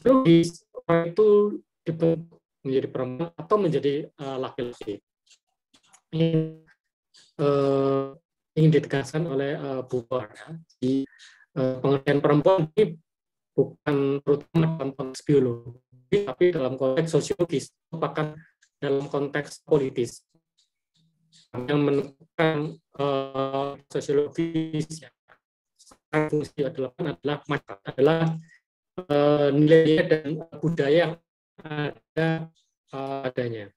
biologis orang itu dibentuk menjadi perempuan atau menjadi laki-laki. Ini ingin ditegaskan oleh Bubar. Ya. Di pengertian perempuan ini bukan terutama dalam konteks biologi, tapi dalam konteks sosiologis, bahkan dalam konteks politis. Yang menentukan sosiologis, ya, fungsi adalah nilai dan budaya yang ada adanya.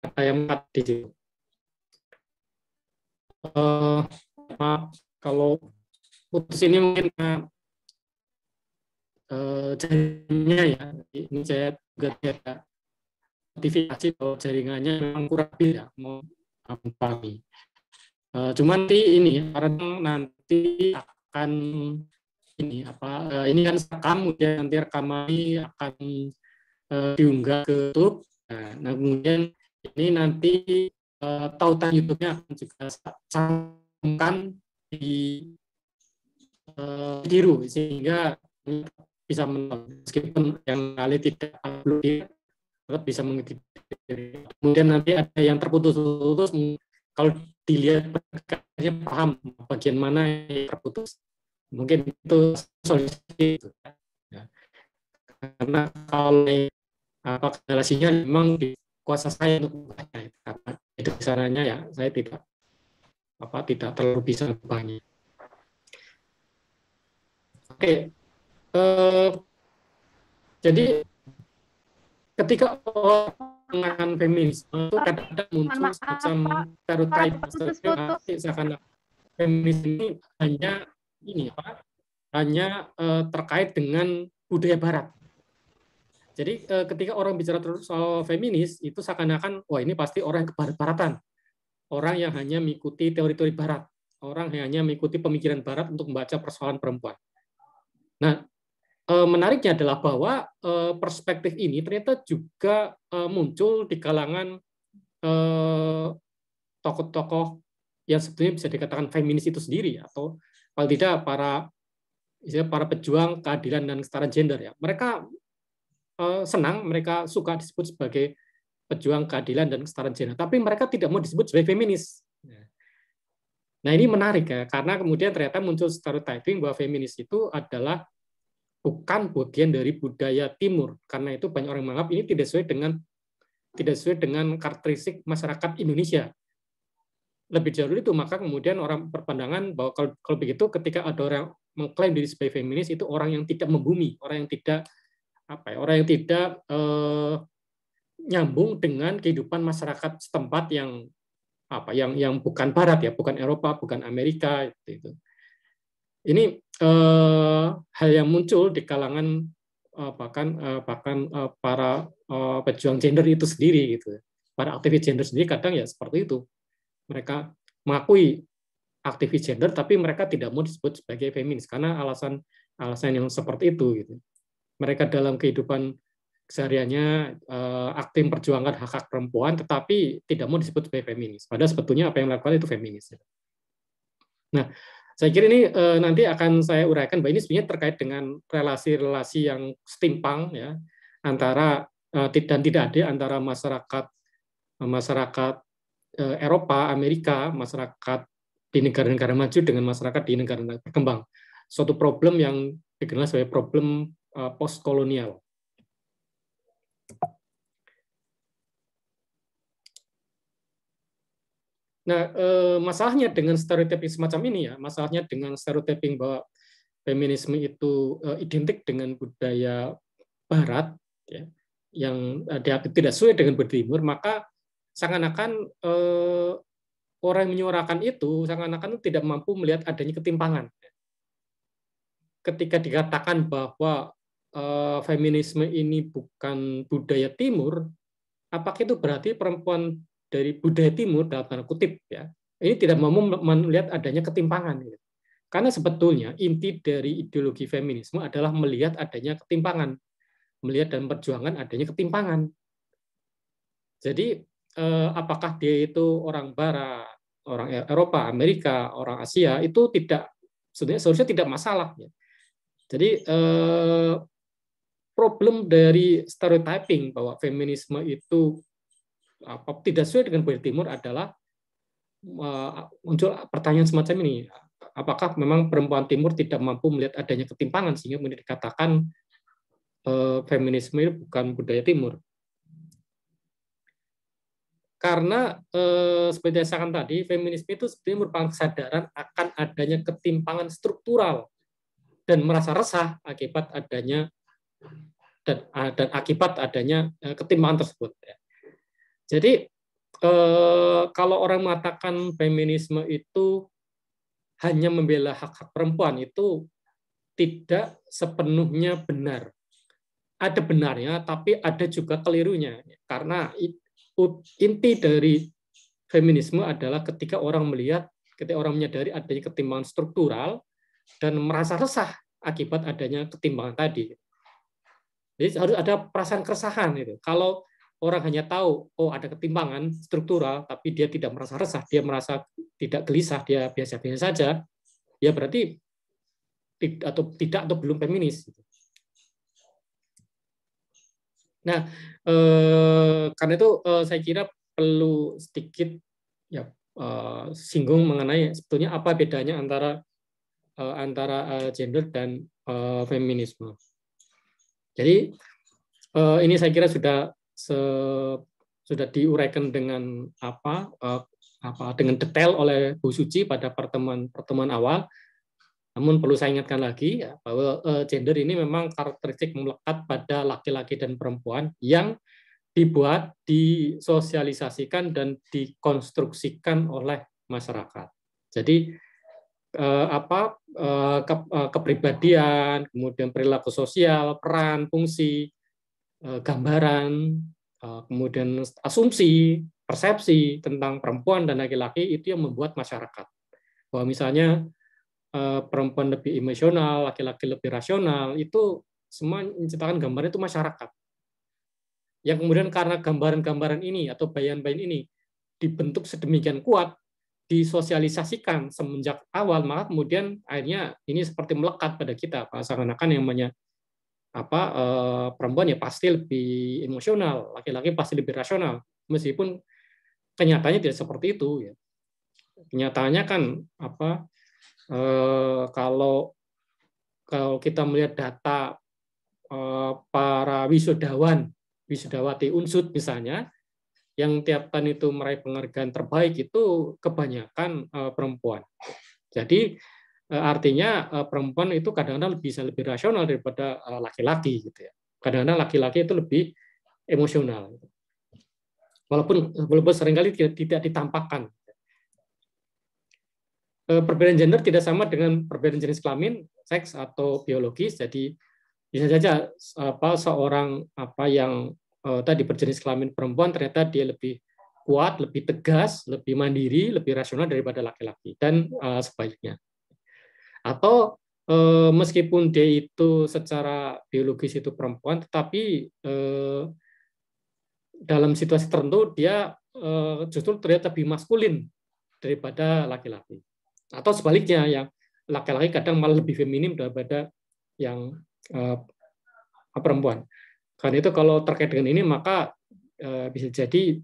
Apa yang di situ. Maaf kalau putus ini mungkin jaringannya ya. Ini saya juga tidak notifikasi bahwa jaringannya memang kurang ya, mau pahami. Cuman nanti akan ini kan kemudian nanti rekaman ini akan diunggah ke YouTube. Nah, kemudian ini nanti tautan YouTube-nya akan juga cantumkan di biru sehingga bisa menonton meskipun yang kali tidak upload tetap bisa mengikuti. Kemudian nanti ada yang terputus-putus, kalau dilihat paham bagian mana yang terputus. Mungkin itu solusi itu. Ya. Karena kalau kendalasinya memang di kuasa saya untuk membahasnya, karena itu caranya ya saya tidak terlalu bisa membahasnya. Oke, jadi ketika orang feminisme itu kadang-kadang muncul semacam stereotip seakan-akan feminis ini hanya terkait dengan budaya Barat. Jadi ketika orang bicara terus soal feminis itu seakan-akan wah ini pasti orang yang kebarat-baratan, orang yang hanya mengikuti teori-teori Barat, orang yang hanya mengikuti pemikiran Barat untuk membaca persoalan perempuan. Nah, menariknya adalah bahwa perspektif ini ternyata juga muncul di kalangan tokoh-tokoh yang sebetulnya bisa dikatakan feminis itu sendiri, atau kalau tidak para pejuang keadilan dan kesetaraan gender ya. Mereka senang, mereka suka disebut sebagai pejuang keadilan dan kesetaraan gender, tapi mereka tidak mau disebut sebagai feminis. Nah, ini menarik ya, karena kemudian ternyata muncul stereotyping bahwa feminis itu adalah bukan bagian dari budaya Timur, karena itu banyak orang menganggap ini tidak sesuai dengan karakteristik masyarakat Indonesia. Lebih jauh itu, maka kemudian orang berpandangan bahwa kalau begitu ketika ada orang mengklaim diri sebagai feminis itu orang yang tidak membumi, orang yang tidak nyambung dengan kehidupan masyarakat setempat yang bukan Barat ya, bukan Eropa, bukan Amerika itu. Ini hal yang muncul di kalangan bahkan para pejuang gender itu sendiri gitu. Para aktivis gender sendiri kadang ya seperti itu. Mereka mengakui aktivis gender tapi mereka tidak mau disebut sebagai feminis karena alasan yang seperti itu gitu. Mereka dalam kehidupan kesehariannya aktif memperjuangkan hak-hak perempuan tetapi tidak mau disebut sebagai feminis. Padahal sebetulnya apa yang dilakukan itu feminis. Nah, saya kira ini nanti akan saya uraikan bahwa ini sebenarnya terkait dengan relasi-relasi yang setimpang ya antara dan tidak adil antara masyarakat Eropa, Amerika, masyarakat di negara-negara maju dengan masyarakat di negara-negara berkembang. Suatu problem yang dikenal sebagai problem postkolonial. Nah, masalahnya dengan stereotyping semacam ini ya, masalahnya dengan stereotyping bahwa feminisme itu identik dengan budaya Barat, ya, yang tidak sesuai dengan budaya Timur, maka seakan-akan orang yang menyuarakan itu seakan-akan tidak mampu melihat adanya ketimpangan. Ketika dikatakan bahwa feminisme ini bukan budaya Timur, apakah itu berarti perempuan dari budaya Timur dalam tanda kutip ya ini tidak mau melihat adanya ketimpangan gitu. Karena sebetulnya inti dari ideologi feminisme adalah melihat adanya ketimpangan, melihat dan perjuangan adanya ketimpangan. Jadi apakah dia itu orang Barat, orang Eropa, Amerika, orang Asia itu sebenarnya seharusnya tidak masalah ya. Jadi problem dari stereotyping bahwa feminisme itu tidak sesuai dengan budaya Timur adalah muncul pertanyaan semacam ini. Apakah memang perempuan Timur tidak mampu melihat adanya ketimpangan sehingga kemudian dikatakan feminisme itu bukan budaya Timur? Karena seperti saya katakan tadi, feminisme itu sebenarnya merupakan kesadaran akan adanya ketimpangan struktural dan merasa resah akibat adanya dan akibat adanya ketimpangan tersebut. Jadi kalau orang mengatakan feminisme itu hanya membela hak-hak perempuan, itu tidak sepenuhnya benar. Ada benarnya, tapi ada juga kelirunya. Karena inti dari feminisme adalah ketika orang menyadari adanya ketimpangan struktural dan merasa resah akibat adanya ketimpangan tadi. Jadi harus ada perasaan keresahan itu. Kalau orang hanya tahu ada ketimpangan struktural tapi dia tidak merasa resah, dia merasa tidak gelisah, dia biasa-biasa saja, ya berarti tidak atau belum feminis. Nah, karena itu saya kira perlu sedikit singgung mengenai sebetulnya apa bedanya antara gender dan feminisme. Jadi ini saya kira sudah diuraikan dengan dengan detail oleh Bu Suci pada pertemuan awal. Namun perlu saya ingatkan lagi bahwa gender ini memang karakteristik melekat pada laki-laki dan perempuan yang dibuat, disosialisasikan dan dikonstruksikan oleh masyarakat. Jadi kepribadian, kemudian perilaku sosial, peran, fungsi, gambaran, kemudian asumsi, persepsi tentang perempuan dan laki-laki itu yang membuat masyarakat. Bahwa misalnya perempuan lebih emosional, laki-laki lebih rasional, itu semua menciptakan gambaran itu masyarakat. Yang kemudian karena gambaran-gambaran ini atau bayan-bayan ini dibentuk sedemikian kuat, disosialisasikan semenjak awal, maka kemudian akhirnya ini seperti melekat pada kita, seakan-akan yang namanya perempuan ya pasti lebih emosional, laki-laki pasti lebih rasional, meskipun kenyataannya tidak seperti itu. Ya. Kenyataannya kan kalau kita melihat data para wisudawati Unsud misalnya, yang tiap tahun itu meraih penghargaan terbaik itu kebanyakan perempuan. Jadi artinya perempuan itu kadang-kadang bisa lebih rasional daripada laki-laki gitu ya. Kadang-kadang laki-laki itu lebih emosional. Walaupun seringkali tidak ditampakkan. Perbedaan gender tidak sama dengan perbedaan jenis kelamin, seks atau biologis. Jadi bisa saja seorang yang tadi berjenis kelamin perempuan ternyata dia lebih kuat, lebih tegas, lebih mandiri, lebih rasional daripada laki-laki dan sebaliknya. Atau meskipun dia itu secara biologis itu perempuan, tetapi dalam situasi tertentu dia justru terlihat lebih maskulin daripada laki-laki. Atau sebaliknya, yang laki-laki kadang malah lebih feminim daripada yang perempuan. Karena itu kalau terkait dengan ini maka bisa jadi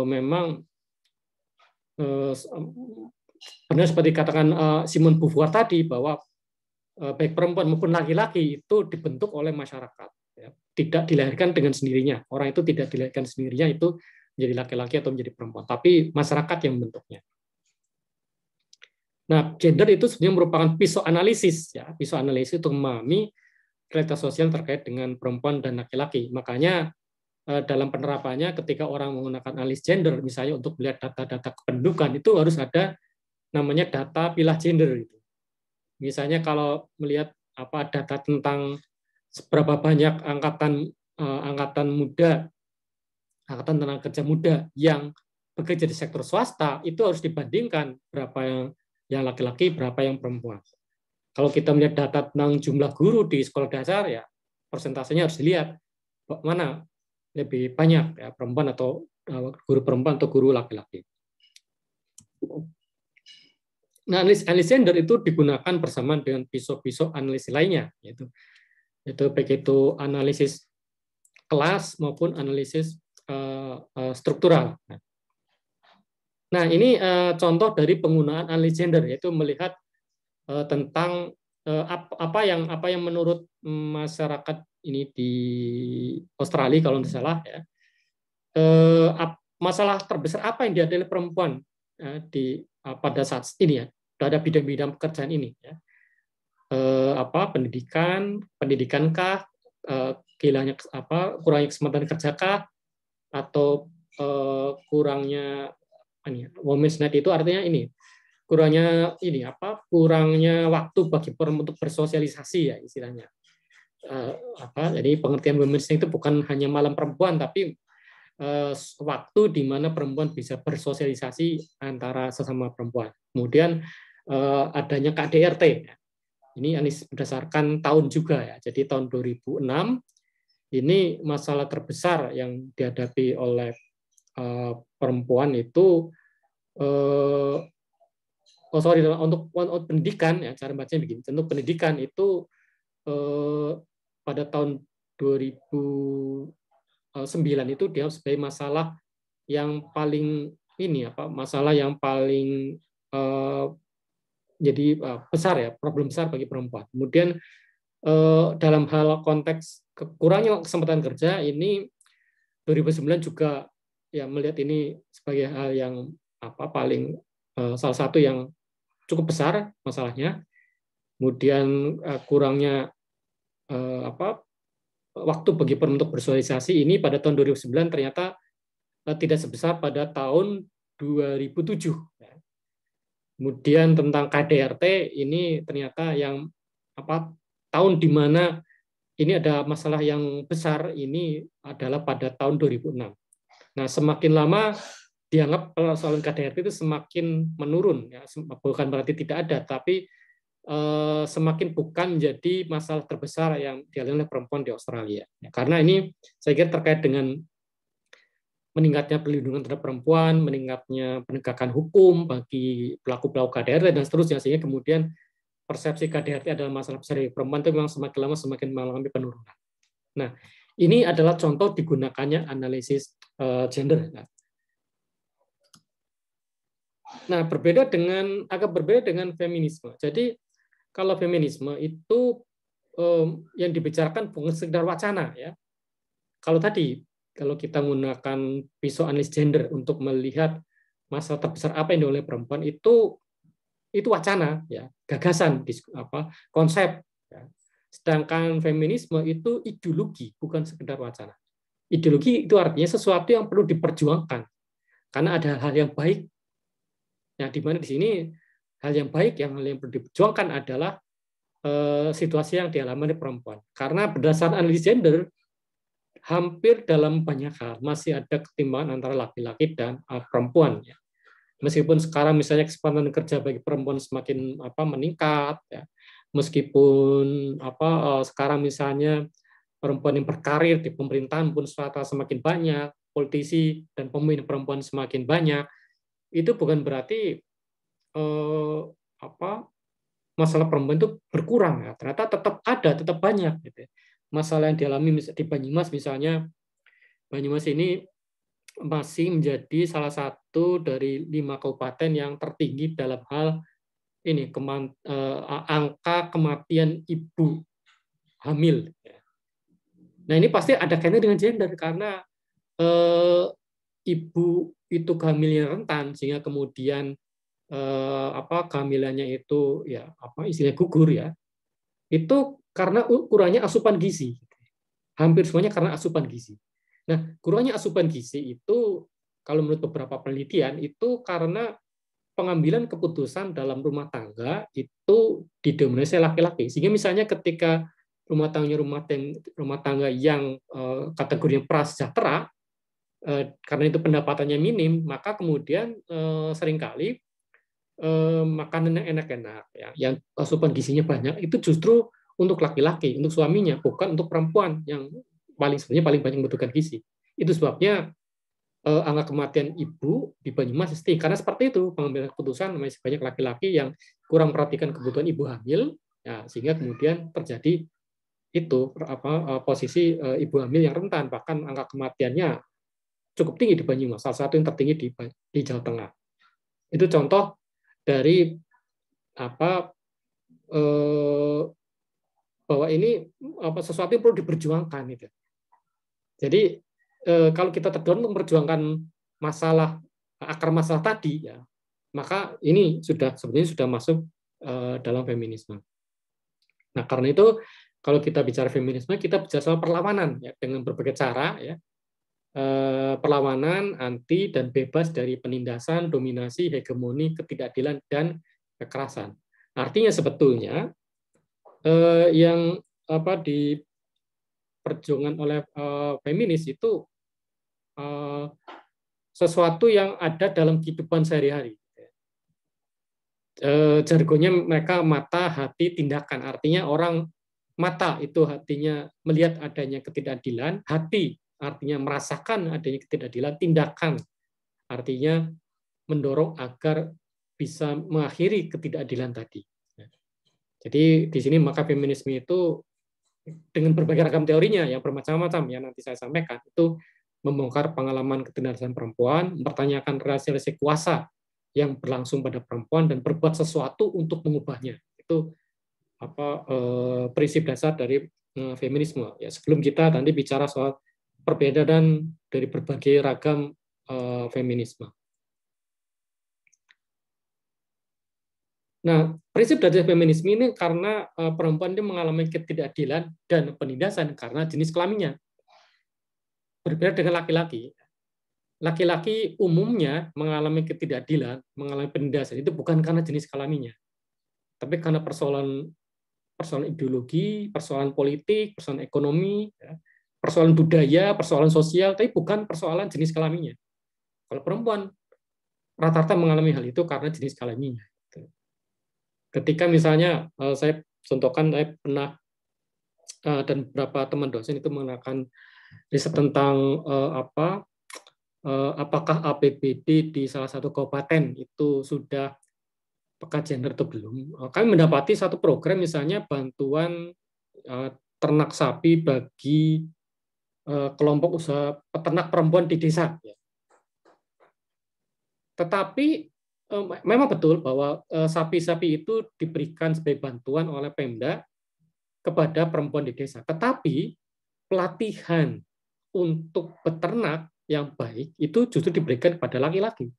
memang benar seperti katakan Simone Beauvoir tadi, bahwa baik perempuan maupun laki-laki itu dibentuk oleh masyarakat. Ya. Tidak dilahirkan dengan sendirinya. Orang itu tidak dilahirkan sendirinya itu menjadi laki-laki atau menjadi perempuan. Tapi masyarakat yang membentuknya. Nah, gender itu sebenarnya merupakan pisau analisis, ya, pisau analisis untuk memahami realitas sosial terkait dengan perempuan dan laki-laki. Makanya dalam penerapannya ketika orang menggunakan analis gender, misalnya untuk melihat data-data kependudukan, itu harus ada namanya data pilah gender. Gitu. Misalnya kalau melihat data tentang seberapa banyak angkatan muda, angkatan tenaga kerja muda yang bekerja di sektor swasta, itu harus dibandingkan berapa yang laki-laki, berapa yang perempuan. Kalau kita melihat data tentang jumlah guru di sekolah dasar, ya persentasenya harus dilihat mana lebih banyak ya, perempuan atau guru perempuan atau guru laki-laki. Nah, analis gender itu digunakan bersamaan dengan pisau-pisau analisis lainnya, yaitu Itu baik itu analisis kelas maupun analisis struktural. Nah, ini contoh dari penggunaan analisis gender, yaitu melihat tentang apa yang menurut masyarakat ini di Australia kalau tidak salah ya, masalah terbesar apa yang dihadapi perempuan pada saat ini ya, pada bidang-bidang pekerjaan ini ya. Pendidikankah, kurangnya kesempatan kerjakah, atau kurangnya women's night itu artinya ini kurangnya waktu bagi perempuan untuk bersosialisasi ya istilahnya. Jadi pengertian women's night itu bukan hanya malam perempuan, tapi waktu di mana perempuan bisa bersosialisasi antara sesama perempuan. Kemudian adanya KDRT. Ini berdasarkan tahun juga ya. Jadi tahun 2006 ini masalah terbesar yang dihadapi oleh perempuan itu untuk pendidikan ya, cara bacanya begini. Untuk pendidikan itu pada tahun 2009 itu dia sebagai masalah yang paling masalah yang paling jadi besar ya, problem besar bagi perempuan. Kemudian dalam hal konteks kurangnya kesempatan kerja ini 2009 juga ya melihat ini sebagai hal yang paling salah satu yang cukup besar masalahnya. Kemudian kurangnya waktu bagi perempuan untuk bersosialisasi ini pada tahun 2009 ternyata tidak sebesar pada tahun 2007. Kemudian tentang KDRT ini ternyata yang tahun di mana ini ada masalah yang besar ini adalah pada tahun 2006. Nah, semakin lama dianggap persoalan KDRT itu semakin menurun ya, bukan berarti tidak ada, tapi semakin bukan menjadi masalah terbesar yang dialami oleh perempuan di Australia. Ya, karena ini saya kira terkait dengan meningkatnya perlindungan terhadap perempuan, meningkatnya penegakan hukum bagi pelaku-pelaku KDRT dan seterusnya, sehingga kemudian persepsi KDRT adalah masalah besar bagi perempuan itu memang semakin lama semakin mengalami penurunan. Nah, ini adalah contoh digunakannya analisis gender. Nah, agak berbeda dengan feminisme. Jadi kalau feminisme itu yang dibicarakan bukan sekedar wacana ya. Kalau kita menggunakan pisau analisis gender untuk melihat masalah terbesar apa yang dialami oleh perempuan itu wacana ya, gagasan, konsep ya. Sedangkan feminisme itu ideologi, bukan sekedar wacana. Ideologi itu artinya sesuatu yang perlu diperjuangkan karena ada hal yang baik. Nah, di mana di sini hal yang baik yang perlu diperjuangkan adalah situasi yang dialami oleh perempuan. Karena berdasarkan analisis gender hampir dalam banyak hal masih ada ketimpangan antara laki-laki dan perempuan ya. Meskipun sekarang misalnya kesempatan kerja bagi perempuan semakin meningkat ya. Meskipun sekarang misalnya perempuan yang berkarir di pemerintahan pun swasta semakin banyak, politisi dan pemimpin perempuan semakin banyak, itu bukan berarti masalah perempuan itu berkurang ya. Ternyata tetap ada, tetap banyak gitu. Masalah yang dialami di Banyumas misalnya, Banyumas ini masih menjadi salah satu dari 5 kabupaten yang tertinggi dalam hal ini angka kematian ibu hamil. Nah, ini pasti ada kaitannya dengan gender karena ibu itu kehamilan rentan sehingga kemudian kehamilannya itu ya istilahnya gugur ya. Itu karena kurangnya asupan gizi. Hampir semuanya karena asupan gizi. Nah, kurangnya asupan gizi itu kalau menurut beberapa penelitian itu karena pengambilan keputusan dalam rumah tangga itu didominasi laki-laki. Sehingga misalnya ketika rumah tangga yang kategorinya prasejahtera, karena itu pendapatannya minim, maka kemudian seringkali makanan yang enak-enak, ya, yang asupan gizinya banyak, itu justru untuk laki-laki, untuk suaminya, bukan untuk perempuan yang sebenarnya paling banyak membutuhkan gizi. Itu sebabnya angka kematian ibu di Banyumas tinggi. Karena seperti itu, pengambilan keputusan masih banyak laki-laki yang kurang perhatikan kebutuhan ibu hamil, ya, sehingga kemudian terjadi itu posisi ibu hamil yang rentan, bahkan angka kematiannya cukup tinggi di Banyumas, salah satu yang tertinggi di Jawa Tengah. Itu contoh dari bahwa ini sesuatu yang perlu diperjuangkan itu. Jadi kalau kita terdorong untuk memperjuangkan akar masalah tadi, ya, maka ini sebenarnya sudah masuk dalam feminisme. Nah, karena itu kalau kita bicara feminisme, kita bicara soal perlawanan ya, dengan berbagai cara, ya. Perlawanan anti dan bebas dari penindasan, dominasi, hegemoni, ketidakadilan, dan kekerasan. Artinya sebetulnya yang diperjuangkan oleh feminis itu sesuatu yang ada dalam kehidupan sehari-hari. Jargonnya mereka mata, hati, tindakan. Artinya orang mata itu hatinya melihat adanya ketidakadilan, hati artinya merasakan adanya ketidakadilan, tindakan artinya mendorong agar bisa mengakhiri ketidakadilan tadi. Jadi di sini maka feminisme itu dengan berbagai ragam teorinya yang bermacam-macam ya nanti saya sampaikan itu membongkar pengalaman ketindasan perempuan, mempertanyakan relasi-relasi kuasa yang berlangsung pada perempuan dan berbuat sesuatu untuk mengubahnya. Itu prinsip dasar dari feminisme. Ya sebelum kita nanti bicara soal perbedaan dari berbagai ragam feminisme. Nah, prinsip dari feminisme ini karena perempuan ini mengalami ketidakadilan dan penindasan karena jenis kelaminnya. Berbeda dengan laki-laki. Laki-laki umumnya mengalami ketidakadilan, mengalami penindasan itu bukan karena jenis kelaminnya, tapi karena persoalan ideologi, persoalan politik, persoalan ekonomi, persoalan budaya, persoalan sosial, tapi bukan persoalan jenis kelaminnya. Kalau perempuan rata-rata mengalami hal itu karena jenis kelaminnya. Ketika misalnya saya contohkan, saya pernah dan beberapa teman dosen itu menggunakan riset tentang apakah APBD di salah satu kabupaten itu sudah peka gender atau belum. Kami mendapati satu program misalnya bantuan ternak sapi bagi kelompok usaha peternak perempuan di desa. Tetapi memang betul bahwa sapi-sapi itu diberikan sebagai bantuan oleh Pemda kepada perempuan di desa. Tetapi pelatihan untuk beternak yang baik itu justru diberikan kepada laki-laki.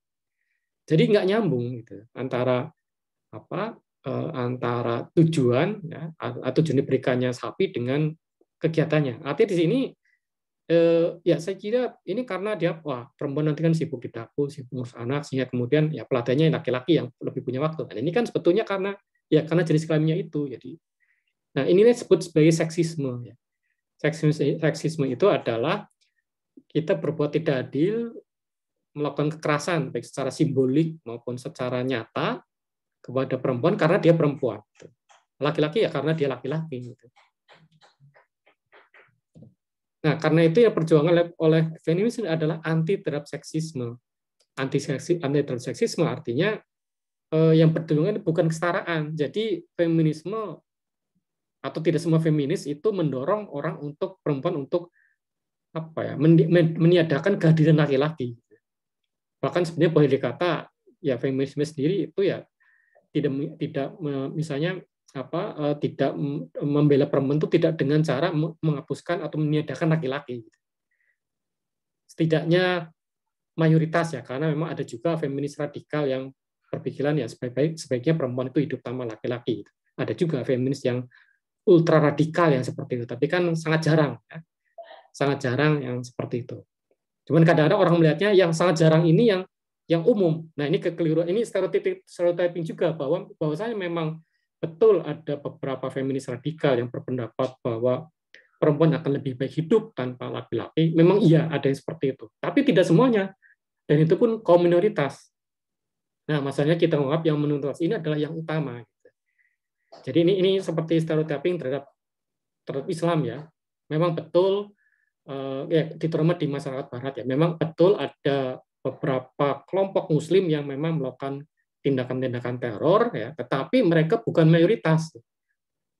Jadi nggak nyambung gitu antara antara tujuan ya, atau tujuan diberikannya sapi dengan kegiatannya. Artinya di sini ya saya kira ini karena dia perempuan nanti kan sibuk di dapur, sibuk ngurus anak, sehingga kemudian ya pelatihannya laki-laki yang lebih punya waktu. Nah, ini kan sebetulnya karena jenis kelaminnya itu. Jadi, nah ini disebut sebagai seksisme. Ya. Seksisme itu adalah kita berbuat tidak adil, melakukan kekerasan baik secara simbolik maupun secara nyata kepada perempuan karena dia perempuan. Laki-laki ya karena dia laki-laki. Gitu. Nah, karena itu ya perjuangan oleh feminisme adalah anti terhadap seksisme. Anti terhadap seksisme artinya yang perjuangan bukan kesetaraan. Jadi feminisme atau tidak semua feminis itu mendorong orang untuk perempuan untuk meniadakan kehadiran laki-laki. Bahkan sebenarnya boleh dikata ya feminisme sendiri itu ya tidak misalnya tidak membela perempuan itu tidak dengan cara menghapuskan atau meniadakan laki-laki. Setidaknya mayoritas ya, karena memang ada juga feminis radikal yang berpikiran ya sebaiknya perempuan itu hidup sama laki-laki. Ada juga feminis yang ultra radikal yang seperti itu, tapi kan sangat jarang, ya. Sangat jarang yang seperti itu. Cuman kadang-kadang orang melihatnya yang sangat jarang ini yang umum. Nah ini kekeliruan, ini stereotyping juga bahwasanya memang betul ada beberapa feminis radikal yang berpendapat bahwa perempuan akan lebih baik hidup tanpa laki-laki. Memang iya ada yang seperti itu, tapi tidak semuanya. Dan itu pun kaum minoritas. Nah, masalahnya kita menganggap yang minoritas ini adalah yang utama. Jadi ini seperti stereotyping terhadap Islam ya. Memang betul ya diterima di masyarakat Barat ya. Memang betul ada beberapa kelompok Muslim yang memang melakukan tindakan-tindakan teror ya, tetapi mereka bukan mayoritas.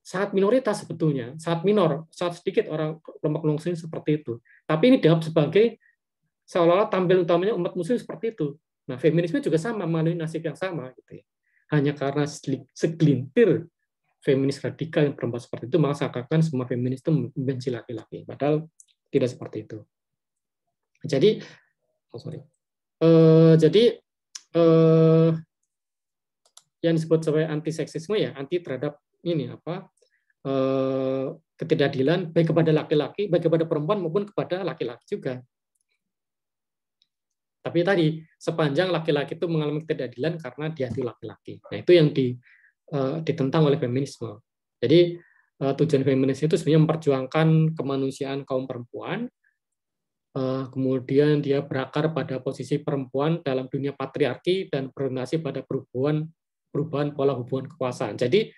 sangat minoritas sebetulnya, sangat minor, sangat sedikit orang kelompok muslim seperti itu. Tapi ini dianggap sebagai seolah-olah tampil utamanya umat muslim seperti itu. Nah, feminisme juga sama, melalui nasib yang sama, gitu ya. Hanya karena segelintir feminis radikal yang perempuan seperti itu, maka seakan-akan semua feminis itu membenci laki-laki. Padahal tidak seperti itu. Jadi, jadi yang disebut sebagai anti-seksisme ya anti terhadap ini apa ketidakadilan baik kepada laki-laki, baik kepada perempuan maupun kepada laki-laki juga. Tapi tadi sepanjang laki-laki itu mengalami ketidakadilan karena dia itu laki-laki. Nah, itu yang ditentang oleh feminisme. Jadi tujuan feminis itu sebenarnya memperjuangkan kemanusiaan kaum perempuan, kemudian dia berakar pada posisi perempuan dalam dunia patriarki dan berorientasi pada perubahan pola hubungan kekuasaan. Jadi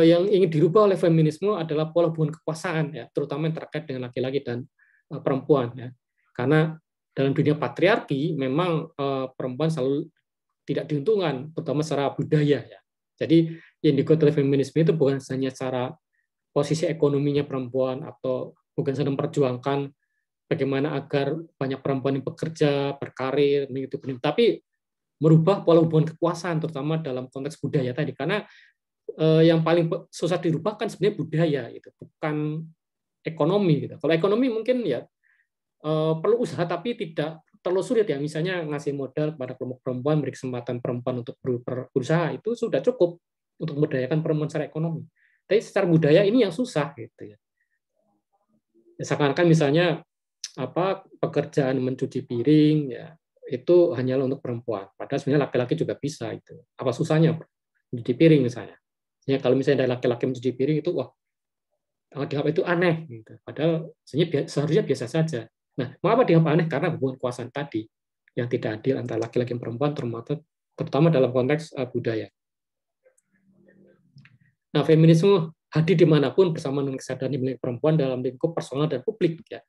yang ingin dirubah oleh feminisme adalah pola hubungan kekuasaan, ya, terutama yang terkait dengan laki-laki dan perempuan. Ya. Karena dalam dunia patriarki memang perempuan selalu tidak diuntungkan, terutama secara budaya. Ya. Jadi yang dikatakan oleh feminisme itu bukan hanya secara posisi ekonominya perempuan atau bukan sedang memperjuangkan bagaimana agar banyak perempuan yang bekerja, berkarir, tapi merubah pola hubungan kekuasaan, terutama dalam konteks budaya tadi. Karena yang paling susah dirubah kan sebenarnya budaya, itu bukan ekonomi. Gitu. Kalau ekonomi mungkin ya perlu usaha, tapi tidak terlalu sulit ya. Misalnya ngasih modal kepada kelompok perempuan, beri kesempatan perempuan untuk berusaha, itu sudah cukup untuk memberdayakan perempuan secara ekonomi. Tapi secara budaya ini yang susah, gitu ya. Seakan-akan misalnya pekerjaan mencuci piring ya itu hanyalah untuk perempuan. Padahal sebenarnya laki-laki juga bisa itu. Apa susahnya mencuci piring misalnya? Ya, kalau misalnya ada laki-laki mencuci piring itu wah dianggap itu aneh gitu. Padahal seharusnya biasa saja. Nah, mengapa dianggap aneh? Karena hubungan kekuasaan tadi yang tidak adil antara laki-laki dan perempuan, terutama dalam konteks budaya. Nah, feminisme hadir dimanapun bersama dengan kesadaran milik perempuan dalam lingkup personal dan publik. Ya.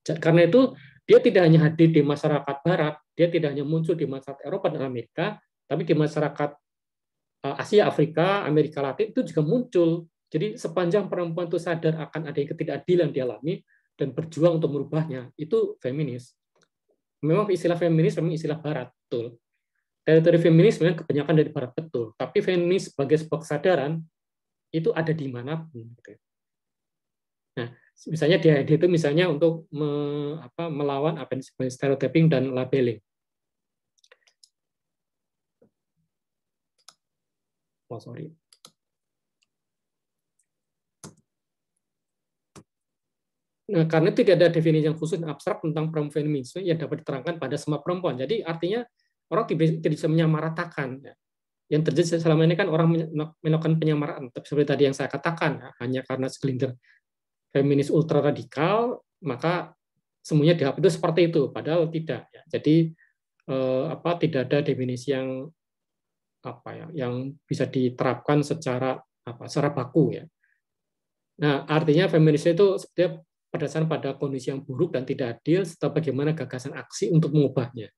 Karena itu dia tidak hanya hadir di masyarakat Barat, dia tidak hanya muncul di masyarakat Eropa dan Amerika, tapi di masyarakat Asia, Afrika, Amerika Latin itu juga muncul. Jadi sepanjang perempuan itu sadar akan ada ketidakadilan dialami dan berjuang untuk merubahnya, itu feminis. Memang istilah feminis memang istilah Barat, betul. Teori feminis memang kebanyakan dari Barat, betul. Tapi feminis sebagai sebuah kesadaran itu ada di manapun. Nah, misalnya dia itu misalnya untuk melawan apa yang disebut stereotyping dan labeling. Oh, sorry. Nah, karena itu tidak ada definisi yang khusus dan abstrak tentang perempuan feminisme yang dapat diterangkan pada semua perempuan. Jadi artinya orang tidak bisa menyamaratakan. Yang terjadi selama ini kan orang melakukan penyamaraan. Seperti tadi yang saya katakan, ya, hanya karena segelintir feminis ultra radikal, maka semuanya dianggap itu seperti itu. Padahal tidak. Ya. Jadi tidak ada definisi yang yang bisa diterapkan secara baku. Ya. Nah, artinya feminis itu sebenarnya berdasarkan pada kondisi yang buruk dan tidak adil, serta bagaimana gagasan aksi untuk mengubahnya.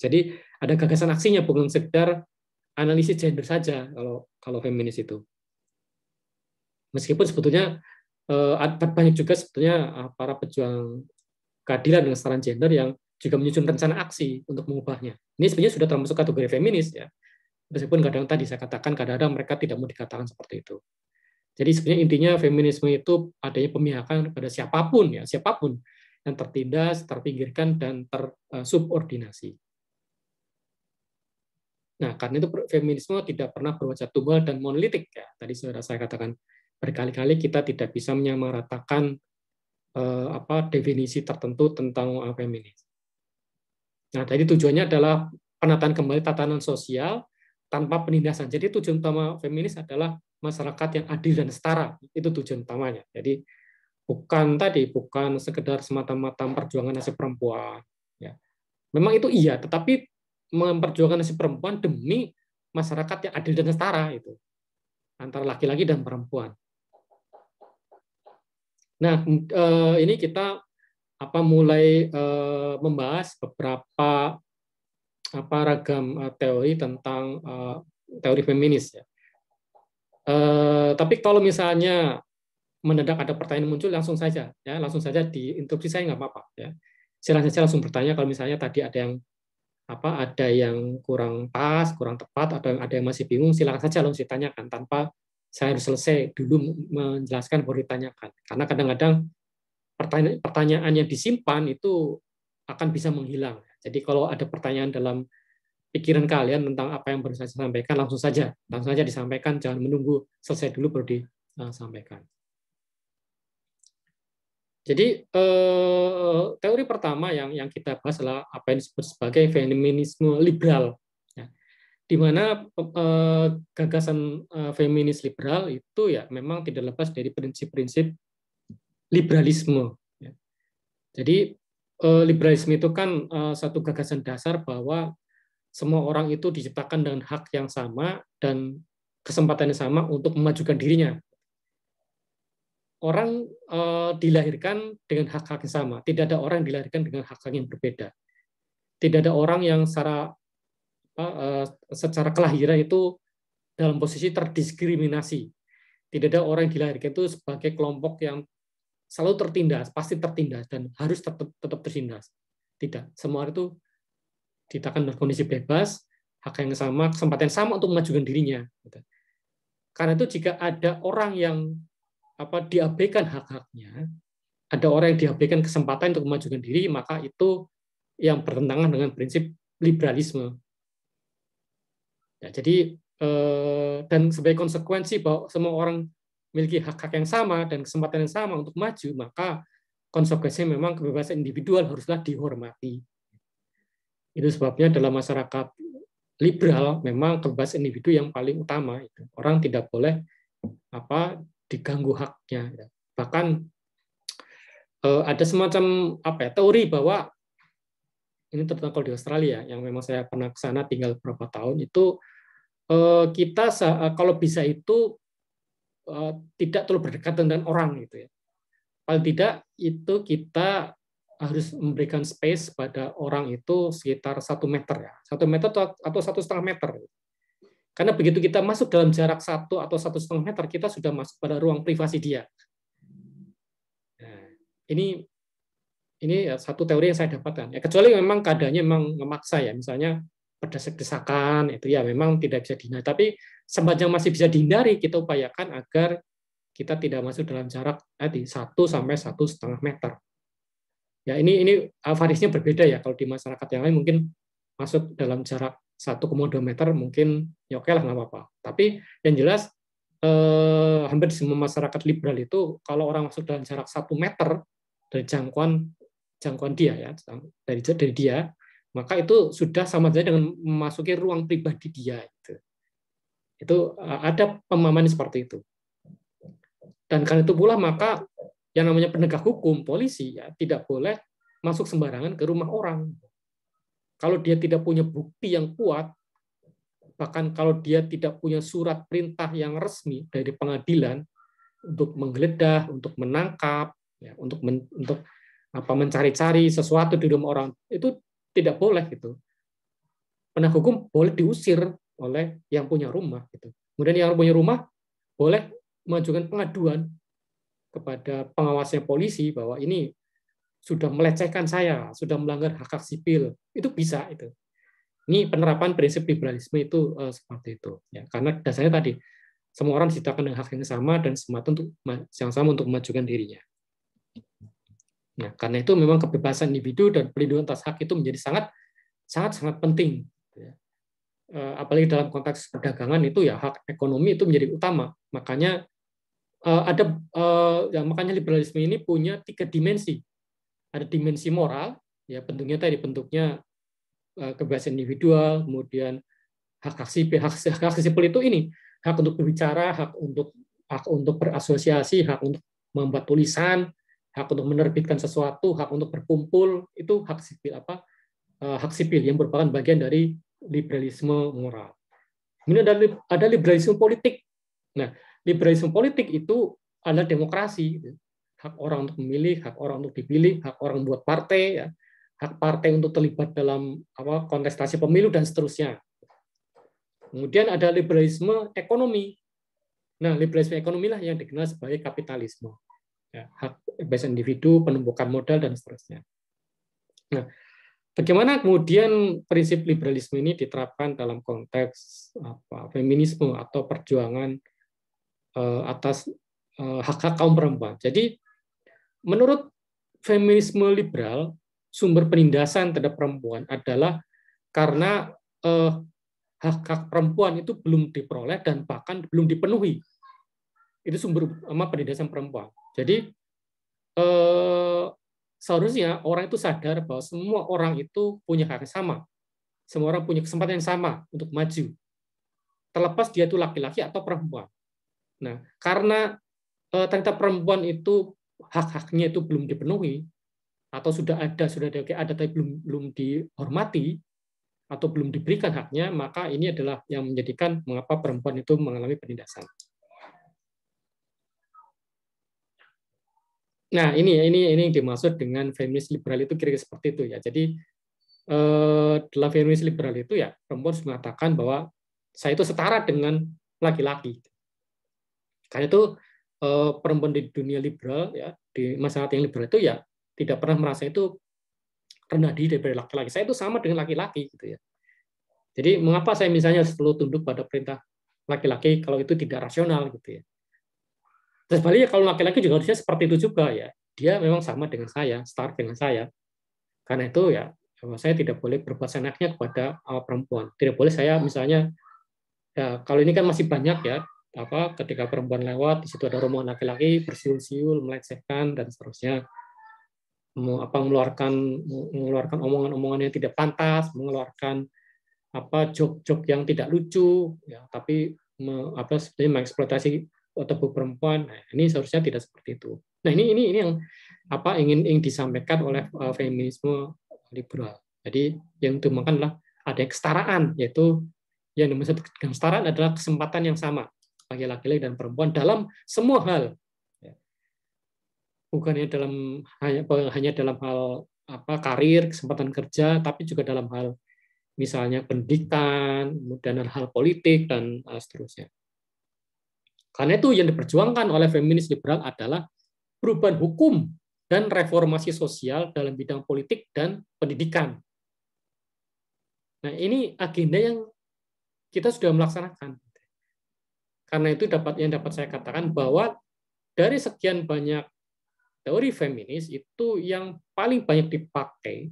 Jadi ada gagasan aksinya, bukan sekedar analisis gender saja kalau feminis itu. Meskipun sebetulnya banyak juga sebetulnya para pejuang keadilan dan kesetaraan gender yang juga menyusun rencana aksi untuk mengubahnya. Ini sebenarnya sudah termasuk kategori feminis ya. Meskipun kadang tadi saya katakan kadang-kadang mereka tidak mau dikatakan seperti itu. Jadi sebenarnya intinya feminisme itu adanya pemihakan kepada siapapun yang tertindas, terpinggirkan, dan tersubordinasi. Nah, karena itu feminisme tidak pernah berwajah tunggal dan monolitik. Ya. Tadi sudah saya katakan berkali-kali kita tidak bisa menyamaratakan definisi tertentu tentang feminis. Nah, jadi tujuannya adalah penataan kembali tatanan sosial tanpa penindasan. Jadi tujuan utama feminis adalah masyarakat yang adil dan setara, itu tujuan utamanya. Jadi bukan sekedar semata-mata perjuangan nasib perempuan. Ya. Memang itu iya, tetapi memperjuangkan nasib perempuan demi masyarakat yang adil dan setara itu antara laki-laki dan perempuan. Nah, ini kita mulai membahas beberapa ragam teori tentang teori feminis ya. Tapi kalau misalnya mendadak ada pertanyaan muncul, langsung saja diinterupsi, saya nggak apa-apa ya. Silahkan saja langsung bertanya kalau misalnya tadi ada yang kurang pas, kurang tepat, atau ada yang masih bingung, silakan saja langsung ditanyakan tanpa saya harus selesai dulu menjelaskan baru ditanyakan. Karena kadang-kadang pertanyaan yang disimpan itu akan bisa menghilang. Jadi kalau ada pertanyaan dalam pikiran kalian tentang apa yang baru saya sampaikan, langsung saja disampaikan, jangan menunggu selesai dulu baru disampaikan. Jadi teori pertama yang kita bahas adalah apa yang disebut sebagai feminisme liberal, ya, di mana gagasan feminis liberal itu ya memang tidak lepas dari prinsip-prinsip liberalisme. Ya. Jadi liberalisme itu kan satu gagasan dasar bahwa semua orang itu diciptakan dengan hak yang sama dan kesempatan yang sama untuk memajukan dirinya. Orang dilahirkan dengan hak-hak yang sama. Tidak ada orang yang dilahirkan dengan hak-hak yang berbeda. Tidak ada orang yang secara kelahiran itu dalam posisi terdiskriminasi. Tidak ada orang yang dilahirkan itu sebagai kelompok yang selalu tertindas, pasti tertindas, dan harus tetap tertindas. Tidak. Semua orang itu diciptakan dalam kondisi bebas, hak yang sama, kesempatan yang sama untuk memajukan dirinya. Karena itu jika ada orang yang diabaikan hak-haknya, ada orang yang diabaikan kesempatan untuk memajukan diri, maka itu yang bertentangan dengan prinsip liberalisme. Ya, jadi dan sebagai konsekuensi bahwa semua orang memiliki hak-hak yang sama dan kesempatan yang sama untuk maju, maka konsekuensinya memang kebebasan individual haruslah dihormati. Itu sebabnya dalam masyarakat liberal memang kebebasan individu yang paling utama. Orang tidak boleh diganggu haknya. Bahkan ada semacam teori bahwa ini terutama kalau di Australia yang memang saya pernah ke sana tinggal beberapa tahun, itu kita kalau bisa itu tidak terlalu berdekatan dengan orang gitu ya. Paling tidak itu kita harus memberikan space pada orang itu sekitar 1 meter ya, 1 meter atau 1,5 meter. Karena begitu kita masuk dalam jarak 1 atau 1,5 meter, kita sudah masuk pada ruang privasi dia. Nah, ini satu teori yang saya dapatkan. Ya, kecuali memang keadaannya memang memaksa ya, misalnya berdesak-desakan itu ya memang tidak bisa dihindari. Tapi sepanjang masih bisa dihindari, kita upayakan agar kita tidak masuk dalam jarak 1 sampai 1,5 meter. Ya ini variasinya berbeda ya. Kalau di masyarakat yang lain mungkin masuk dalam jarak 1,2 meter mungkin ya oke lah, nggak apa-apa. Tapi yang jelas hampir di semua masyarakat liberal itu kalau orang masuk dalam jarak 1 meter dari jangkauan dia ya, dari dia, maka itu sudah sama saja dengan memasuki ruang pribadi dia. Itu ada pemahaman seperti itu. Dan karena itu pula maka yang namanya penegak hukum, polisi ya tidak boleh masuk sembarangan ke rumah orang. Kalau dia tidak punya bukti yang kuat, bahkan kalau dia tidak punya surat perintah yang resmi dari pengadilan untuk menggeledah, untuk menangkap, ya, untuk mencari-cari sesuatu di rumah orang, itu tidak boleh gitu. Penegak hukum boleh diusir oleh yang punya rumah gitu. Kemudian yang punya rumah boleh mengajukan pengaduan kepada pengawasnya polisi bahwa ini sudah melecehkan saya, sudah melanggar hak-hak sipil, itu bisa itu. Ini penerapan prinsip liberalisme itu seperti itu. Ya, karena dasarnya tadi semua orang diciptakan dengan hak yang sama dan yang sama untuk memajukan dirinya. Nah, karena itu memang kebebasan individu dan pelindungan atas hak itu menjadi sangat penting. Apalagi dalam konteks perdagangan itu ya hak ekonomi itu menjadi utama. Makanya makanya liberalisme ini punya 3 dimensi. Ada dimensi moral, ya bentuknya kebebasan individual, kemudian hak sipil. Hak sipil itu ini hak untuk berbicara, hak untuk berasosiasi, hak untuk membuat tulisan, hak untuk menerbitkan sesuatu, hak untuk berkumpul, itu hak sipil hak sipil yang merupakan bagian dari liberalisme moral. Kemudian ada liberalisme politik. Nah, liberalisme politik itu adalah demokrasi, hak orang untuk memilih, hak orang untuk dipilih, hak orang buat partai, ya, hak partai untuk terlibat dalam kontestasi pemilu dan seterusnya. Kemudian ada liberalisme ekonomi. Nah, liberalisme ekonomi lah yang dikenal sebagai kapitalisme. Ya, hak bebas individu, penumpukan modal, dan seterusnya. Nah, bagaimana kemudian prinsip liberalisme ini diterapkan dalam konteks feminisme atau perjuangan atas hak-hak kaum perempuan? Jadi, menurut feminisme liberal, sumber penindasan terhadap perempuan adalah karena hak-hak perempuan itu belum diperoleh dan bahkan belum dipenuhi. Itu sumber penindasan perempuan. Jadi seharusnya orang itu sadar bahwa semua orang itu punya hak yang sama. Semua orang punya kesempatan yang sama untuk maju. Terlepas dia itu laki-laki atau perempuan. Nah, karena ternyata perempuan itu hak-haknya itu belum dipenuhi atau sudah ada tapi belum dihormati atau belum diberikan haknya, maka ini adalah yang menjadikan mengapa perempuan itu mengalami penindasan. Nah, ini yang dimaksud dengan feminis liberal itu kira-kira seperti itu ya. Jadi dalam feminis liberal itu ya perempuan harus mengatakan bahwa saya itu setara dengan laki-laki. Karena itu perempuan di dunia liberal ya, di masyarakat yang liberal itu ya tidak pernah merasa itu rendah diri daripada laki-laki. Saya itu sama dengan laki-laki gitu ya. Jadi mengapa saya misalnya selalu tunduk pada perintah laki-laki kalau itu tidak rasional gitu ya. Terus sebaliknya kalau laki-laki juga harusnya seperti itu juga ya. Dia memang sama dengan saya, setara dengan saya. Karena itu ya saya tidak boleh berbuat seenaknya kepada perempuan. Tidak boleh saya misalnya ya kalau ini kan masih banyak ya ketika perempuan lewat di situ ada rombongan laki-laki bersiul-siul, melecehkan dan seterusnya. Mengeluarkan omongan-omongan yang tidak pantas, mengeluarkan jok-jok yang tidak lucu ya, tapi sebenarnya mengeksploitasi tubuh perempuan. Nah, ini seharusnya tidak seperti itu. Nah, ini yang ingin disampaikan oleh feminisme liberal. Jadi yang ditemukan adalah ada kesetaraan, yaitu yang dimaksud dengan kesetaraan adalah kesempatan yang sama bagi laki-laki dan perempuan dalam semua hal. Bukan hanya dalam hal karir, kesempatan kerja, tapi juga dalam hal misalnya pendidikan, dan hal politik dan seterusnya. Karena itu yang diperjuangkan oleh feminis liberal adalah perubahan hukum dan reformasi sosial dalam bidang politik dan pendidikan. Nah, ini agenda yang kita sudah melaksanakan. Karena itu dapat saya katakan bahwa dari sekian banyak teori feminis itu yang paling banyak dipakai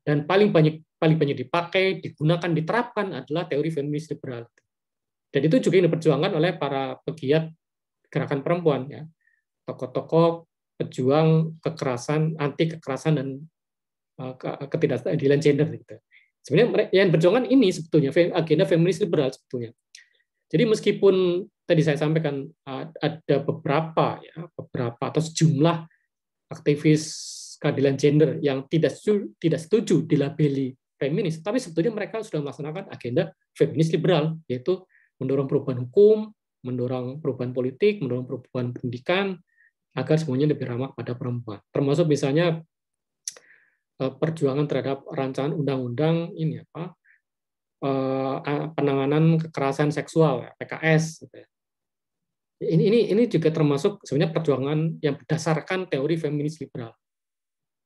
dan paling banyak dipakai, digunakan, diterapkan adalah teori feminis liberal. Dan itu juga yang diperjuangkan oleh para pegiat gerakan perempuan ya. Tokoh-tokoh pejuang kekerasan, anti kekerasan dan ketidakadilan gender gitu. Sebenarnya yang berjuangan ini sebetulnya agenda feminis liberal sebetulnya. Jadi meskipun tadi saya sampaikan ada beberapa atau sejumlah aktivis keadilan gender yang tidak setuju dilabeli feminis, tapi sebetulnya mereka sudah melaksanakan agenda feminis liberal, yaitu mendorong perubahan hukum, mendorong perubahan politik, mendorong perubahan pendidikan, agar semuanya lebih ramah pada perempuan. Termasuk misalnya perjuangan terhadap rancangan undang-undang ini penanganan kekerasan seksual PKS. Ini juga termasuk sebenarnya perjuangan yang berdasarkan teori feminis liberal.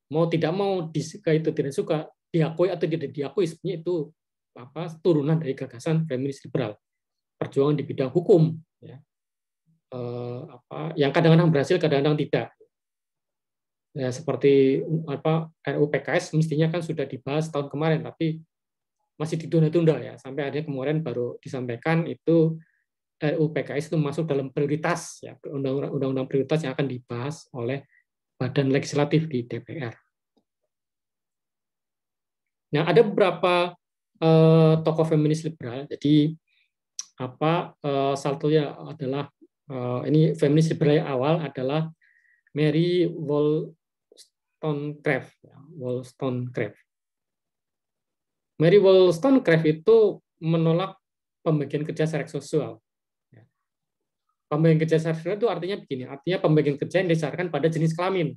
Mau tidak mau, disuka itu tidak suka, diakui atau tidak diakui, sebenarnya itu turunan dari gagasan feminis liberal. Perjuangan di bidang hukum, ya. Yang kadang-kadang berhasil, kadang-kadang tidak. Ya, seperti RUU PKS mestinya kan sudah dibahas tahun kemarin, tapi masih ditunda-tunda ya, sampai akhirnya kemarin baru disampaikan itu RUU PKS itu masuk dalam prioritas ya, undang-undang prioritas yang akan dibahas oleh badan legislatif di DPR. Nah, ada beberapa tokoh feminis liberal. Jadi salah satunya adalah ini feminis liberal yang awal adalah Mary Wollstonecraft. Mary Wollstonecraft itu menolak pembagian kerja secara seksual. Pembagian kerja secara seksual itu artinya begini, artinya pembagian kerja yang didasarkan pada jenis kelamin.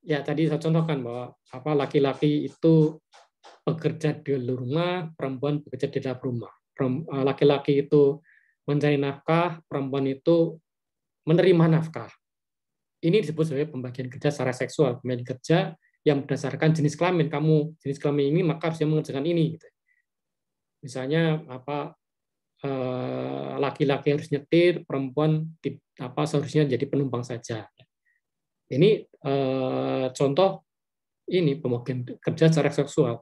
Ya, tadi saya contohkan bahwa laki-laki itu bekerja di luar rumah, perempuan bekerja di dalam rumah. Laki-laki itu mencari nafkah, perempuan itu menerima nafkah. Ini disebut sebagai pembagian kerja secara seksual, pembagian kerja yang berdasarkan jenis kelamin. Kamu jenis kelamin ini, maka harusnya mengerjakan ini. Gitu. Misalnya laki-laki harus nyetir, perempuan seharusnya jadi penumpang saja. Ini contoh ini pembagian kerja secara seksual.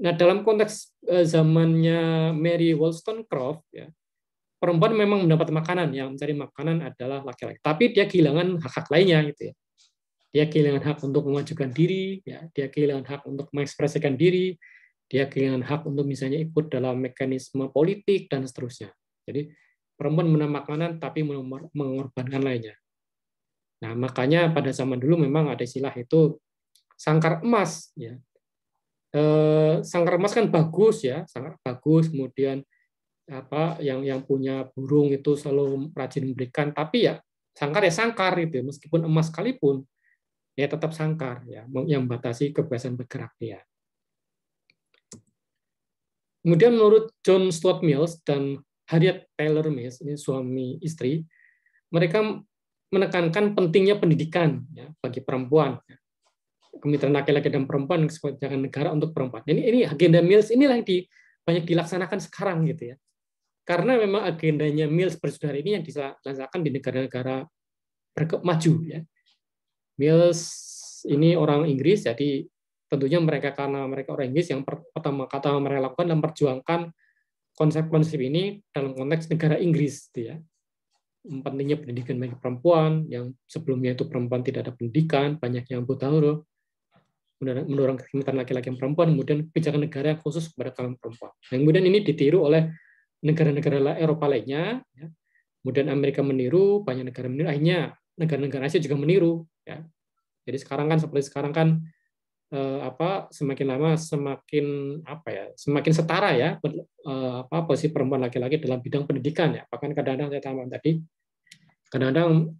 Nah, dalam konteks zamannya Mary Wollstonecraft, ya, perempuan memang mendapat makanan, yang mencari makanan adalah laki-laki. Tapi dia kehilangan hak-hak lainnya, gitu ya. Dia kehilangan hak untuk mengajukan diri, ya. Dia kehilangan hak untuk mengekspresikan diri, dia kehilangan hak untuk misalnya ikut dalam mekanisme politik dan seterusnya. Jadi perempuan mendapat makanan tapi mengorbankan lainnya. Nah, makanya pada zaman dulu memang ada istilah itu sangkar emas, ya. Sangkar emas kan bagus, ya, sangat bagus. Kemudian yang punya burung itu selalu rajin memberikan, tapi ya sangkar ya sangkar itu, meskipun emas sekalipun ya tetap sangkar, ya, yang membatasi kebebasan bergerak dia. Kemudian menurut John Stuart Mills dan Harriet Taylor Mills, ini suami istri, mereka menekankan pentingnya pendidikan, ya, bagi perempuan, kemitraan laki-laki dan perempuan, kebijakan negara untuk perempuan. Ini agenda Mills inilah yang banyak dilaksanakan sekarang, gitu ya. Karena memang agendanya Mills bersaudara ini yang dilaksanakan di negara-negara maju, ya. Mills ini orang Inggris, jadi tentunya karena mereka orang Inggris, yang pertama kata mereka lakukan dan memperjuangkan konsep-konsep ini dalam konteks negara Inggris, gitu ya. Pentingnya pendidikan bagi perempuan, yang sebelumnya itu perempuan tidak ada pendidikan, banyak yang buta huruf, mendorong kemitraan laki-laki dan perempuan, kemudian kebijakan negara yang khusus kepada kaum perempuan. Dan kemudian ini ditiru oleh negara-negara Eropa lainnya, ya. Kemudian Amerika meniru, banyak negara meniru, akhirnya negara-negara Asia juga meniru, ya. Jadi sekarang kan seperti sekarang kan semakin lama semakin setara, ya, posisi perempuan laki-laki dalam bidang pendidikan, ya. Bahkan kadang-kadang saya tambah tadi, kadang-kadang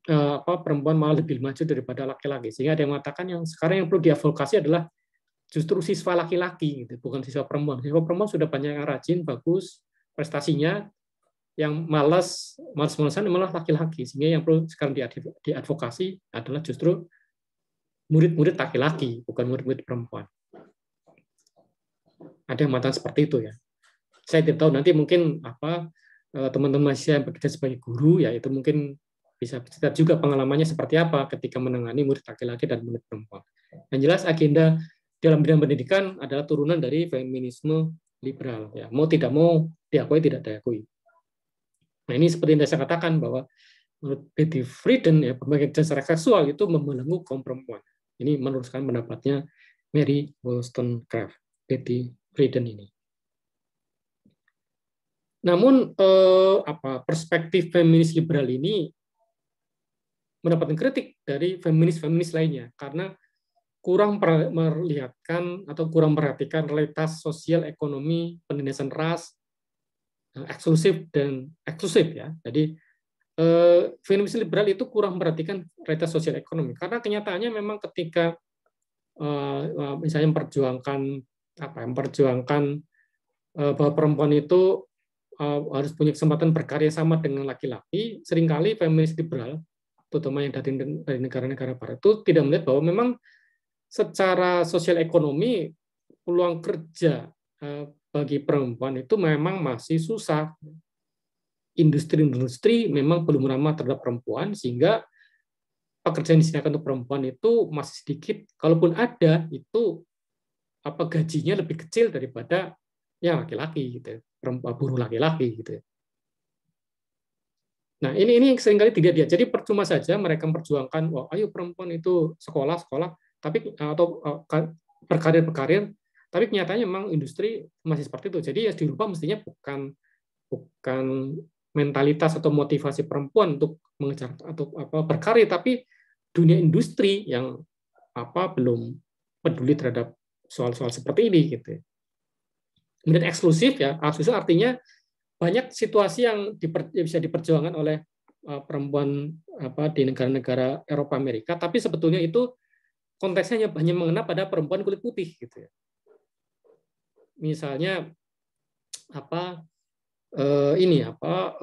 perempuan malah lebih maju daripada laki-laki, sehingga ada yang mengatakan yang sekarang yang perlu diadvokasi adalah justru siswa laki-laki, gitu, bukan siswa perempuan. Siswa perempuan sudah banyak yang rajin, bagus prestasinya, yang malas-malasan malah laki-laki, sehingga yang perlu sekarang diadvokasi adalah justru murid-murid laki-laki, bukan murid-murid perempuan. Ada yang mengatakan seperti itu, ya. Saya tidak tahu, nanti mungkin teman-teman saya yang bekerja sebagai guru, ya, itu mungkin bisa cerita juga pengalamannya seperti apa ketika menangani murid laki-laki dan murid perempuan. Yang jelas agenda dalam bidang pendidikan adalah turunan dari feminisme liberal, ya. Mau tidak mau diakui tidak diakui. Nah, ini seperti yang saya katakan bahwa menurut Betty Friedan, ya, pembagian secara seksual itu membelenggu kaum perempuan. Ini meneruskan pendapatnya Mary Wollstonecraft, Betty Friedan ini. Namun perspektif feminis liberal ini mendapatkan kritik dari feminis-feminis lainnya karena kurang melihatkan atau kurang memperhatikan realitas sosial ekonomi penindasan ras eksklusif dan eksklusif, ya. Jadi feminis liberal itu kurang memperhatikan realitas sosial ekonomi karena kenyataannya memang ketika misalnya memperjuangkan bahwa perempuan itu harus punya kesempatan berkarya sama dengan laki-laki, seringkali feminis liberal, terutama yang dari negara-negara barat, itu tidak melihat bahwa memang secara sosial ekonomi peluang kerja bagi perempuan itu memang masih susah. Industri-industri memang belum ramah terhadap perempuan, sehingga pekerjaan yang disediakan untuk perempuan itu masih sedikit. Kalaupun ada, itu gajinya lebih kecil daripada ya laki-laki, gitu, buruh laki-laki, gitu. Nah, ini seringkali tidak dia. Jadi percuma saja mereka memperjuangkan, wah, ayo perempuan itu sekolah, tapi atau berkarir, tapi kenyataannya memang industri masih seperti itu. Jadi yang dirubah mestinya bukan mentalitas atau motivasi perempuan untuk mengejar atau berkarir, tapi dunia industri yang belum peduli terhadap soal-soal seperti ini, gitu. Kemudian eksklusif, ya, eksklusif artinya banyak situasi yang bisa diperjuangkan oleh perempuan di negara-negara Eropa Amerika, tapi sebetulnya itu konteksnya hanya mengena pada perempuan kulit putih, gitu ya. Misalnya ini apa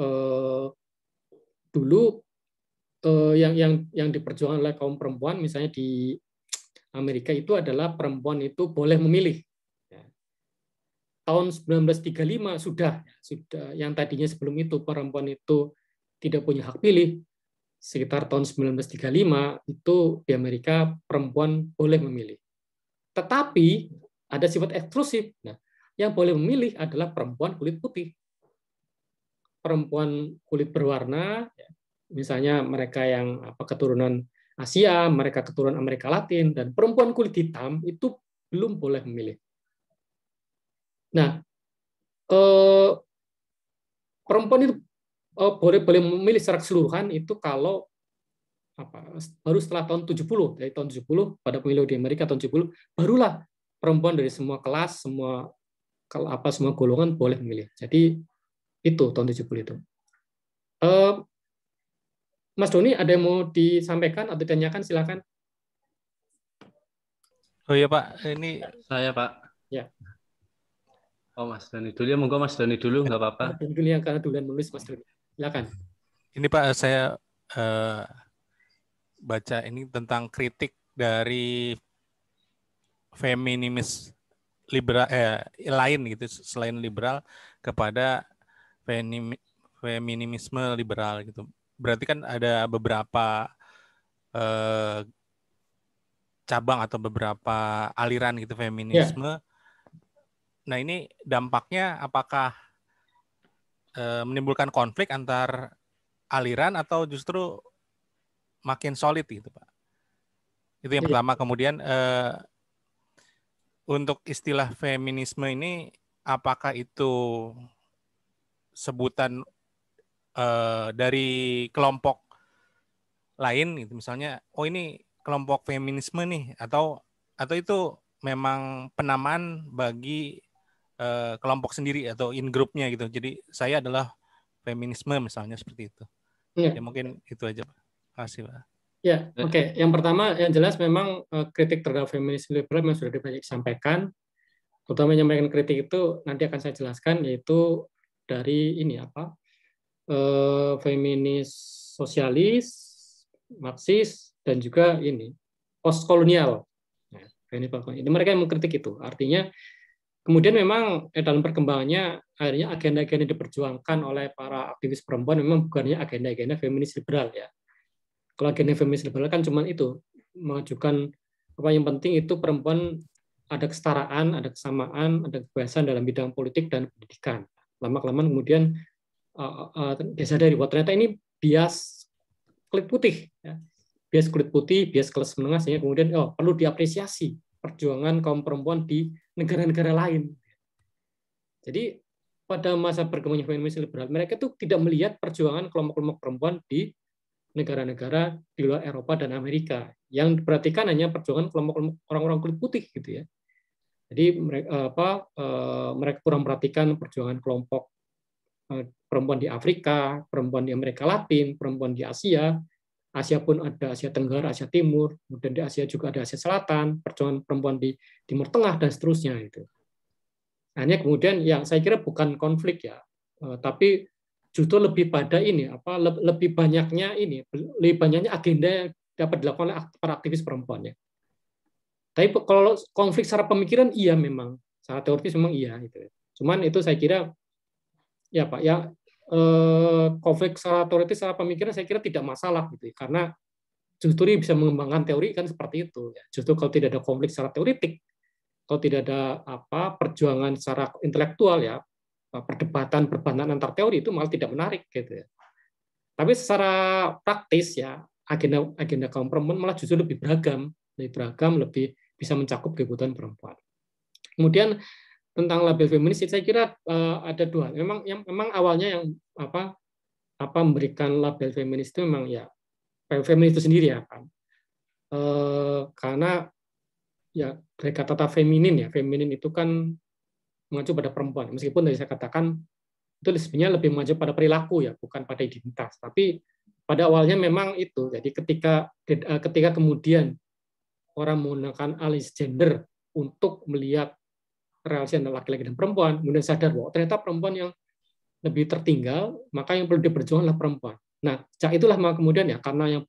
dulu yang diperjuangkan oleh kaum perempuan misalnya di Amerika itu adalah perempuan itu boleh memilih. Ya. Tahun 1935 sudah yang tadinya sebelum itu perempuan itu tidak punya hak pilih, sekitar tahun 1935 itu di Amerika perempuan boleh memilih. Tetapi ada sifat eksklusif. Nah, yang boleh memilih adalah perempuan kulit putih. Perempuan kulit berwarna, misalnya mereka yang keturunan Asia, mereka keturunan Amerika Latin, dan perempuan kulit hitam itu belum boleh memilih. Nah, perempuan itu boleh memilih secara keseluruhan itu kalau baru setelah tahun 70, dari tahun 70 pada pemilu di Amerika tahun 70, barulah perempuan dari semua kelas, semua golongan boleh memilih. Jadi itu tahun 70 itu. Mas Doni, ada yang mau disampaikan atau ditanyakan, silakan. Oh iya Pak, ini saya Pak. Ya. Oh Mas Doni dulu ya, monggo Mas Doni dulu, nggak apa-apa. Dulu yang karena duluan menulis Mas Doni. Silakan. Ini Pak, saya baca ini tentang kritik dari feminimis liberal lain gitu selain liberal kepada feminisme liberal gitu. Berarti kan ada beberapa cabang atau beberapa aliran gitu feminisme. Yeah. Nah, ini dampaknya apakah menimbulkan konflik antar aliran atau justru makin solid gitu, Pak? Itu yang pertama. Kemudian untuk istilah feminisme ini apakah itu sebutan dari kelompok lain gitu, misalnya ini kelompok feminisme nih, atau itu memang penamaan bagi kelompok sendiri atau in grupnya gitu. Jadi saya adalah feminisme misalnya seperti itu. Ya mungkin itu aja Pak. Terima kasih Pak. Ya, oke. Yang pertama yang jelas memang kritik terhadap feminisme liberal yang sudah banyak disampaikan. Terutama menyampaikan kritik itu nanti akan saya jelaskan, yaitu dari ini feminis sosialis, Marxis, dan juga ini postkolonial. Nah, ini mereka yang mengkritik itu. Artinya kemudian memang dalam perkembangannya akhirnya agenda-agenda yang diperjuangkan oleh para aktivis perempuan memang bukannya agenda-agenda feminis liberal ya. Kalau agenda feminis liberal kan cuma itu, mengajukan apa yang penting itu perempuan ada kesetaraan, ada kesamaan, ada kebebasan dalam bidang politik dan pendidikan. Lama-kelamaan kemudian disadari bahwa ternyata ini bias kulit putih, ya. Bias kulit putih, bias kelas menengah, sehingga kemudian perlu diapresiasi perjuangan kaum perempuan di negara-negara lain. Jadi pada masa perkembangan feminis liberal, mereka tuh tidak melihat perjuangan kelompok-kelompok perempuan di negara-negara di luar Eropa dan Amerika, yang diperhatikan hanya perjuangan kelompok orang-orang kulit putih gitu ya. Jadi mereka kurang perhatikan perjuangan kelompok perempuan di Afrika, perempuan di Amerika Latin, perempuan di Asia. Asia pun ada Asia Tenggara, Asia Timur, kemudian di Asia juga ada Asia Selatan, perjuangan perempuan di Timur Tengah dan seterusnya itu. Hanya kemudian yang saya kira bukan konflik ya, tapi justru lebih pada ini lebih banyaknya agenda yang dapat dilakukan oleh para aktivis perempuan ya. Tapi kalau konflik secara pemikiran iya memang, secara teoritis memang iya gitu. Cuman itu saya kira ya Pak ya, konflik secara teoritis secara pemikiran saya kira tidak masalah gitu, karena justru bisa mengembangkan teori kan seperti itu ya. Justru kalau tidak ada konflik secara teoritik, kalau tidak ada perjuangan secara intelektual ya, perdebatan antar teori itu malah tidak menarik gitu ya. Tapi secara praktis ya agenda kaum perempuan malah justru lebih beragam, lebih bisa mencakup kebutuhan perempuan. Kemudian tentang label feminis saya kira ada dua. Memang awalnya yang memberikan label feminis itu memang ya feminis itu sendiri ya kan. Karena ya dari kata feminin ya, feminin itu kan mengacu pada perempuan. Meskipun tadi saya katakan itu sebenarnya lebih mengacu pada perilaku ya, bukan pada identitas. Tapi pada awalnya memang itu. Jadi ketika kemudian orang menggunakan alis gender untuk melihat relasi antara laki-laki dan perempuan, kemudian sadar bahwa ternyata perempuan yang lebih tertinggal, maka yang perlu diperjuangkan adalah perempuan. Nah, itulah maka kemudian ya, karena yang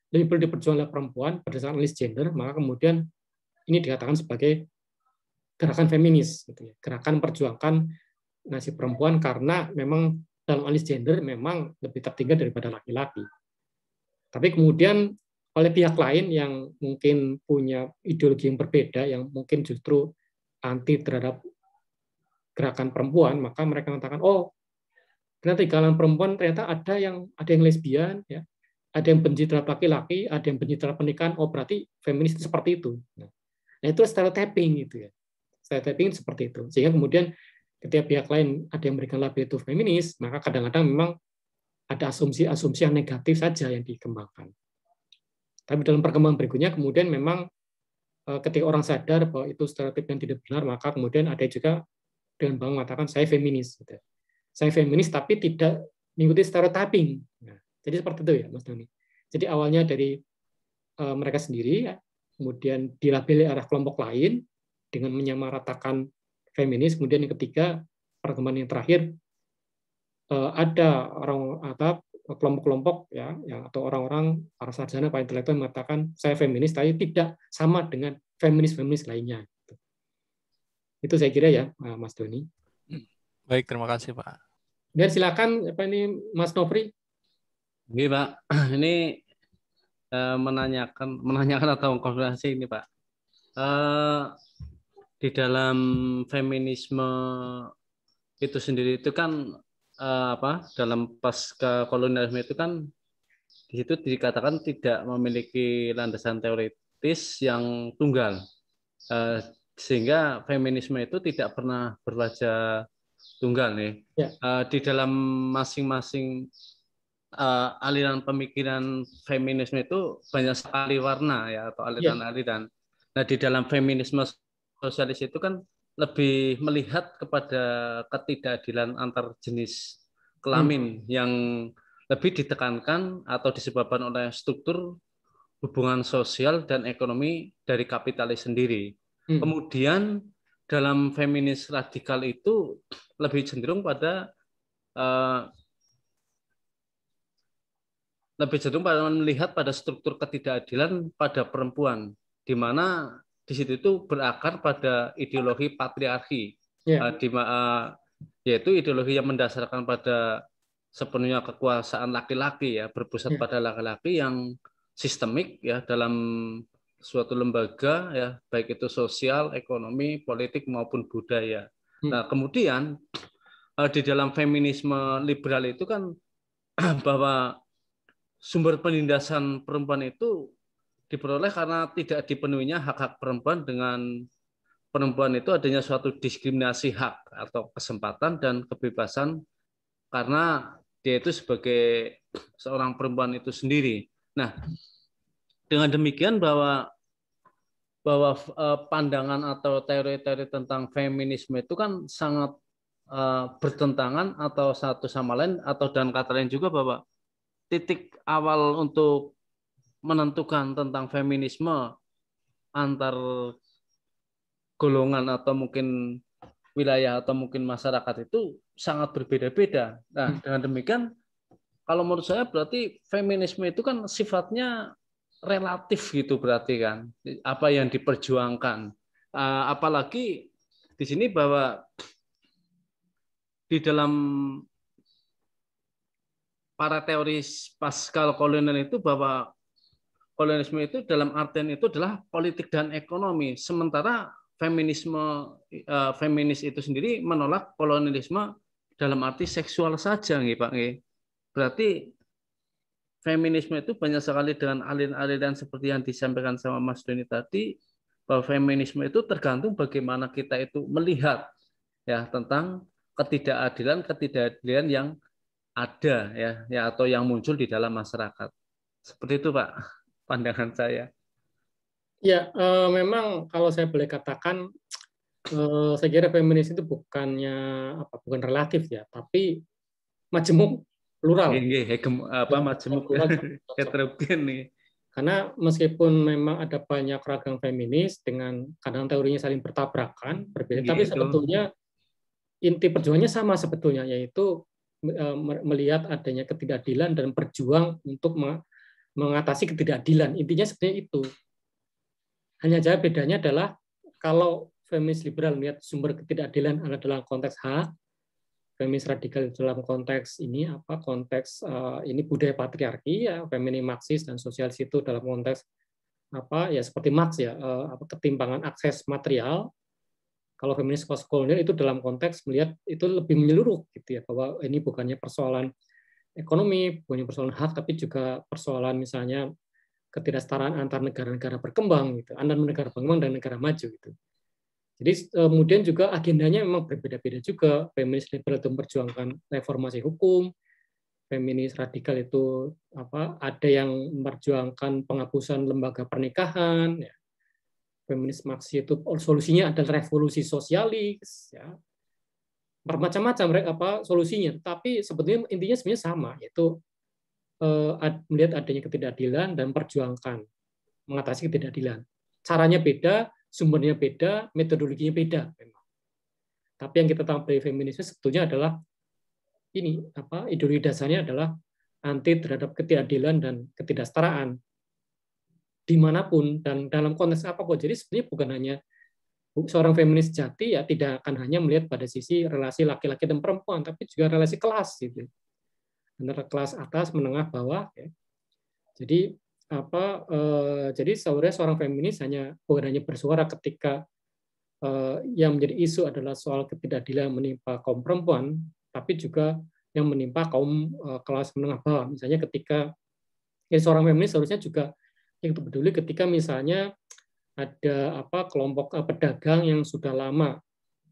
lebih perlu diperjuangkan adalah perempuan berdasarkan analis gender, maka kemudian ini dikatakan sebagai gerakan feminis, gitu ya. Gerakan perjuangkan nasib perempuan karena memang dalam analis gender memang lebih tertinggal daripada laki-laki. Tapi kemudian oleh pihak lain yang mungkin punya ideologi yang berbeda, yang mungkin justru anti terhadap gerakan perempuan, maka mereka mengatakan, oh, ternyata di kalangan perempuan ternyata ada yang lesbian, ya, ada yang benci terhadap laki-laki, ada yang benci terhadap pernikahan. Oh, berarti feminis itu seperti itu. Nah, itu stereotyping gitu ya. Stereotyping seperti itu. Sehingga kemudian ketika pihak lain ada yang memberikan label itu feminis, maka kadang-kadang memang ada asumsi-asumsi yang negatif saja yang dikembangkan. Tapi dalam perkembangan berikutnya kemudian memang ketika orang sadar bahwa itu stereotip yang tidak benar, maka kemudian ada juga dengan bangga mengatakan saya feminis. Gitu. Saya feminis tapi tidak mengikuti stereotyping. Nah, jadi seperti itu ya, Mas Doni. Jadi awalnya dari mereka sendiri, ya, kemudian dilabeli arah kelompok lain dengan menyamaratakan feminis. Kemudian yang ketiga, perkembangan yang terakhir ada kelompok-kelompok ya, yang atau orang-orang para sarjana, para intelektual mengatakan saya feminis, tapi tidak sama dengan feminis lainnya. Itu saya kira ya, Mas Doni. Baik, terima kasih Pak. Dan silakan Mas Nofri. Oke, Pak. Ini menanyakan atau mengkonfirmasi ini, Pak. Di dalam feminisme itu sendiri itu kan dalam pasca kolonialisme itu kan di situ dikatakan tidak memiliki landasan teoritis yang tunggal. Sehingga feminisme itu tidak pernah berwajah tunggal nih. Ya. Di dalam masing-masing aliran pemikiran feminisme itu banyak sekali warna ya atau aliran-aliran. Nah, di dalam feminisme sosialis itu kan lebih melihat kepada ketidakadilan antar jenis kelamin yang lebih ditekankan atau disebabkan oleh struktur hubungan sosial dan ekonomi dari kapitalis sendiri. Kemudian dalam feminis radikal itu lebih cenderung pada melihat pada struktur ketidakadilan pada perempuan, di mana di situ itu berakar pada ideologi patriarki, yaitu ideologi yang mendasarkan pada sepenuhnya kekuasaan laki-laki ya, berpusat pada laki-laki yang sistemik ya dalam suatu lembaga ya, baik itu sosial, ekonomi, politik maupun budaya. Nah, kemudian di dalam feminisme liberal itu kan bahwa sumber penindasan perempuan itu diperoleh karena tidak dipenuhinya hak-hak perempuan. Dengan perempuan itu adanya suatu diskriminasi hak atau kesempatan dan kebebasan karena dia itu sebagai seorang perempuan itu sendiri. Nah, dengan demikian bahwa pandangan atau teori-teori tentang feminisme itu kan sangat bertentangan atau satu sama lain, atau dan kata lain juga bahwa titik awal untuk menentukan tentang feminisme antar golongan atau mungkin wilayah atau mungkin masyarakat itu sangat berbeda-beda. Nah, dengan demikian kalau menurut saya berarti feminisme itu kan sifatnya relatif gitu, berarti kan apa yang diperjuangkan. Apalagi di sini bahwa di dalam para teoris pasca kolonial itu bahwa kolonialisme itu dalam artian itu adalah politik dan ekonomi, sementara feminis itu sendiri menolak kolonialisme dalam arti seksual saja, nih Pak. Berarti feminisme itu banyak sekali dengan aliran-aliran seperti yang disampaikan sama Mas Doni tadi, bahwa feminisme itu tergantung bagaimana kita itu melihat ya tentang ketidakadilan yang ada ya atau yang muncul di dalam masyarakat. Seperti itu Pak pandangan saya. Ya, memang kalau saya boleh katakan, saya kira feminis itu bukan relatif ya, tapi majemuk, plural. Majemuk heterogen nih. Karena meskipun memang ada banyak ragam feminis dengan kadang teorinya saling bertabrakan, berbeda, tapi sebetulnya inti perjuangannya sama sebetulnya, yaitu melihat adanya ketidakadilan dan berjuang untuk mengatasi ketidakadilan. Intinya sebenarnya itu. Hanya saja bedanya adalah kalau feminis liberal melihat sumber ketidakadilan adalah dalam konteks hak, feminis radikal dalam konteks ini konteks ini budaya patriarki ya, feminis Marxis dan sosialis itu dalam konteks ya seperti Marx ya, ketimpangan akses material. Kalau feminis postkolonial itu dalam konteks melihat itu lebih menyeluruh gitu ya, bahwa ini bukannya persoalan ekonomi, bukannya persoalan hak, tapi juga persoalan misalnya ketidaksetaraan antar negara-negara berkembang gitu, antar negara berkembang dan negara maju gitu. Jadi kemudian juga agendanya memang berbeda-beda juga. Feminis liberal itu memperjuangkan reformasi hukum, feminis radikal itu ada yang memperjuangkan penghapusan lembaga pernikahan, ya. Feminis Marxis itu solusinya adalah revolusi sosialis, ya. Bermacam-macam solusinya, tapi sebetulnya intinya sebenarnya sama, yaitu melihat adanya ketidakadilan dan perjuangkan mengatasi ketidakadilan. Caranya beda, sumbernya beda, metodologinya beda memang. Tapi yang kita tahu dari feminisme sebetulnya adalah ini ideologi dasarnya adalah anti terhadap ketidakadilan dan ketidaksetaraan dimanapun dan dalam konteks apapun. Jadi sebenarnya bukan hanya seorang feminis sejati ya tidak akan hanya melihat pada sisi relasi laki-laki dan perempuan, tapi juga relasi kelas gitu. Antara kelas atas, menengah, bawah. Ya. Jadi jadi sebenarnya seorang feminis bukan hanya bersuara ketika yang menjadi isu adalah soal ketidakadilan menimpa kaum perempuan, tapi juga yang menimpa kaum kelas menengah bawah. Misalnya ketika seorang feminis seharusnya juga yang peduli ketika misalnya ada kelompok pedagang yang sudah lama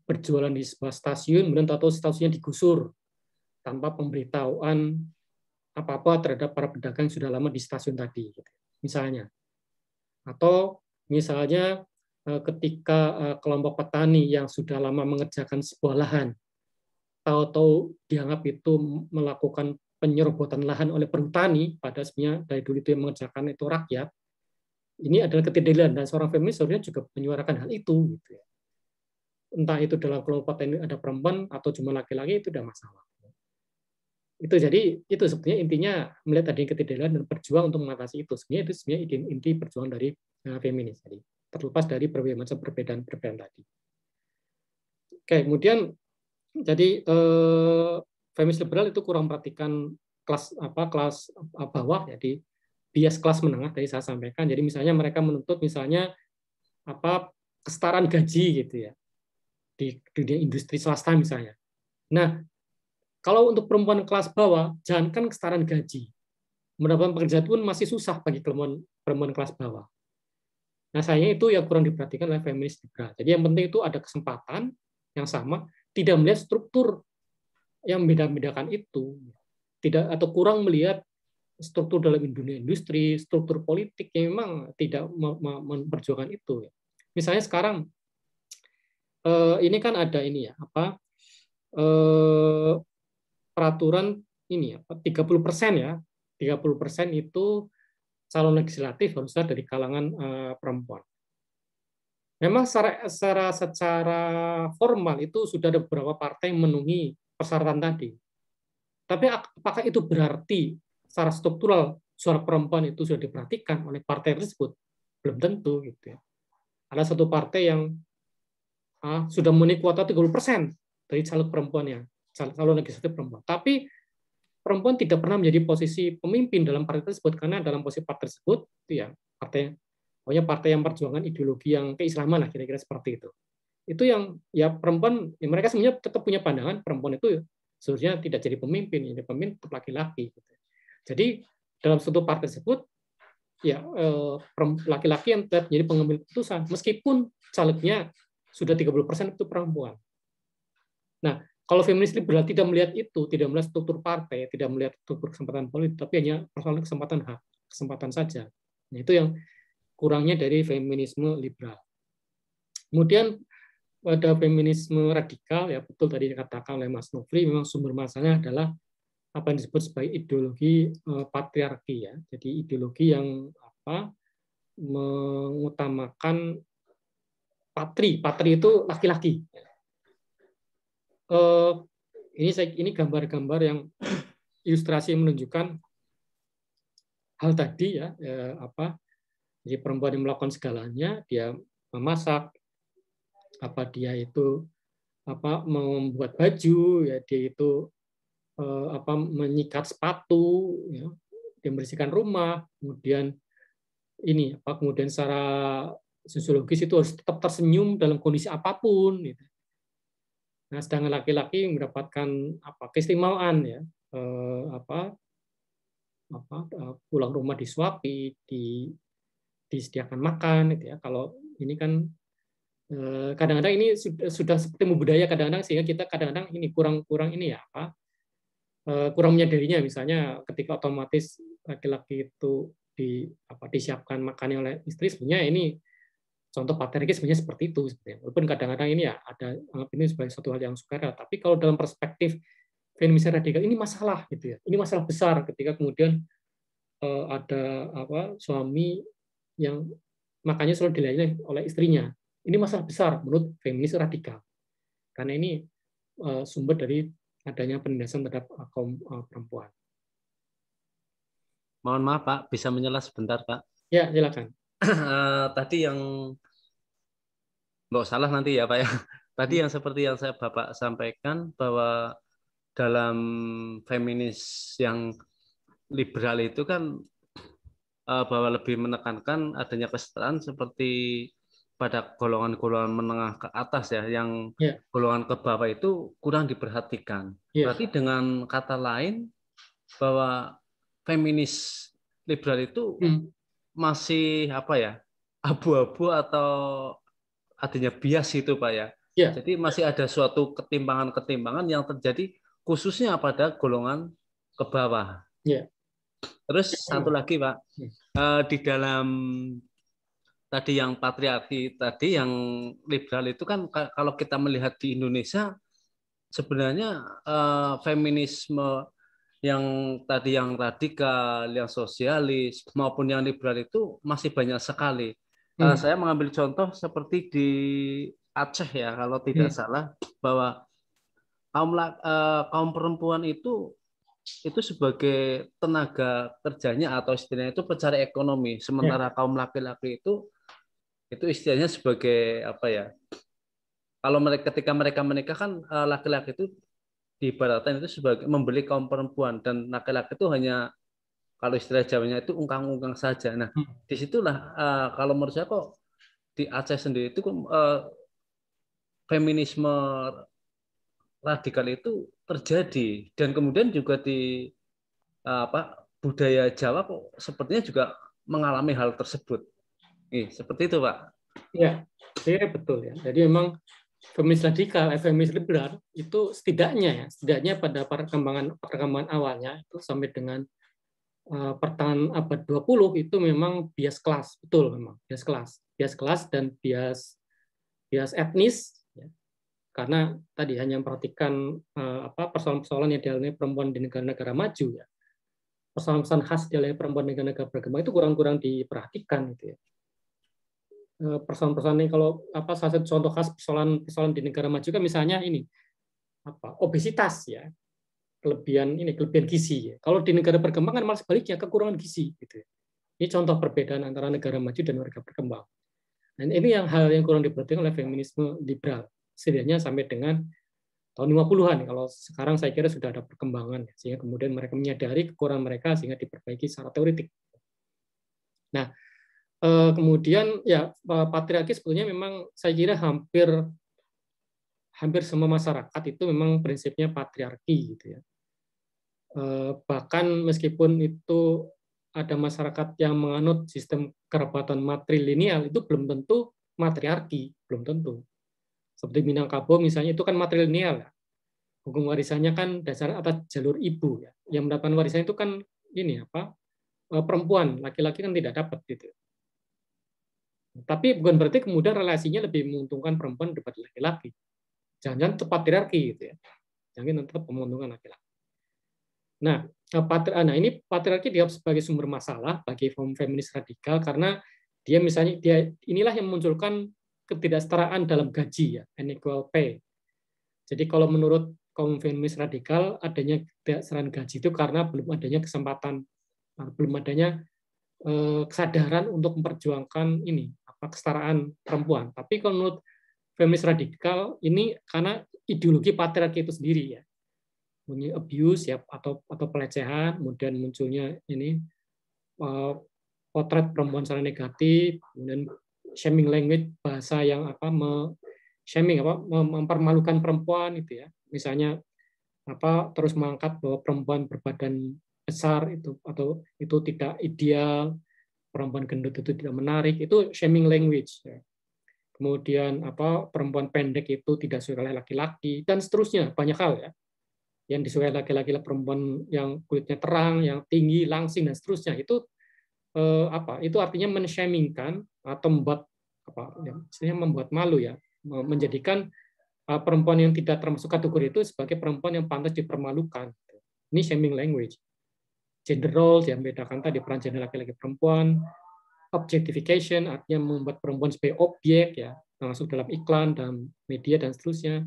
berjualan di sebuah stasiun, kemudian tahu stasiunnya digusur tanpa pemberitahuan apa-apa terhadap para pedagang yang sudah lama di stasiun tadi, misalnya. Atau misalnya ketika kelompok petani yang sudah lama mengerjakan sebuah lahan, tahu-tahu dianggap itu melakukan penyerobotan lahan oleh perhutani, pada sebenarnya dari dulu itu yang mengerjakan itu rakyat. Ini adalah ketidakadilan dan seorang feminis sebenarnya juga menyuarakan hal itu. Gitu ya. Entah itu dalam kelompok petani ada perempuan atau cuma laki-laki itu tidak masalah. Itu jadi itu sebenarnya intinya melihat adanya ketidakadilan dan berjuang untuk mengatasi itu. Sebenarnya itu inti perjuangan dari feminis tadi. Terlepas dari berbagai macam perbedaan tadi. Oke, kemudian jadi feminis liberal itu kurang perhatikan kelas bawah, jadi bias kelas menengah tadi saya sampaikan. Jadi misalnya mereka menuntut misalnya kesetaraan gaji gitu ya di dunia industri swasta misalnya. Nah, kalau untuk perempuan kelas bawah, jangankan kesetaraan gaji, mendapatkan pekerjaan pun masih susah bagi perempuan kelas bawah. Nah, sayangnya itu yang kurang diperhatikan oleh feminis liberal. Jadi yang penting itu ada kesempatan yang sama, tidak melihat struktur yang membeda-bedakan itu, tidak atau kurang melihat struktur dalam dunia industri, struktur politik yang memang tidak memperjuangkan itu. Misalnya sekarang ini kan ada ini ya peraturan ini ya 30% ya, 30% itu calon legislatif harusnya dari kalangan perempuan. Memang secara formal itu sudah ada beberapa partai yang memenuhi persyaratan tadi. Tapi apakah itu berarti secara struktural suara perempuan itu sudah diperhatikan oleh partai tersebut? Belum tentu gitu ya. Ada satu partai yang sudah memenuhi kuota 30% dari caleg perempuannya, calon legislatif perempuan. Tapi perempuan tidak pernah menjadi posisi pemimpin dalam partai tersebut karena dalam posisi partai tersebut itu ya partai yang perjuangan ideologi yang keislaman lah kira-kira seperti itu. Itu yang ya perempuan ya mereka sebenarnya tetap punya pandangan perempuan itu seharusnya tidak jadi pemimpin, jadi pemimpin tetap laki-laki. Jadi dalam suatu partai tersebut ya laki-laki yang tetap menjadi pengambil keputusan meskipun calegnya sudah 30% itu perempuan. Nah, kalau feminis liberal tidak melihat itu, tidak melihat struktur partai, tidak melihat struktur kesempatan politik, tapi hanya persoalan kesempatan hak, kesempatan saja. Nah, itu yang kurangnya dari feminisme liberal. Kemudian pada feminisme radikal, ya betul tadi dikatakan oleh Mas Nofri, memang sumber masalahnya adalah apa yang disebut sebagai ideologi patriarki, ya. Jadi ideologi yang mengutamakan patri itu laki-laki. ini gambar-gambar yang ilustrasi menunjukkan hal tadi ya, jadi perempuan yang melakukan segalanya, dia memasak, dia itu membuat baju, ya dia itu menyikat sepatu, ya, dia membersihkan rumah, kemudian kemudian secara sosiologis itu harus tetap tersenyum dalam kondisi apapun, gitu. Nah, sedangkan laki-laki mendapatkan keistimewaan, ya, pulang rumah disuapi, disediakan makan, gitu ya. Kalau ini kan kadang-kadang ini sudah seperti budaya kadang-kadang, sehingga kita kadang-kadang ini kurang ini ya kurang menyadarinya. Misalnya ketika otomatis laki-laki itu disiapkan makannya oleh istri, sebenarnya ini contoh patriarki sebenarnya seperti itu sebenarnya. Walaupun kadang-kadang ini ya ada anggap ini sebagai suatu hal yang sukar, tapi kalau dalam perspektif feminis radikal ini masalah gitu ya. Ini masalah besar ketika kemudian ada suami yang makanya selalu dilayani oleh istrinya. Ini masalah besar menurut feminis radikal. Karena ini sumber dari adanya penindasan terhadap kaum perempuan. Mohon maaf Pak, bisa menyela sebentar Pak? Ya, silakan. Tadi yang nggak salah nanti ya Pak ya. Tadi yang seperti yang Bapak sampaikan bahwa dalam feminis yang liberal itu kan bahwa lebih menekankan adanya kesetaraan seperti pada golongan-golongan menengah ke atas ya, yang golongan ke bawah itu kurang diperhatikan. Berarti dengan kata lain bahwa feminis liberal itu masih abu-abu atau adanya bias itu Pak ya. Jadi masih ada suatu ketimpangan-ketimpangan yang terjadi khususnya pada golongan ke bawah. Terus satu lagi Pak, di dalam tadi yang patriarki tadi yang liberal itu kan kalau kita melihat di Indonesia sebenarnya feminisme yang tadi yang radikal, yang sosialis maupun yang liberal itu masih banyak sekali. Saya mengambil contoh seperti di Aceh ya kalau tidak salah, bahwa kaum perempuan itu sebagai tenaga kerjanya atau istilahnya itu pencari ekonomi, sementara kaum laki-laki itu istilahnya sebagai kalau ketika mereka menikah kan laki-laki itu diibaratkan itu sebagai membeli kaum perempuan, dan laki-laki itu hanya kalau istilah Jawanya itu ungkang-ungkang saja. Nah, disitulah kalau menurut saya kok di Aceh sendiri itu feminisme radikal itu terjadi, dan kemudian juga di budaya Jawa kok sepertinya juga mengalami hal tersebut. Seperti itu Pak. Ya, saya betul ya. Jadi memang feminis radikal, feminis liberal itu setidaknya pada perkembangan awalnya itu sampai dengan pertengahan abad 20 itu memang bias kelas, betul memang bias kelas dan bias etnis ya. Karena tadi hanya memperhatikan persoalan-persoalan yang dialami perempuan di negara-negara maju ya. Persoalan-persoalan khas dialami perempuan di negara-negara berkembang itu kurang diperhatikan gitu ya. Persoalan-persoalan ini kalau salah satu contoh khas persoalan di negara maju kan misalnya ini obesitas ya, kelebihan gizi ya. Kalau di negara berkembang kan malah sebaliknya, kekurangan gizi gitu ya. Ini contoh perbedaan antara negara maju dan negara berkembang. Dan ini hal yang kurang diperhatikan oleh feminisme liberal setidaknya sampai dengan tahun 50-an. Kalau sekarang saya kira sudah ada perkembangan sehingga kemudian mereka menyadari kekurangan mereka sehingga diperbaiki secara teoretik. Nah, kemudian ya patriarki sebetulnya memang saya kira hampir semua masyarakat itu memang prinsipnya patriarki gitu ya. Bahkan meskipun itu ada masyarakat yang menganut sistem kerabatan matrilineal, itu belum tentu matriarki, belum tentu. Seperti Minangkabau misalnya itu kan matrilineal ya. Hukum warisannya kan dasar atas jalur ibu ya. Yang mendapatkan warisan itu kan ini perempuan, laki-laki kan tidak dapat gitu. Tapi bukan berarti kemudian relasinya lebih menguntungkan perempuan daripada laki-laki. Jangan-jangan tetap patriarki gitu ya. Jangan tetap menguntungkan laki-laki. Nah, ini patriarki dianggap sebagai sumber masalah bagi feminis radikal karena dia inilah yang memunculkan ketidaksetaraan dalam gaji ya, unequal pay. Jadi kalau menurut kaum feminis radikal, adanya ketidaksetaraan gaji itu karena belum adanya kesempatan, belum adanya kesadaran untuk memperjuangkan ini kesetaraan perempuan. Tapi kalau menurut feminis radikal ini karena ideologi patriarki itu sendiri ya, abuse ya atau pelecehan, kemudian munculnya ini potret perempuan secara negatif, kemudian shaming language, bahasa yang shaming mempermalukan perempuan itu ya, misalnya terus mengangkat bahwa perempuan berbadan besar itu atau itu tidak ideal, perempuan gendut itu tidak menarik, itu shaming language ya. Kemudian perempuan pendek itu tidak disukai oleh laki-laki dan seterusnya, banyak hal ya yang disukai laki-laki, perempuan yang kulitnya terang, yang tinggi, langsing dan seterusnya, itu itu artinya men-shamingkan atau membuat membuat malu ya, menjadikan perempuan yang tidak termasuk kategori itu sebagai perempuan yang pantas dipermalukan. Ini shaming language. Gender roles yang membedakan tadi peran gender laki-laki perempuan, objectification artinya membuat perempuan sebagai objek ya, termasuk dalam iklan dan media dan seterusnya.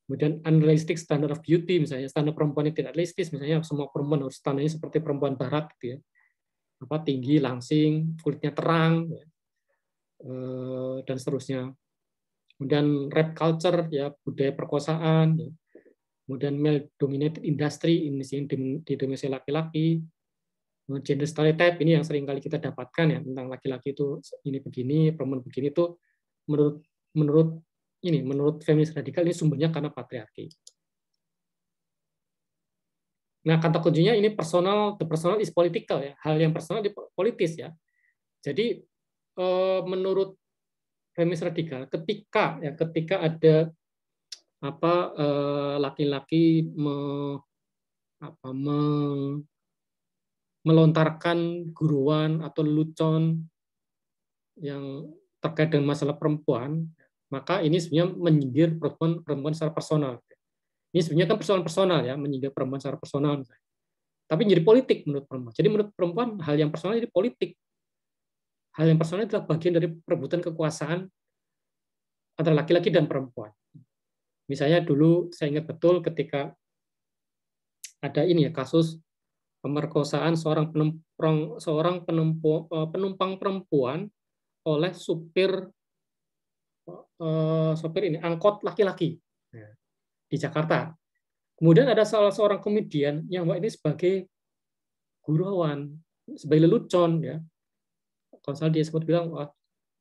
Kemudian unrealistic standard of beauty, misalnya standar perempuan yang tidak realistis, misalnya semua perempuan harus standarnya seperti perempuan barat gitu ya, tinggi, langsing, kulitnya terang ya, dan seterusnya. Kemudian rape culture ya, budaya perkosaan ya. Kemudian male dominated industry, ini yang didominasi laki-laki. Gender stereotype ini yang sering kali kita dapatkan ya, tentang laki-laki itu ini begini, perempuan begini, itu menurut feminis radikal ini sumbernya karena patriarki. Nah, kata kuncinya ini personal, the personal is political ya, hal yang personal di politis ya. Jadi menurut feminis radikal, ketika ada laki-laki melontarkan guruan atau lelucon yang terkait dengan masalah perempuan, maka ini sebenarnya menyindir perempuan secara personal. Ini sebenarnya kan personal ya, menyindir perempuan secara personal. Tapi jadi politik menurut perempuan. Jadi menurut perempuan hal yang personal jadi politik. Hal yang personal adalah bagian dari perebutan kekuasaan antara laki-laki dan perempuan. Misalnya dulu saya ingat betul ketika ada ini ya, kasus pemerkosaan seorang penumpang perempuan oleh supir ini angkot laki-laki di Jakarta. Kemudian ada salah seorang komedian yang ini sebagai gurauan, sebagai lelucon ya. Kalau dia sempat bilang, wah,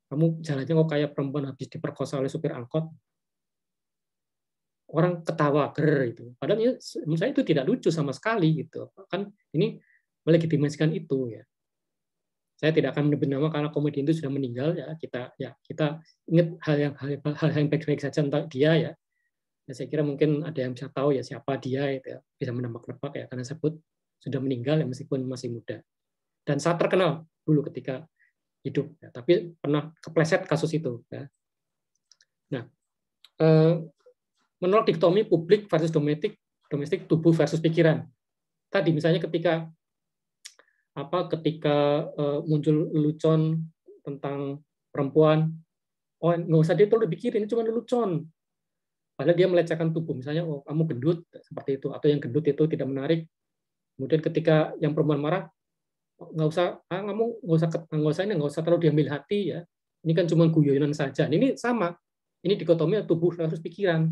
kamu jalannya kok kayak perempuan habis diperkosa oleh supir angkot. Orang ketawa itu. Padahal menurut saya itu tidak lucu sama sekali gitu. Kan ini melegitimasikan itu ya. Saya tidak akan menyebut nama karena komedian itu sudah meninggal ya. Kita ingat hal yang baik-baik saja tentang dia ya. Ya, saya kira mungkin ada yang bisa tahu ya siapa dia itu ya. Bisa menebak-nebak ya karena sebut sudah meninggal ya meskipun masih muda. Dan sangat terkenal dulu ketika hidup ya. Tapi pernah kepleset kasus itu ya. Nah, menolak dikotomi publik versus domestik, tubuh versus pikiran. Tadi misalnya ketika muncul lelucon tentang perempuan, oh nggak usah dia tuh dipikirin, ini cuma lelucon. Padahal dia melecehkan tubuh, misalnya oh kamu gendut seperti itu, atau yang gendut itu tidak menarik. Kemudian ketika yang perempuan marah, nggak usah terlalu diambil hati ya. Ini kan cuma guyonan saja. Ini sama, ini dikotomi tubuh versus pikiran.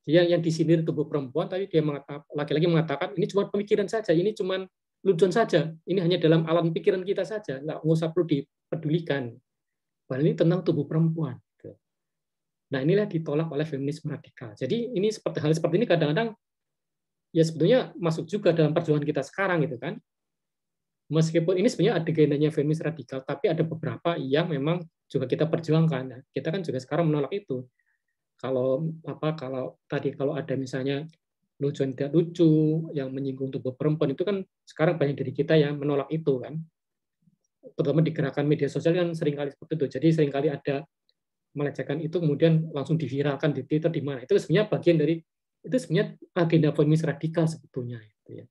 Yang disindir tubuh perempuan, tapi dia laki-laki mengatakan ini cuma pemikiran saja, ini cuma lucuan saja, ini hanya dalam alam pikiran kita saja, nggak usah perlu dipedulikan. Padahal ini tentang tubuh perempuan. Nah inilah ditolak oleh feminisme radikal. Jadi ini hal seperti ini kadang-kadang ya sebetulnya masuk juga dalam perjuangan kita sekarang gitu kan. Meskipun ini sebenarnya agendanya feminis radikal, tapi ada beberapa yang memang juga kita perjuangkan. Kita kan juga sekarang menolak itu. Kalau ada misalnya lucu tidak lucu yang menyinggung tubuh perempuan itu kan sekarang banyak dari kita yang menolak itu kan, terutama di gerakan media sosial kan seringkali seperti itu. Jadi seringkali ada melecehkan itu kemudian langsung diviralkan di Twitter di mana, itu sebenarnya bagian dari itu sebenarnya agenda feminis radikal sebetulnya itu ya.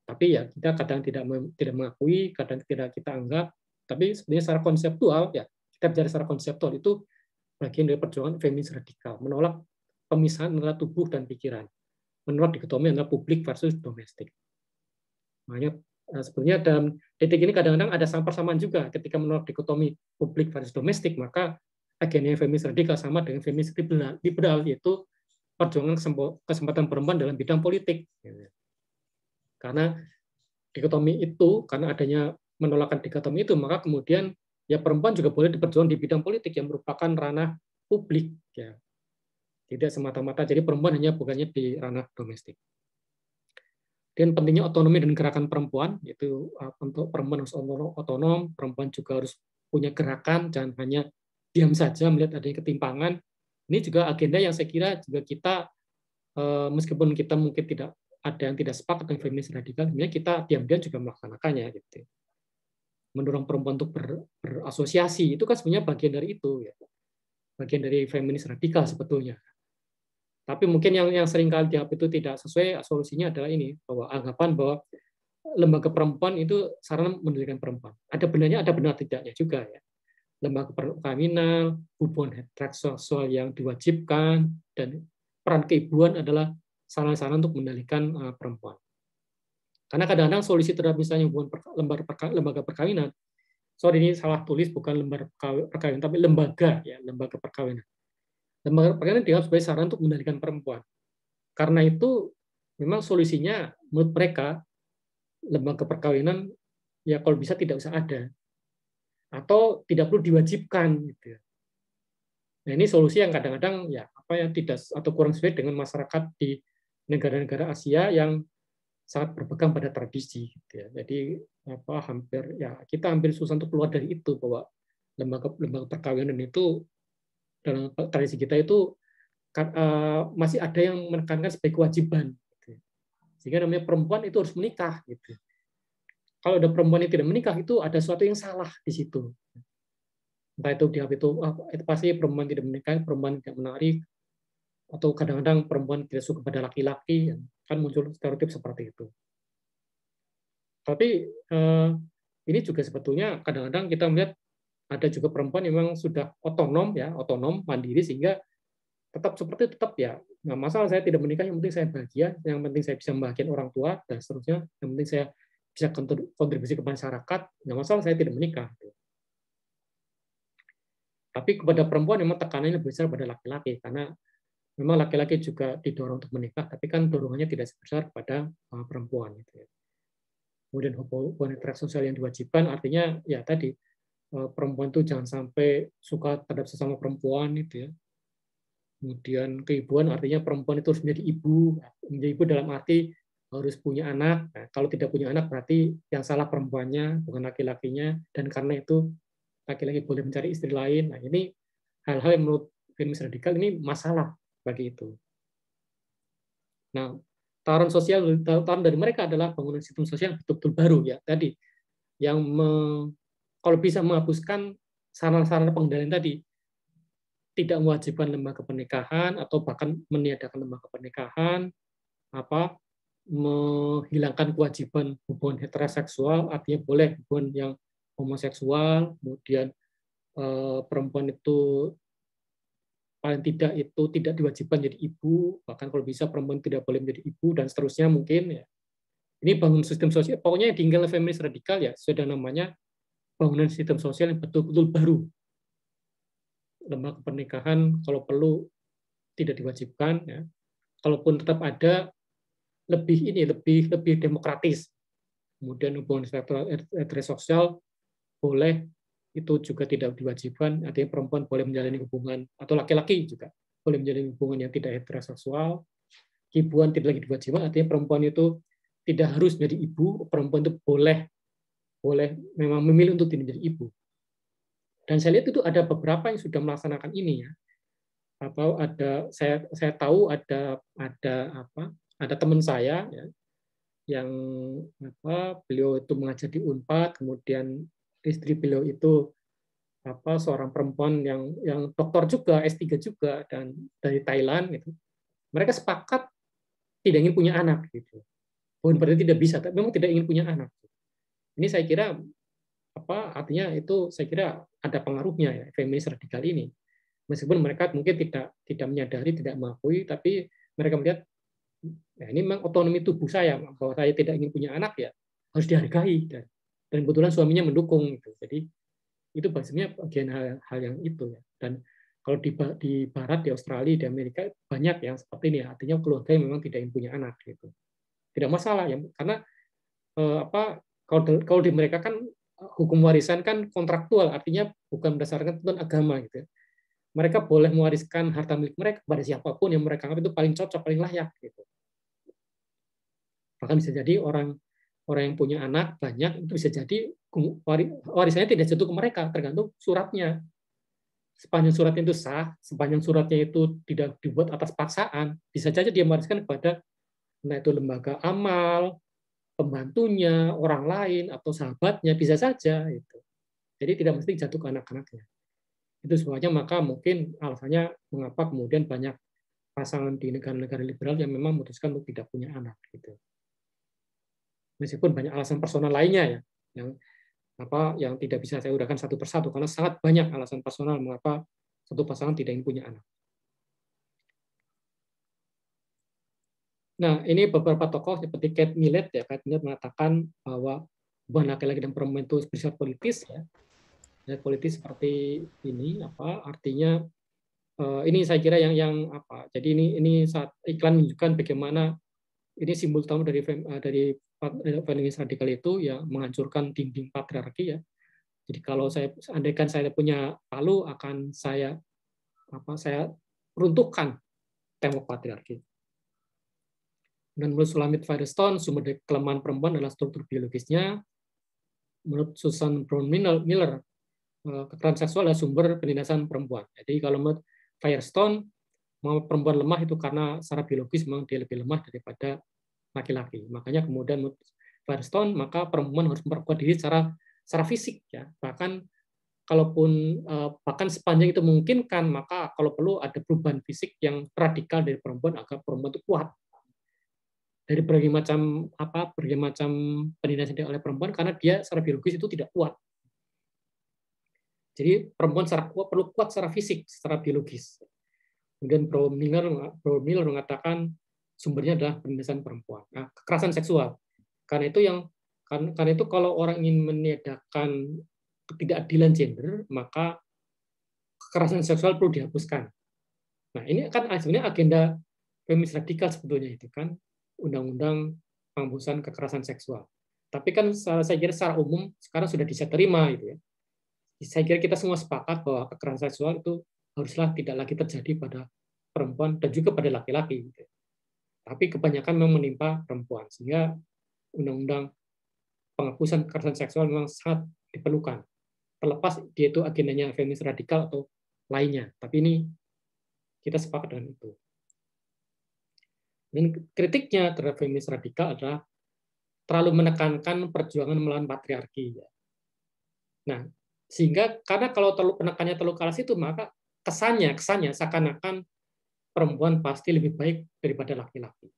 Tapi ya kita kadang tidak mengakui, kadang tidak kita anggap, tapi sebenarnya secara konseptual ya kita bicara secara konseptual itu bagian dari perjuangan feminis radikal, menolak pemisahan antara tubuh dan pikiran. Menolak dikotomi antara publik versus domestik. Makanya sebenarnya dalam titik ini kadang-kadang ada persamaan juga ketika menolak dikotomi publik versus domestik, maka agenda feminis radikal sama dengan feminis liberal, yaitu perjuangan kesempatan perempuan dalam bidang politik. Karena dikotomi itu, karena adanya menolakkan dikotomi itu, maka kemudian ya perempuan juga boleh diperjuangkan di bidang politik yang merupakan ranah publik. Ya. Tidak semata-mata, jadi perempuan hanya bukannya di ranah domestik. Dan pentingnya otonomi dan gerakan perempuan, itu untuk perempuan harus otonom, perempuan juga harus punya gerakan, jangan hanya diam saja melihat adanya ketimpangan. Ini juga agenda yang saya kira juga kita, meskipun kita mungkin tidak ada yang tidak sepakat dengan feminis radikal, sebenarnya kita diam-diam juga melaksanakannya. Gitu. Mendorong perempuan untuk berasosiasi, itu kan sebenarnya bagian dari itu, ya. Bagian dari feminis radikal sebetulnya. Tapi mungkin yang sering kali dianggap itu tidak sesuai, solusinya adalah ini, bahwa anggapan bahwa lembaga perempuan itu sarana mendirikan perempuan. Ada benarnya, ada benar tidaknya juga, ya. Lembaga perkawinan, hubungan heteroseksual yang diwajibkan, dan peran keibuan adalah sarana-sarana untuk mengendalikan perempuan. Karena kadang-kadang solusi terhadap misalnya hubungan lembaga perkawinan, sorry ini salah tulis, bukan lembaga perkawinan, tapi lembaga, ya, lembaga perkawinan. Lembaga perkawinan dianggap sebagai sarana untuk mengendalikan perempuan. Karena itu memang solusinya menurut mereka lembaga perkawinan ya kalau bisa tidak usah ada atau tidak perlu diwajibkan gitu. Nah, ini solusi yang kadang-kadang ya tidak atau kurang sesuai dengan masyarakat di negara-negara Asia yang sangat berpegang pada tradisi gitu ya. Jadi kita hampir susah untuk keluar dari itu, bahwa lembaga perkawinan itu dalam tradisi kita itu masih ada yang menekankan sebagai kewajiban, gitu. Sehingga namanya perempuan itu harus menikah. Gitu. Kalau ada perempuan yang tidak menikah, itu ada sesuatu yang salah di situ. Entah itu itu pasti perempuan tidak menikah, perempuan tidak menarik, atau kadang-kadang perempuan tidak suka pada laki-laki, kan muncul stereotip seperti itu. Tapi ini juga sebetulnya kadang-kadang kita melihat ada juga perempuan yang memang sudah otonom, mandiri, sehingga tetap seperti itu, ya. Nggak masalah saya tidak menikah, yang penting saya bahagia, yang penting saya bisa membahagiakan orang tua, dan seterusnya, yang penting saya bisa kontribusi ke masyarakat, nggak masalah saya tidak menikah. Tapi kepada perempuan memang tekanannya lebih besar pada laki-laki, karena memang laki-laki juga didorong untuk menikah, tapi kan dorongannya tidak sebesar pada perempuan. Gitu ya. Kemudian hubungan sosial yang diwajibkan, artinya ya tadi, perempuan itu jangan sampai suka terhadap sesama perempuan, gitu ya. Kemudian keibuan, artinya perempuan itu harus menjadi ibu. Menjadi ibu dalam arti harus punya anak. Nah, kalau tidak punya anak berarti yang salah perempuannya, bukan laki-lakinya. Dan karena itu laki-laki boleh mencari istri lain. Nah, ini hal-hal yang menurut feminis radikal ini masalah bagi itu. Nah, tawaran dari mereka adalah bangunan sistem sosial betul-betul baru, ya tadi, yang kalau bisa menghapuskan sarana-sarana pengendalian tadi, tidak mewajibkan lembaga pernikahan atau bahkan meniadakan lembaga pernikahan, menghilangkan kewajiban hubungan heteroseksual, artinya boleh hubungan yang homoseksual, kemudian perempuan itu paling tidak itu tidak diwajibkan jadi ibu, bahkan kalau bisa perempuan tidak boleh menjadi ibu, dan seterusnya mungkin, ya. Ini bangun sistem sosial, pokoknya yang tinggal feminis radikal, ya sudah namanya bangunan sistem sosial yang betul-betul baru. Lembaga pernikahan kalau perlu tidak diwajibkan, ya. Kalaupun tetap ada, lebih demokratis. Kemudian hubungan heteroseksual boleh, itu juga tidak diwajibkan, artinya perempuan boleh menjalani hubungan, atau laki-laki juga boleh menjalani hubungan yang tidak heteroseksual. Ibuan tidak lagi diwajibkan, artinya perempuan itu tidak harus menjadi ibu, perempuan itu boleh memang memilih untuk tidak menjadi ibu. Dan saya lihat itu ada beberapa yang sudah melaksanakan ini, ya. Saya tahu ada teman saya, ya, yang beliau itu mengajar di Unpad, kemudian istri beliau itu seorang perempuan yang doktor juga, S3 juga, dan dari Thailand gitu. Mereka sepakat tidak ingin punya anak gitu. Bukan berarti tidak bisa, tapi memang tidak ingin punya anak. Ini saya kira artinya itu saya kira ada pengaruhnya, ya, feminis radikal ini. Meskipun mereka mungkin tidak menyadari, tidak mengakui, tapi mereka melihat, nah ini memang otonomi tubuh saya, bahwa saya tidak ingin punya anak ya harus dihargai, dan kebetulan suaminya mendukung gitu. Jadi itu sebenarnya bagian hal yang itu ya. Dan kalau di Barat, di Australia, di Amerika banyak yang seperti ini, artinya keluarga yang memang tidak ingin punya anak gitu. Tidak masalah ya, karena kalau di mereka kan hukum warisan kan kontraktual, artinya bukan berdasarkan tuntutan agama gitu. Mereka boleh mewariskan harta milik mereka kepada siapapun yang mereka anggap itu paling cocok, paling layak gitu. Bahkan bisa jadi orang yang punya anak banyak itu bisa jadi warisannya tidak jatuh ke mereka, tergantung suratnya. Sepanjang suratnya itu sah, sepanjang suratnya itu tidak dibuat atas paksaan, bisa saja dia mewariskan kepada entah itu lembaga amal, pembantunya, orang lain, atau sahabatnya, bisa saja itu. Jadi tidak mesti jatuh ke anak-anaknya. Itu semuanya, maka mungkin alasannya mengapa kemudian banyak pasangan di negara-negara liberal yang memang memutuskan untuk tidak punya anak gitu. Meskipun banyak alasan personal lainnya ya, yang tidak bisa saya uraikan satu persatu, karena sangat banyak alasan personal mengapa satu pasangan tidak ingin punya anak. Nah, ini beberapa tokoh seperti Kate Millett ya, Kate Millett mengatakan bahwa hubungan laki-laki dan perempuan itu bersifat politis ya. Politis seperti ini artinya ini saya kira yang jadi ini saat iklan menunjukkan bagaimana ini simbol utama dari feminis radikal itu ya, menghancurkan dinding patriarki ya. Jadi kalau andaikan saya punya palu, akan saya runtuhkan tembok patriarki. Dan menurut Sulamit Firestone, sumber dari kelemahan perempuan adalah struktur biologisnya. Menurut Susan Brown Miller, kekerasan seksual adalah sumber penindasan perempuan. Jadi kalau menurut Firestone, perempuan lemah itu karena secara biologis memang dia lebih lemah daripada laki-laki. Makanya kemudian menurut Firestone, maka perempuan harus memperkuat diri secara fisik ya. Bahkan sepanjang itu memungkinkan, maka kalau perlu ada perubahan fisik yang radikal dari perempuan agar perempuan itu kuat dari berbagai macam penindasan oleh perempuan, karena dia secara biologis itu tidak kuat. Jadi perempuan perlu kuat secara fisik, secara biologis. Kemudian Brown Miller mengatakan sumbernya adalah penindasan perempuan. Nah, kekerasan seksual. Karena itu kalau orang ingin meniadakan ketidakadilan gender, maka kekerasan seksual perlu dihapuskan. Nah, ini kan sebenarnya agenda feminis radikal sebetulnya itu kan, undang-undang penghapusan kekerasan seksual. Tapi kan saya kira secara umum sekarang sudah bisa terima gitu ya. Saya kira kita semua sepakat bahwa kekerasan seksual itu haruslah tidak lagi terjadi pada perempuan dan juga pada laki-laki. Gitu. Tapi kebanyakan memang menimpa perempuan, sehingga undang-undang penghapusan kekerasan seksual memang sangat diperlukan. Terlepas dia itu agendanya feminis radikal atau lainnya. Tapi ini kita sepakat dengan itu. Dan kritiknya terhadap feminis radikal adalah terlalu menekankan perjuangan melawan patriarki. Nah, sehingga karena kalau penekannya terlalu keras itu, maka kesannya seakan-akan perempuan pasti lebih baik daripada laki-laki.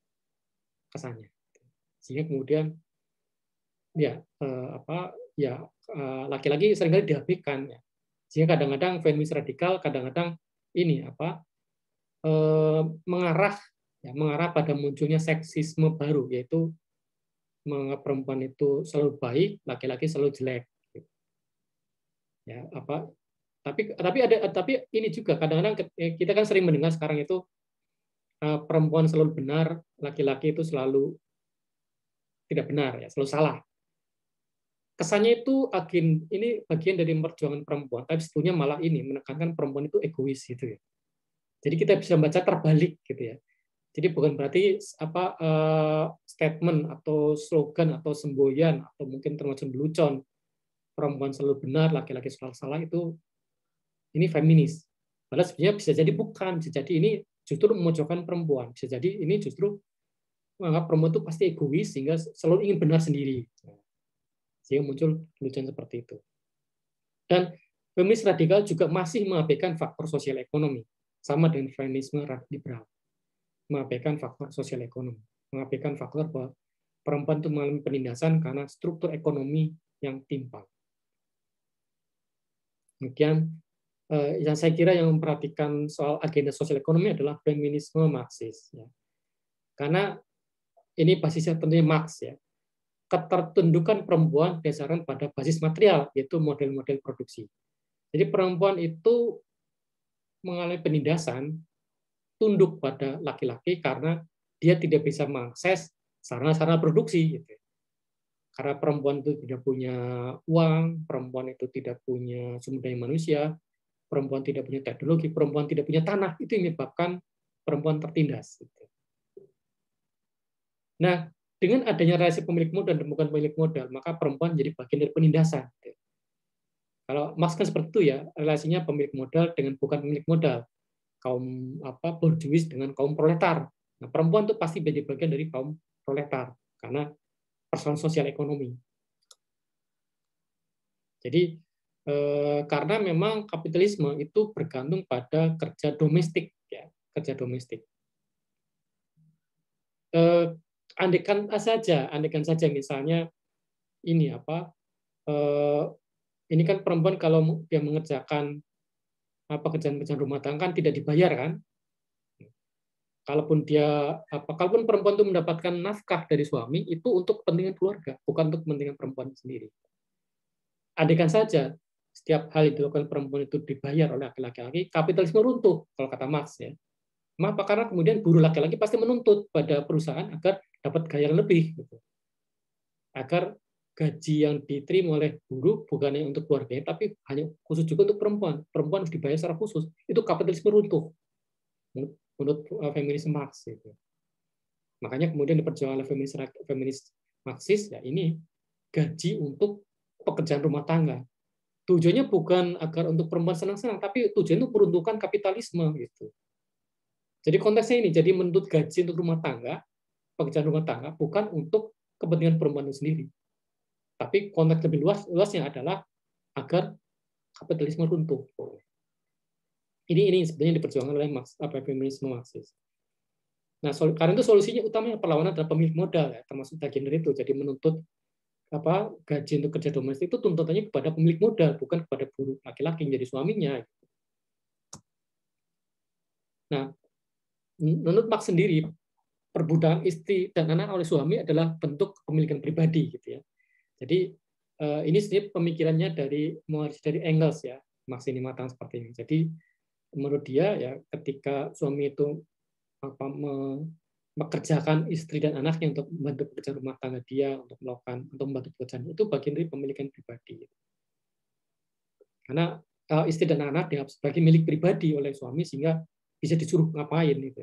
Kesannya. Sehingga kemudian laki-laki seringkali diabaikan ya. Sehingga kadang-kadang feminis radikal kadang-kadang ini mengarah pada munculnya seksisme baru, yaitu menganggap perempuan itu selalu baik, laki-laki selalu jelek. Ya, tapi ini juga kadang-kadang kita kan sering mendengar sekarang itu perempuan selalu benar, laki-laki itu selalu tidak benar ya, selalu salah. Kesannya itu ini bagian dari perjuangan perempuan, tapi sebetulnya malah ini menekankan perempuan itu egois gitu ya. Jadi kita bisa membaca terbalik gitu ya. Jadi bukan berarti statement atau slogan atau semboyan atau mungkin termasuk lelucon perempuan selalu benar, laki-laki selalu salah itu ini feminis. Padahal sebenarnya bisa jadi bukan, bisa jadi ini justru memojokkan perempuan. Bisa jadi ini justru menganggap perempuan itu pasti egois sehingga selalu ingin benar sendiri. Sehingga muncul lelucon seperti itu. Dan feminis radikal juga masih mengabaikan faktor sosial ekonomi, sama dengan feminisme liberal. Mengabaikan faktor sosial ekonomi, mengabaikan faktor bahwa perempuan itu mengalami penindasan karena struktur ekonomi yang timpang. Kemudian yang saya kira yang memperhatikan soal agenda sosial ekonomi adalah feminisme Marxis. Ya. Karena ini basisnya tentunya Marx ya. Ketertundukan perempuan berdasarkan pada basis material, yaitu model-model produksi. Jadi perempuan itu mengalami penindasan, tunduk pada laki-laki karena dia tidak bisa mengakses sarana-sarana produksi. Gitu. Karena perempuan itu tidak punya uang, perempuan itu tidak punya sumber daya manusia, perempuan tidak punya teknologi, perempuan tidak punya tanah, itu yang menyebabkan perempuan tertindas. Nah, dengan adanya relasi pemilik modal dan bukan pemilik modal, maka perempuan jadi bagian dari penindasan. Kalau Marx kan seperti itu ya, relasinya pemilik modal dengan bukan pemilik modal, kaum borjuis dengan kaum proletar. Nah, perempuan itu pasti menjadi bagian dari kaum proletar karena persoalan sosial ekonomi. Jadi karena memang kapitalisme itu bergantung pada kerja domestik, ya, kerja domestik. Andaikan saja misalnya ini ini kan perempuan kalau dia mengerjakan pekerjaan-pekerjaan rumah tangga kan tidak dibayar kan. Kalaupun perempuan itu mendapatkan nafkah dari suami itu untuk kepentingan keluarga, bukan untuk kepentingan perempuan sendiri. Andaikan saja setiap hal yang dilakukan perempuan itu dibayar oleh laki-laki, kapitalisme runtuh kalau kata Marx ya. Kenapa? Karena kemudian buruh laki-laki pasti menuntut pada perusahaan agar dapat gaya lebih, gitu. Agar gaji yang diterima oleh buruh bukan hanya untuk keluarganya, tapi hanya khusus juga untuk perempuan. Perempuan harus dibayar secara khusus. Itu kapitalisme runtuh menurut feminisme Marx. Gitu. Makanya kemudian diperjuangkan oleh feminis Marxis ya ini gaji untuk pekerjaan rumah tangga. Tujuannya bukan agar untuk perempuan senang-senang, tapi tujuannya untuk peruntukan kapitalisme gitu. Jadi konteksnya ini, jadi menuntut gaji untuk rumah tangga, pekerjaan rumah tangga, bukan untuk kepentingan perempuan itu sendiri. Tapi konteks lebih luasnya adalah agar kapitalisme runtuh. Ini sebenarnya diperjuangkan oleh feminisme Marxis. Nah, karena itu solusinya utamanya perlawanan adalah pemilik modal, ya, termasuk bagian dari itu. Jadi menuntut gaji untuk kerja domestik itu tuntutannya kepada pemilik modal, bukan kepada buruh laki-laki yang jadi suaminya. Nah, menurut Marx sendiri, perbudakan istri dan anak oleh suami adalah bentuk kepemilikan pribadi, gitu ya. Jadi ini sebenarnya pemikirannya dari Engels ya, Marx ini matang seperti ini. Jadi menurut dia ya, ketika suami itu mengerjakan istri dan anaknya untuk membantu pekerjaan rumah tangga dia, untuk membantu pekerjaan itu bagian dari pemilikan pribadi. Karena istri dan anak dianggap sebagai milik pribadi oleh suami sehingga bisa disuruh ngapain gitu.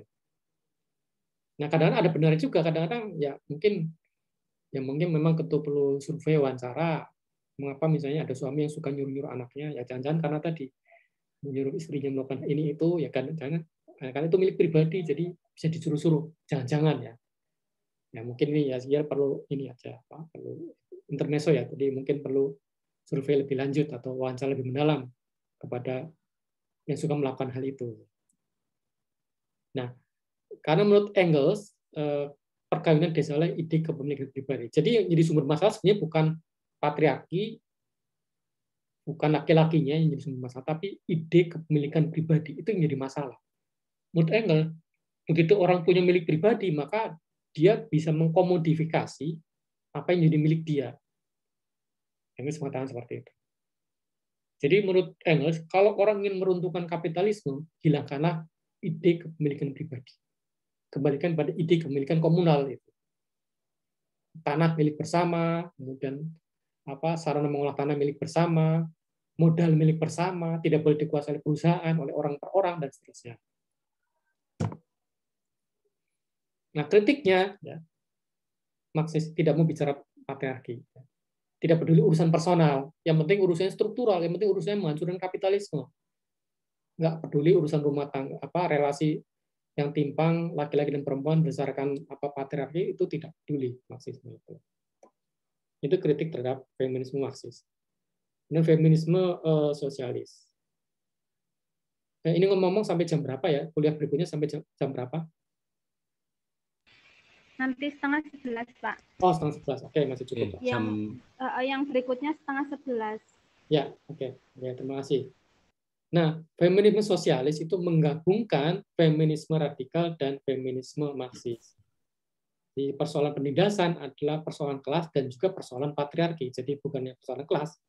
Nah, kadang-kadang ada benarnya juga, kadang-kadang ya mungkin memang perlu survei wawancara mengapa misalnya ada suami yang suka nyuruh-nyuruh anaknya, ya jangan-jangan karena tadi menyuruh istrinya melakukan ini itu ya kan, jangan karena itu milik pribadi jadi bisa disuruh-suruh, jangan-jangan ya. Ya mungkin ini ya perlu ini aja perlu intermezzo ya, jadi mungkin perlu survei lebih lanjut atau wawancara lebih mendalam kepada yang suka melakukan hal itu. Nah, karena menurut Engels, perkawinan dasar oleh ide kepemilikan pribadi. Jadi yang jadi sumber masalah sebenarnya bukan patriarki, bukan laki-lakinya yang jadi sumber masalah, tapi ide kepemilikan pribadi itu yang jadi masalah. Menurut Engels, begitu orang punya milik pribadi, maka dia bisa mengkomodifikasi apa yang jadi milik dia. Engels mengatakan seperti itu. Jadi menurut Engels, kalau orang ingin meruntuhkan kapitalisme, hilangkanlah ide kepemilikan pribadi. Kembalikan pada ide kepemilikan komunal itu. Tanah milik bersama, kemudian sarana mengolah tanah milik bersama, modal milik bersama, tidak boleh dikuasai oleh perusahaan, oleh orang per orang dan seterusnya. Nah, kritiknya ya, Marxis tidak mau bicara patriarki. Tidak peduli urusan personal, yang penting urusannya struktural, yang penting urusannya menghancurkan kapitalisme. Nggak peduli urusan rumah tangga, relasi yang timpang laki-laki dan perempuan berdasarkan patriarki itu tidak peduli Marxisme itu. Itu kritik terhadap feminisme Marxis. Ini feminisme sosialis. Nah, ini ngomong-ngomong sampai jam berapa ya? Kuliah berikutnya sampai jam berapa? Nanti 10:30, Pak. Oh, 10:30. Oke, masih cukup. Yang berikutnya 10:30. Ya, oke. Ya, terima kasih. Nah, feminisme sosialis itu menggabungkan feminisme radikal dan feminisme Marxis. Di persoalan penindasan adalah persoalan kelas dan juga persoalan patriarki. Jadi bukannya persoalan kelas.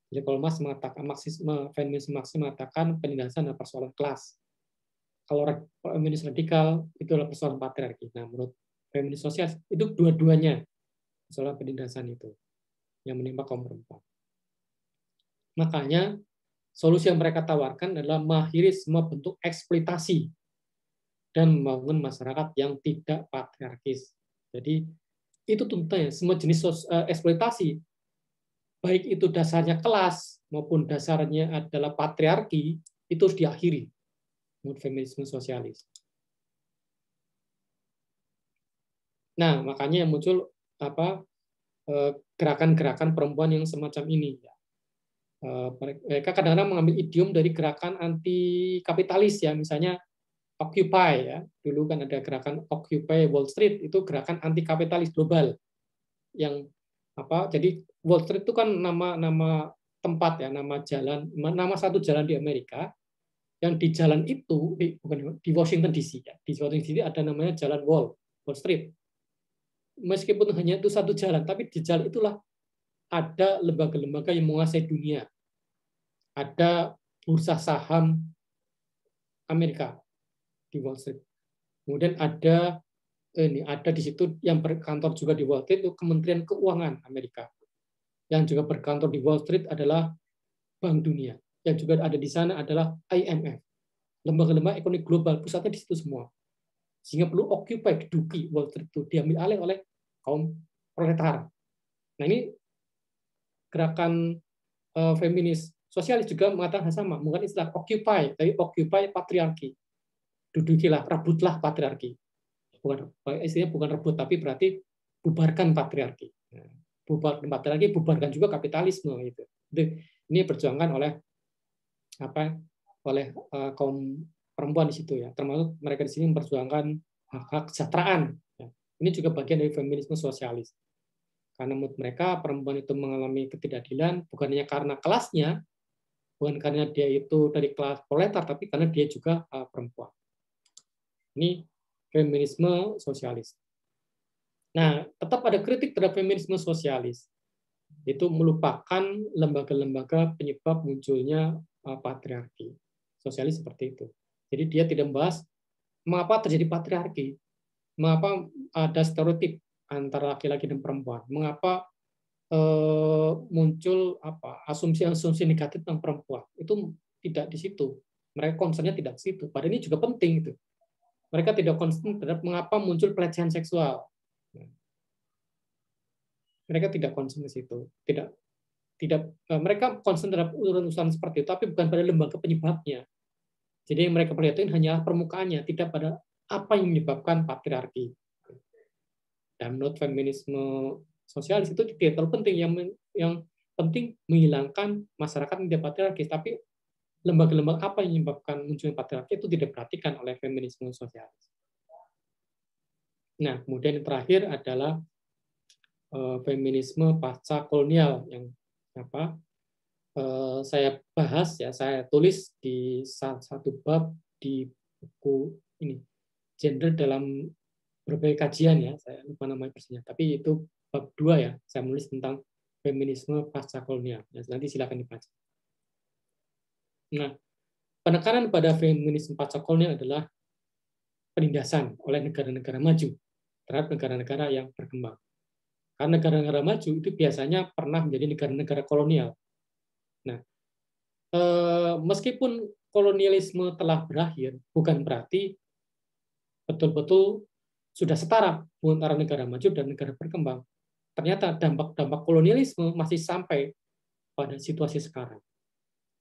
Jadi kalau Marx mengatakan Marxisme, feminisme Marxis mengatakan penindasan adalah persoalan kelas. Kalau feminis radikal itu adalah persoalan patriarki. Nah, menurut feminis sosialis itu dua-duanya persoalan penindasan itu yang menimpa kaum perempuan. Makanya solusi yang mereka tawarkan adalah mengakhiri semua bentuk eksploitasi dan membangun masyarakat yang tidak patriarkis. Jadi itu tuntutannya, semua jenis eksploitasi, baik itu dasarnya kelas maupun dasarnya adalah patriarki, itu harus diakhiri menurut feminisme sosialis. Nah, makanya yang muncul gerakan-gerakan perempuan yang semacam ini. Mereka kadang-kadang mengambil idiom dari gerakan anti kapitalis ya, misalnya Occupy ya. Dulu kan ada gerakan Occupy Wall Street, itu gerakan anti kapitalis global. Yang jadi Wall Street itu kan nama tempat ya, nama jalan, nama satu jalan di Amerika. Yang di jalan itu bukan di Washington DC ya. Di Washington DC ada namanya Jalan Wall Street. Meskipun hanya itu satu jalan, tapi di jalan itulah ada lembaga-lembaga yang menguasai dunia. Ada bursa saham Amerika di Wall Street. Kemudian ada di situ yang berkantor juga di Wall Street itu Kementerian Keuangan Amerika. Yang juga berkantor di Wall Street adalah Bank Dunia. Yang juga ada di sana adalah IMF. Lembaga-lembaga ekonomi global pusatnya di situ semua. Sehingga perlu occupy, duduki Wall Street itu diambil alih oleh kaum proletar. Nah, ini gerakan feminis sosialis juga mengatakan sama, bukan istilah occupy, tapi occupy patriarki. Dudukilah, rebutlah patriarki. Istilahnya bukan rebut, tapi berarti bubarkan patriarki. Bubarkan patriarki, bubarkan juga kapitalisme. Gitu. Ini perjuangan oleh kaum perempuan di situ ya. Termasuk mereka di sini memperjuangkan hak-hak kesejahteraan. Ini juga bagian dari feminisme sosialis. Karena menurut mereka perempuan itu mengalami ketidakadilan bukan hanya karena kelasnya, bukan karena dia itu dari kelas proletar, tapi karena dia juga perempuan. Ini feminisme sosialis. Nah, tetap ada kritik terhadap feminisme sosialis. Itu melupakan lembaga-lembaga penyebab munculnya patriarki. Sosialis seperti itu. Jadi dia tidak membahas mengapa terjadi patriarki, mengapa ada stereotip antara laki-laki dan perempuan, mengapa muncul asumsi-asumsi negatif tentang perempuan. Itu tidak di situ. Mereka concernnya tidak di situ. Padahal ini juga penting itu. Mereka tidak concern terhadap mengapa muncul pelecehan seksual. Mereka tidak concern di situ. Mereka concern terhadap urusan seperti itu, tapi bukan pada lembaga penyebabnya. Jadi yang mereka perhatikan hanya permukaannya, tidak pada apa yang menyebabkan patriarki. Dan menurut feminisme sosialis itu tidak terlalu penting. Yang penting menghilangkan masyarakat yang tidak patriarkis, tapi lembaga-lembaga apa yang menyebabkan munculnya patriarki itu tidak diperhatikan oleh feminisme sosialis. Nah, kemudian yang terakhir adalah feminisme pasca kolonial yang saya bahas ya, saya tulis di satu bab di buku ini, Gender dalam berbagai kajian ya, saya lupa namanya persisnya, tapi itu bab 2 ya, saya menulis tentang feminisme pasca kolonial. Nanti silakan dibaca. Nah, penekanan pada feminisme pasca kolonial adalah penindasan oleh negara-negara maju terhadap negara-negara yang berkembang. Karena negara-negara maju itu biasanya pernah menjadi negara-negara kolonial. Nah, meskipun kolonialisme telah berakhir, bukan berarti betul-betul sudah setara antara negara maju dan negara berkembang. Ternyata dampak-dampak kolonialisme masih sampai pada situasi sekarang.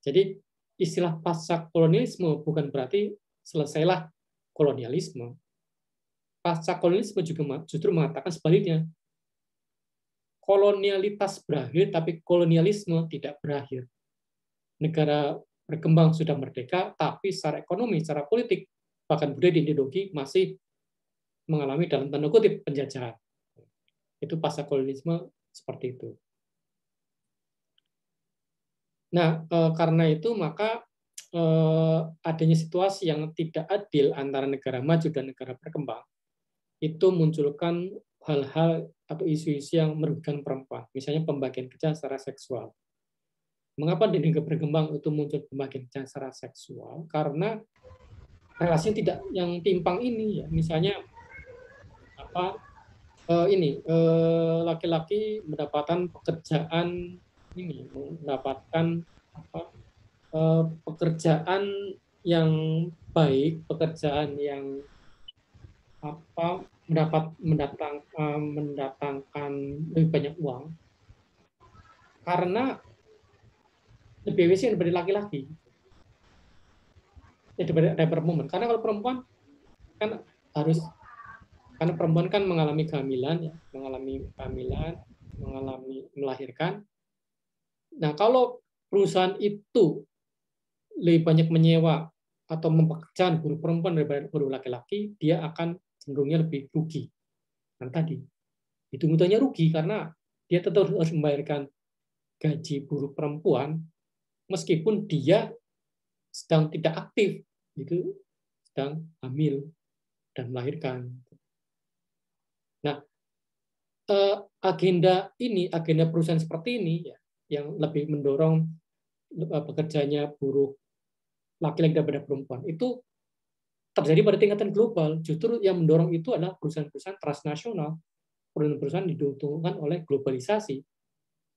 Jadi istilah pasca kolonialisme bukan berarti selesailah kolonialisme. Pasca kolonialisme juga justru mengatakan sebaliknya. Kolonialitas berakhir, tapi kolonialisme tidak berakhir. Negara berkembang sudah merdeka, tapi secara ekonomi, secara politik, bahkan budaya dan ideologi masih mengalami dalam tanda kutip penjajahan. Itu pasca kolonialisme seperti itu. Nah, karena itu maka adanya situasi yang tidak adil antara negara maju dan negara berkembang, itu munculkan hal-hal atau isu-isu yang merugikan perempuan, misalnya pembagian kerja secara seksual. Mengapa di negara berkembang itu muncul pembagian kerja secara seksual? Karena relasi tidak yang timpang ini, ya, misalnya laki-laki mendapatkan pekerjaan ini, mendapatkan pekerjaan yang baik, pekerjaan yang mendatangkan lebih banyak uang karena lebih efisien daripada laki-laki, daripada perempuan. Karena kalau perempuan kan karena perempuan kan mengalami kehamilan, mengalami melahirkan. Nah, kalau perusahaan itu lebih banyak menyewa atau mempekerjakan buruh perempuan daripada buruh laki-laki, dia akan cenderungnya lebih rugi. Dan tadi, hitung-hitungannya rugi karena dia tetap harus membayarkan gaji buruh perempuan meskipun dia sedang tidak aktif, itu sedang hamil dan melahirkan. Nah, agenda perusahaan seperti ini ya, yang lebih mendorong bekerjanya buruh laki-laki daripada perempuan itu terjadi pada tingkatan global. Justru yang mendorong itu adalah perusahaan-perusahaan transnasional, perusahaan-perusahaan didukungkan oleh globalisasi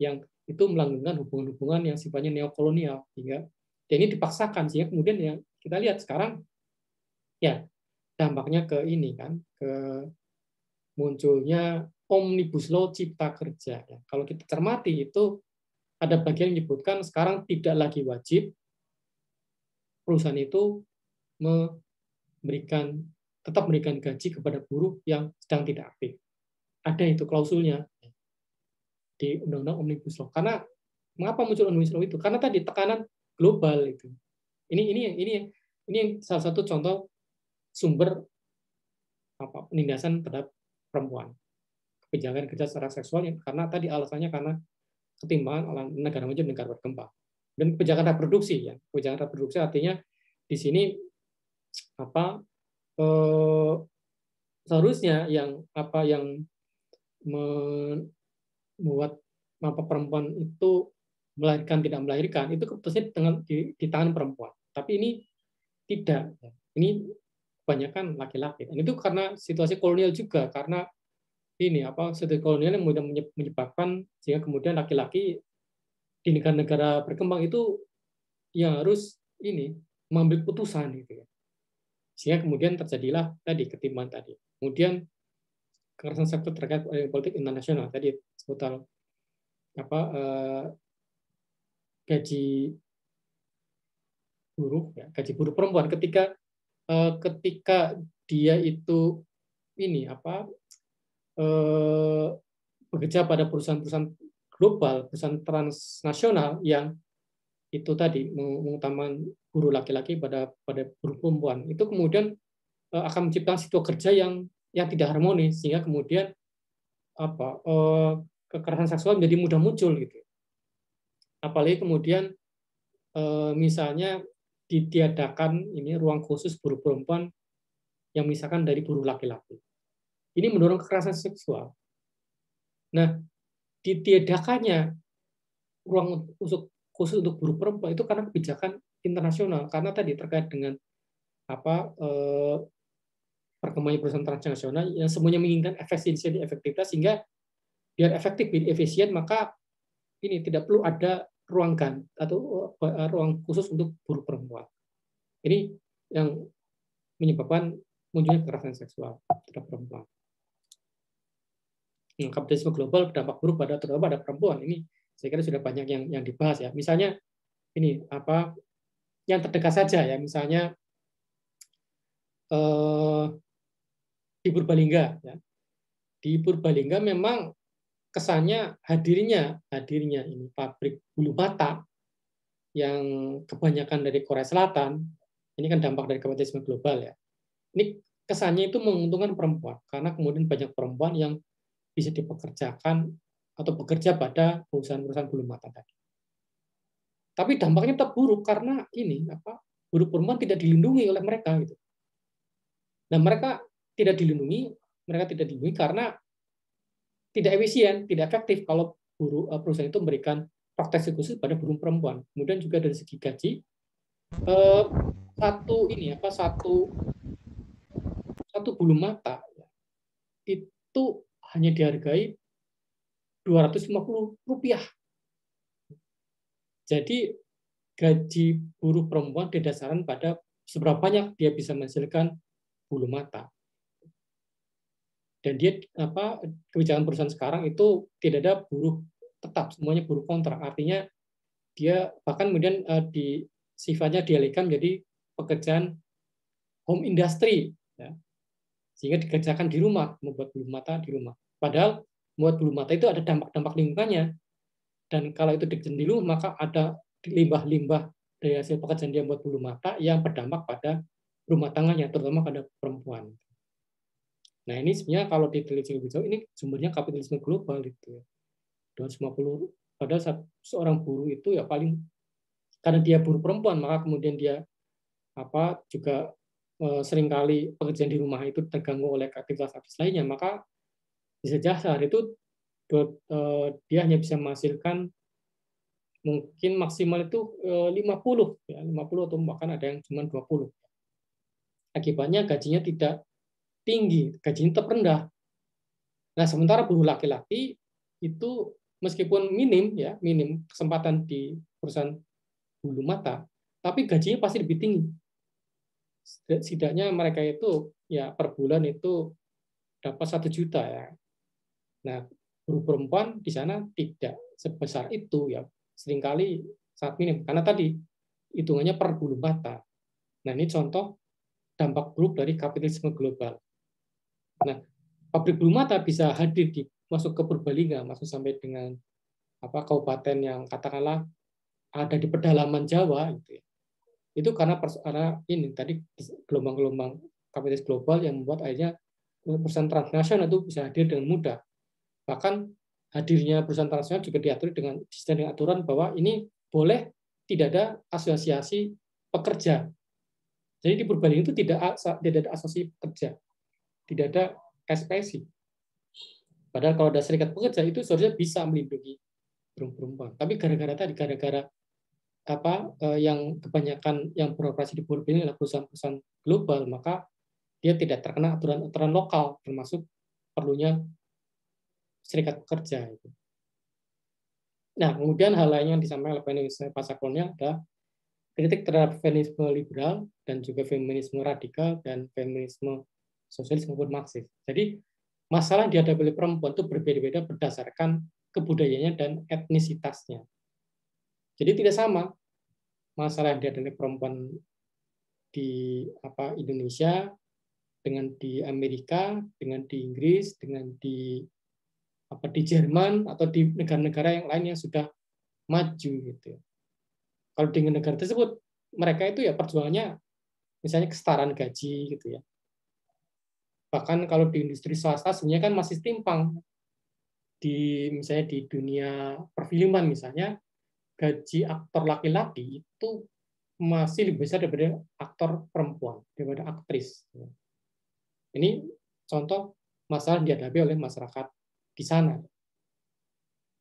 yang itu melanggengkan hubungan-hubungan yang sifatnya neokolonial, hingga ini dipaksakan sehingga kemudian yang kita lihat sekarang ya dampaknya ke ini kan, ke munculnya Omnibus Law Cipta Kerja. Ya. Kalau kita cermati itu ada bagian yang menyebutkan sekarang tidak lagi wajib perusahaan itu tetap memberikan gaji kepada buruh yang sedang tidak aktif. Ada itu klausulnya di Undang-Undang Omnibus Law. Karena mengapa muncul Omnibus Law itu? Karena tadi tekanan global itu. Ini salah satu contoh sumber penindasan terhadap perempuan. Kebijakan kerja secara seksual karena tadi alasannya karena ketimpangan negara maju dan negara berkembang. Dan kebijakan reproduksi ya. Kebijakan reproduksi artinya di sini seharusnya yang membuat perempuan itu melahirkan tidak melahirkan itu keputusannya di tangan perempuan. Tapi ini tidak. Ini kebanyakan laki-laki. Dan itu karena situasi kolonial juga, karena ini situasi kolonial yang kemudian menyebabkan sehingga kemudian laki-laki di negara-negara berkembang itu yang harus mengambil putusan gitu ya. Sehingga kemudian terjadilah tadi ketimpangan tadi. Kemudian kekerasan seksual terkait politik internasional tadi seputar gaji buruh perempuan ketika dia itu bekerja pada perusahaan-perusahaan global, perusahaan transnasional yang itu tadi mengutamakan buruh laki-laki pada buruh perempuan, itu kemudian akan menciptakan situasi kerja yang tidak harmonis, sehingga kemudian kekerasan seksual menjadi mudah muncul gitu. Apalagi kemudian misalnya ditiadakan ruang khusus buruh perempuan yang misalkan dari buruh laki-laki. Ini mendorong kekerasan seksual. Nah, ditiadakannya ruang khusus untuk buruh perempuan itu karena kebijakan internasional, karena tadi terkait dengan perkembangan perusahaan transnasional yang semuanya menginginkan efisiensi dan efektivitas, sehingga biar efektif dan efisien maka ini tidak perlu ada ruang khusus untuk buruh perempuan. Ini yang menyebabkan munculnya kekerasan seksual terhadap perempuan. Kapitalisme global berdampak buruk terutama pada perempuan. Ini saya kira sudah banyak yang dibahas ya. Misalnya ini yang terdekat saja ya, misalnya di Purbalingga ya. Di Purbalingga memang kesannya hadirnya ini pabrik bulu mata yang kebanyakan dari Korea Selatan. Ini kan dampak dari kapitalisme global ya. Ini kesannya itu menguntungkan perempuan karena kemudian banyak perempuan yang bisa dipekerjakan atau bekerja pada perusahaan-perusahaan bulu mata tadi. Tapi dampaknya tetap buruk karena ini buruh perempuan tidak dilindungi oleh mereka gitu. Nah, mereka tidak dilindungi karena tidak efisien, tidak efektif kalau perusahaan itu memberikan proteksi khusus pada buruh perempuan. Kemudian juga dari segi gaji, satu bulu mata itu hanya dihargai Rp250. Jadi gaji buruh perempuan didasarkan pada seberapa banyak dia bisa menghasilkan bulu mata. Dan dia kebijakan perusahaan sekarang itu tidak ada buruh tetap, semuanya buruh kontrak. Artinya dia bahkan kemudian sifatnya dialihkan menjadi pekerjaan home industry, ya. Sehingga dikerjakan di rumah, membuat bulu mata di rumah. Padahal membuat bulu mata itu ada dampak-dampak lingkungannya. Dan kalau itu dikerjakan di rumah, maka ada limbah-limbah dari hasil pekerjaan dia membuat bulu mata yang berdampak pada rumah tangganya, terutama pada perempuan. Nah, ini sebenarnya kalau diteliti lebih jauh, ini sumbernya kapitalisme global itu. 250, padahal seorang buruh itu ya paling, karena dia buruh perempuan, maka kemudian dia juga seringkali pekerjaan di rumah itu terganggu oleh aktivitas lainnya, maka bisa saja sehari itu dia hanya bisa menghasilkan mungkin maksimal itu 50 atau bahkan ada yang cuma 20. Akibatnya gajinya tidak tinggi, gajinya tetap rendah. Nah, sementara buruh laki-laki itu meskipun minim kesempatan di perusahaan bulu mata, tapi gajinya pasti lebih tinggi. Setidaknya mereka itu ya per bulan itu dapat 1 juta ya. Nah, buruh perempuan di sana tidak sebesar itu ya, seringkali sangat minim karena tadi hitungannya per bulu mata. Nah, ini contoh dampak buruk dari kapitalisme global. Nah, pabrik bulu mata bisa hadir masuk ke Purbalingga, masuk sampai dengan kabupaten yang katakanlah ada di pedalaman Jawa gitu ya. Itu karena ini tadi gelombang-gelombang kapitalis global yang membuat akhirnya perusahaan transnasional itu bisa hadir dengan mudah. Bahkan hadirnya perusahaan transnasional juga diatur dengan sistem aturan bahwa ini boleh tidak ada asosiasi pekerja. Jadi di Purbalingga itu tidak ada asosiasi pekerja, tidak ada SPSI. Padahal kalau ada serikat pekerja itu seharusnya bisa melindungi perempuan. Tapi gara-gara yang kebanyakan yang beroperasi di Purbalingga adalah perusahaan-perusahaan global, maka dia tidak terkena aturan-aturan lokal, termasuk perlunya serikat pekerja. Nah, kemudian hal lain yang disampaikan oleh feminisme pasca kolonial adalah kritik terhadap feminisme liberal dan juga feminisme radikal dan feminisme sosialis maupun Marxis. Jadi masalah yang dihadapi oleh perempuan itu berbeda-beda berdasarkan kebudayaannya dan etnisitasnya. Jadi tidak sama masalah yang dihadapi perempuan di Indonesia dengan di Amerika, dengan di Inggris, dengan di Jerman atau di negara-negara yang lain yang sudah maju gitu. Kalau di negara tersebut mereka itu ya perjuangannya misalnya kesetaraan gaji gitu ya. Bahkan kalau di industri swasta sebenarnya kan masih timpang. Misalnya di dunia perfilman misalnya gaji aktor laki-laki itu masih lebih besar daripada aktor perempuan, daripada aktris. Ini contoh masalah yang dihadapi oleh masyarakat di sana.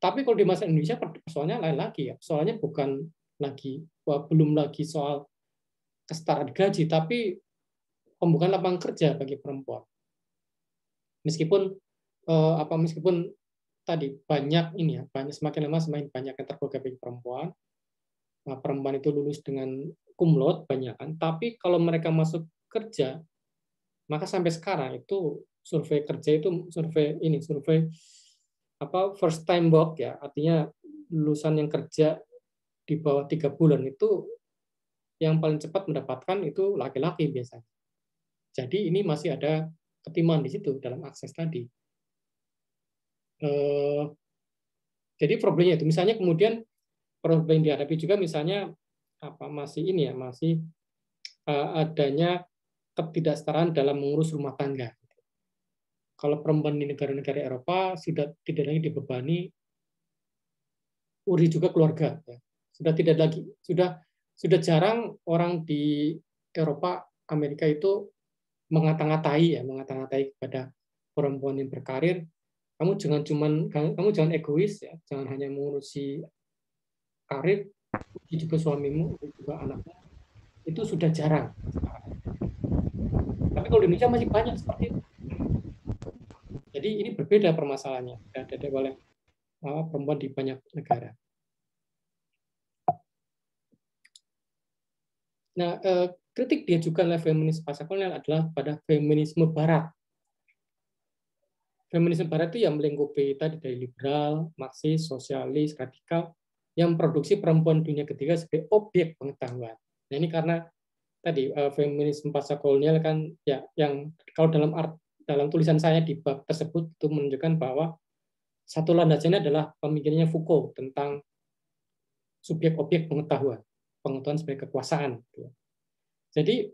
Tapi kalau di masyarakat Indonesia persoalannya lain lagi ya. Soalnya belum lagi soal kesetaraan gaji, tapi pembukaan lapangan kerja bagi perempuan. Meskipun tadi banyak semakin lama semakin banyak yang terbuka bagi perempuan. Nah, perempuan itu lulus dengan cum laude banyakan, tapi kalau mereka masuk kerja, maka sampai sekarang itu survei kerja itu survei first time work ya, artinya lulusan yang kerja di bawah 3 bulan itu yang paling cepat mendapatkan itu laki-laki biasanya. Jadi ini masih ada ketimaan di situ dalam akses tadi. Jadi problemnya itu misalnya kemudian problem yang dihadapi juga misalnya masih adanya ketidaksetaraan dalam mengurus rumah tangga. Kalau perempuan di negara-negara Eropa sudah tidak lagi dibebani urus juga keluarga, ya. Sudah tidak lagi, sudah jarang orang di Eropa, Amerika itu mengata-ngatai kepada perempuan yang berkarir, kamu jangan egois ya, jangan hanya mengurusi karir, juga suamimu, juga anakmu. Itu sudah jarang. Tapi kalau di Indonesia masih banyak seperti itu. Jadi ini berbeda permasalahannya ada oleh perempuan di banyak negara. Nah, kritik diajukan oleh feminis pasca kolonial adalah pada feminisme Barat. Feminisme Barat itu yang melingkupi tadi dari liberal, Marxis, sosialis, radikal, yang memproduksi perempuan dunia ketiga sebagai objek pengetahuan. Nah ini karena tadi feminisme pasca kolonial kan ya yang kalau dalam tulisan saya di bab tersebut itu menunjukkan bahwa satu landasannya adalah pemikirannya Foucault tentang subjek objek pengetahuan sebagai kekuasaan. Jadi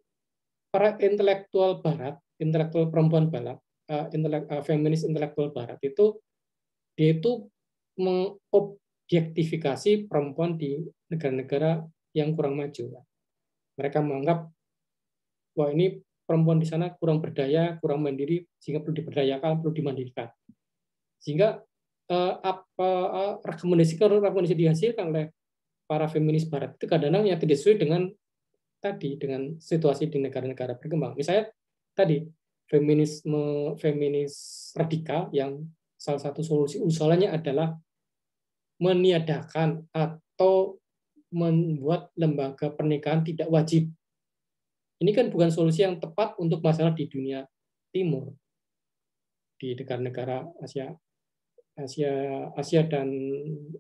para intelektual Barat, intelektual perempuan Barat, feminis intelektual Barat itu dia itu mengobjektifikasi perempuan di negara-negara yang kurang maju. Mereka menganggap wah ini perempuan di sana kurang berdaya, kurang mandiri, sehingga perlu diberdayakan, perlu dimandirikan. Sehingga rekomendasi dihasilkan oleh para feminis Barat itu kadang-kadang yang tidak sesuai dengan situasi di negara-negara berkembang. Misalnya tadi feminis radikal yang salah satu solusi usulannya adalah meniadakan atau membuat lembaga pernikahan tidak wajib. Ini kan bukan solusi yang tepat untuk masalah di dunia timur, di negara-negara Asia dan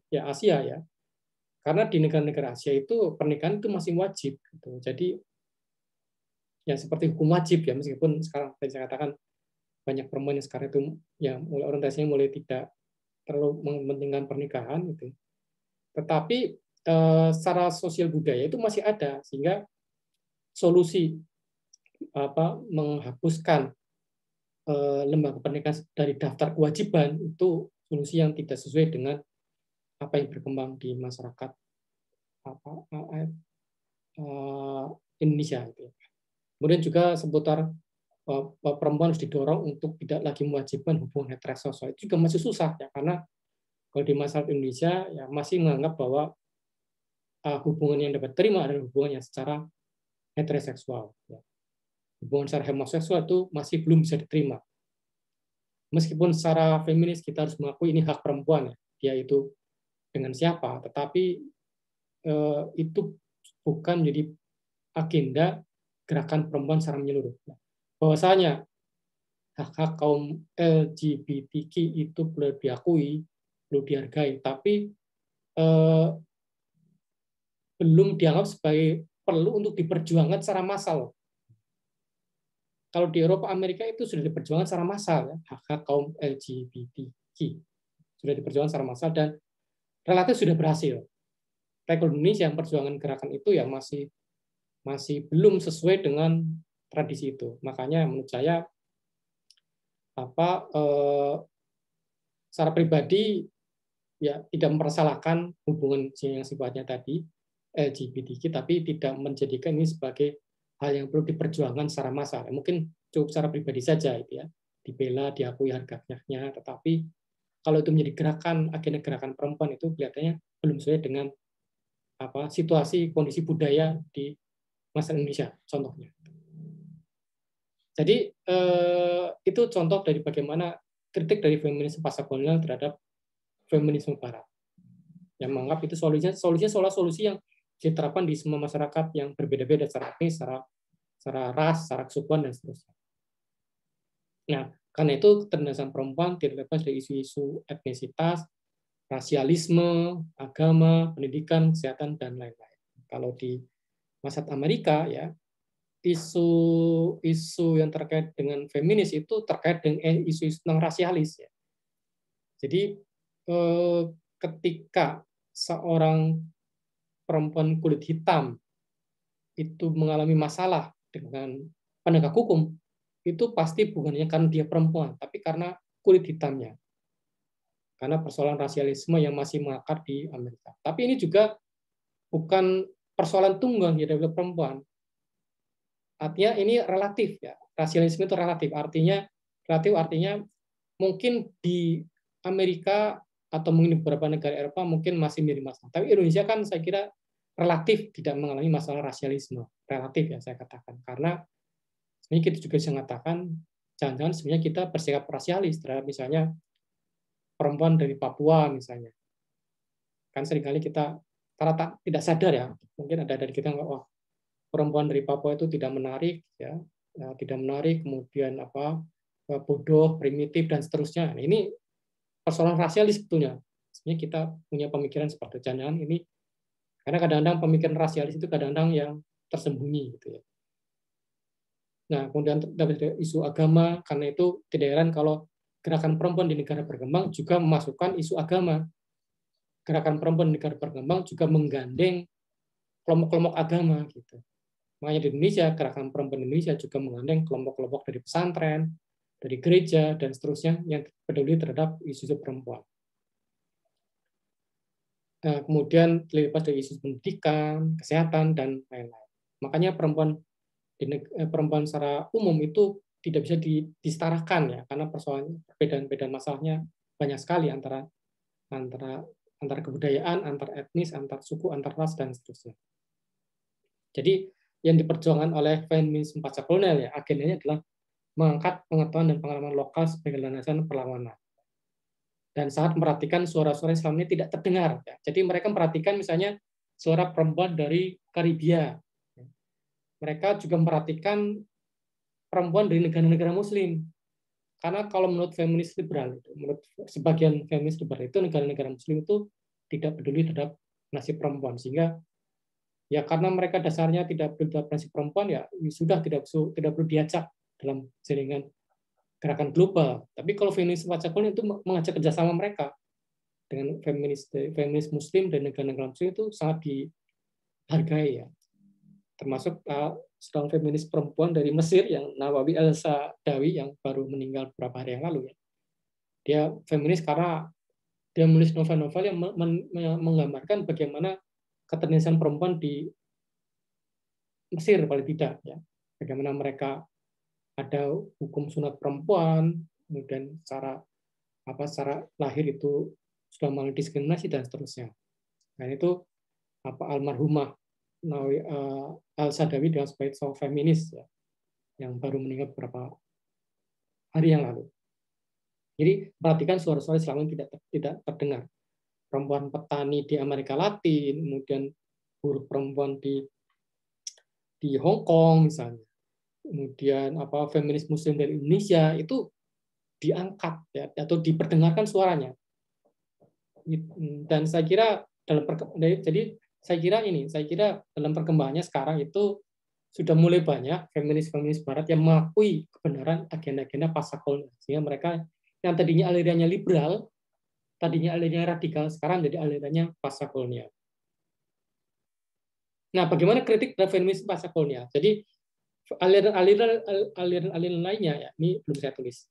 ya Asia ya. Karena di negara-negara Asia itu pernikahan itu masih wajib. Gitu. Jadi ya seperti hukum wajib ya, meskipun sekarang saya katakan banyak perempuan yang sekarang itu ya mulai orientasinya mulai tidak terlalu mementingkan pernikahan gitu. Tetapi secara sosial budaya itu masih ada, sehingga solusi menghapuskan lembaga pernikahan dari daftar kewajiban itu solusi yang tidak sesuai dengan apa yang berkembang di masyarakat Indonesia. Kemudian juga seputar perempuan harus didorong untuk tidak lagi mewajibkan hubungan heteroseksual. Itu juga masih susah ya, karena kalau di masyarakat Indonesia ya masih menganggap bahwa hubungan yang dapat terima adalah hubungan yang secara heteroseksual. Ya. Hubungan secara homoseksual itu masih belum bisa diterima. Meskipun secara feminis kita harus mengakui ini hak perempuan, ya. Dia itu dengan siapa, tetapi itu bukan menjadi agenda gerakan perempuan secara menyeluruh. Bahwasanya hak-hak kaum LGBTQ itu perlu diakui, perlu dihargai, tapi belum dianggap sebagai perlu untuk diperjuangkan secara massal. Kalau di Eropa, Amerika itu sudah diperjuangkan secara massal, ya, hak-hak kaum LGBTQ sudah diperjuangkan secara massal dan relatif sudah berhasil. Tapi kalau Indonesia yang perjuangan gerakan itu ya masih belum sesuai dengan tradisi itu. Makanya menurut saya secara pribadi ya tidak mempersalahkan hubungan yang sifatnya tadi LGBTQ, tapi tidak menjadikan ini sebagai hal yang perlu diperjuangkan secara massal. Mungkin cukup secara pribadi saja itu ya, dibela, diakui harganya, tetapi kalau itu menjadi agenda gerakan perempuan itu kelihatannya belum sesuai dengan situasi kondisi budaya di masyarakat Indonesia contohnya. Jadi itu contoh dari bagaimana kritik dari feminisme pasca kolonial terhadap feminisme Barat yang menganggap itu solusinya solusi yang diterapkan di semua masyarakat yang berbeda-beda secara etnis, secara ras, secara kesukuan dan seterusnya. Nah, karena itu ketertindasan perempuan tidak lepas dari isu-isu etnisitas, rasialisme, agama, pendidikan, kesehatan dan lain-lain. Kalau di masyarakat Amerika ya, isu yang terkait dengan feminis itu terkait dengan isu-isu tentang rasialis ya. Jadi ketika seorang perempuan kulit hitam itu mengalami masalah dengan penegak hukum, itu pasti bukannya karena dia perempuan, tapi karena kulit hitamnya. Karena persoalan rasialisme yang masih mengakar di Amerika. Tapi ini juga bukan persoalan tunggal ya dari perempuan. Artinya ini relatif ya. Rasialisme itu relatif. Artinya mungkin di Amerika atau mungkin di beberapa negara Eropa mungkin masih mirip masalah. Tapi Indonesia kan saya kira relatif tidak mengalami masalah rasialisme. Relatif ya saya katakan. Karena sebenarnya kita juga bisa mengatakan jangan-jangan sebenarnya kita bersikap rasialis terhadap misalnya perempuan dari Papua misalnya. Kan seringkali kita karena tidak sadar ya, mungkin ada dari kita wah perempuan dari Papua itu tidak menarik ya, tidak menarik, kemudian bodoh, primitif dan seterusnya. Nah, ini persoalan rasialis sebetulnya. Sebenarnya kita punya pemikiran seperti jangan ini karena kadang-kadang pemikiran rasialis itu kadang-kadang yang tersembunyi gitu ya. Nah, kemudian dari isu agama, karena itu tidak heran kalau gerakan perempuan di negara berkembang juga memasukkan isu agama. Gerakan perempuan di negara berkembang juga menggandeng kelompok-kelompok agama gitu. Makanya di Indonesia, gerakan perempuan Indonesia juga menggandeng kelompok-kelompok dari pesantren, dari gereja, dan seterusnya yang peduli terhadap isu perempuan. Nah, kemudian terlibat dari isu pendidikan, kesehatan, dan lain-lain. Makanya perempuan secara umum itu tidak bisa disetarakan ya, karena persoalan perbedaan masalahnya banyak sekali antara kebudayaan, antar etnis, antar suku, antar ras, dan seterusnya. Jadi yang diperjuangkan oleh feminisme pasca kolonial ya agendanya adalah mengangkat pengetahuan dan pengalaman lokal sebagai landasan perlawanan. Dan sangat memperhatikan suara-suara Islam ini tidak terdengar. Ya. Jadi mereka memperhatikan misalnya suara perempuan dari Karibia. Mereka juga memperhatikan perempuan dari negara-negara Muslim. Karena kalau menurut feminis liberal, menurut sebagian feminis liberal itu negara-negara Muslim itu tidak peduli terhadap nasib perempuan, sehingga ya karena mereka dasarnya tidak peduli terhadap nasib perempuan ya sudah tidak perlu diajak dalam jaringan gerakan global. Tapi kalau feminis pasca kolonial itu mengajak kerjasama mereka dengan feminis Muslim dan negara-negara Muslim itu sangat dihargai ya. Termasuk seorang feminis perempuan dari Mesir yang Nawawi Al-Sadawi yang baru meninggal beberapa hari yang lalu ya. Dia feminis karena dia menulis novel-novel yang menggambarkan bagaimana ketertindasan perempuan di Mesir paling tidak ya. Bagaimana mereka ada hukum sunat perempuan, kemudian secara lahir itu sudah mengalami diskriminasi dan seterusnya. Dan itu almarhumah Nawawi Al-Sadawi dengan sebagai seorang feminis ya, yang baru meninggal beberapa hari yang lalu. Jadi perhatikan suara-suara Islam yang tidak terdengar. Perempuan petani di Amerika Latin, kemudian buruh perempuan di Hong Kong misalnya, kemudian feminis Muslim dari Indonesia itu diangkat ya, atau diperdengarkan suaranya. Dan saya kira saya kira dalam perkembangannya sekarang itu sudah mulai banyak feminis Barat yang mengakui kebenaran agenda-agenda pasca kolonial. Sehingga mereka yang tadinya alirannya liberal, tadinya alirannya radikal, sekarang jadi alirannya pasca kolonial. Nah, bagaimana kritik terhadap feminis pasca kolonial? Jadi aliran lainnya ya, ini belum saya tulis.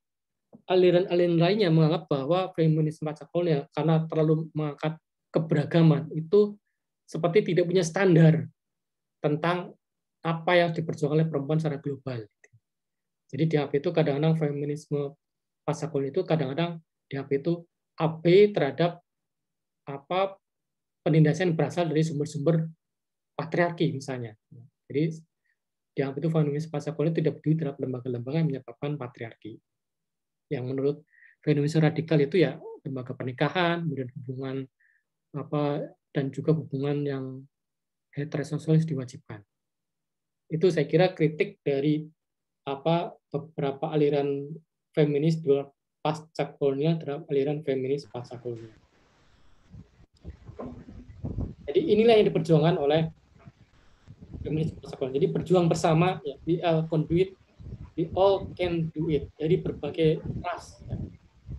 Aliran lainnya menganggap bahwa feminis pasca kolonial karena terlalu mengangkat keberagaman itu seperti tidak punya standar tentang apa yang diperjuangkan oleh perempuan secara global. Jadi di HP itu kadang-kadang feminisme pasca kolonial itu kadang-kadang di HP itu AB terhadap penindasan yang berasal dari sumber-sumber patriarki misalnya. Jadi di HP itu feminisme pasca kolonial tidak peduli terhadap lembaga-lembaga yang menyebabkan patriarki. Yang menurut feminisme radikal itu ya lembaga pernikahan, kemudian hubungan dan juga hubungan yang heteroseksualis diwajibkan. Itu saya kira kritik dari beberapa aliran feminis di luar pasca kolonial terhadap aliran feminis pasca kolonial. Jadi inilah yang diperjuangkan oleh feminis pasca kolonial. Jadi berjuang bersama, ya, we all can do it, we all can do it. Jadi berbagai ras, ya.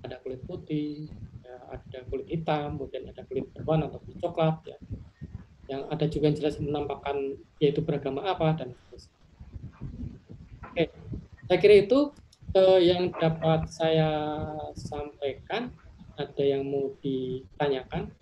Ada kulit putih, ya, ada kulit hitam, kemudian ada kulit berwarna atau kulit coklat, ya. Yang ada juga yang jelas menampakkan yaitu beragama apa dan seterusnya. Oke, saya kira itu yang dapat saya sampaikan. Ada yang mau ditanyakan?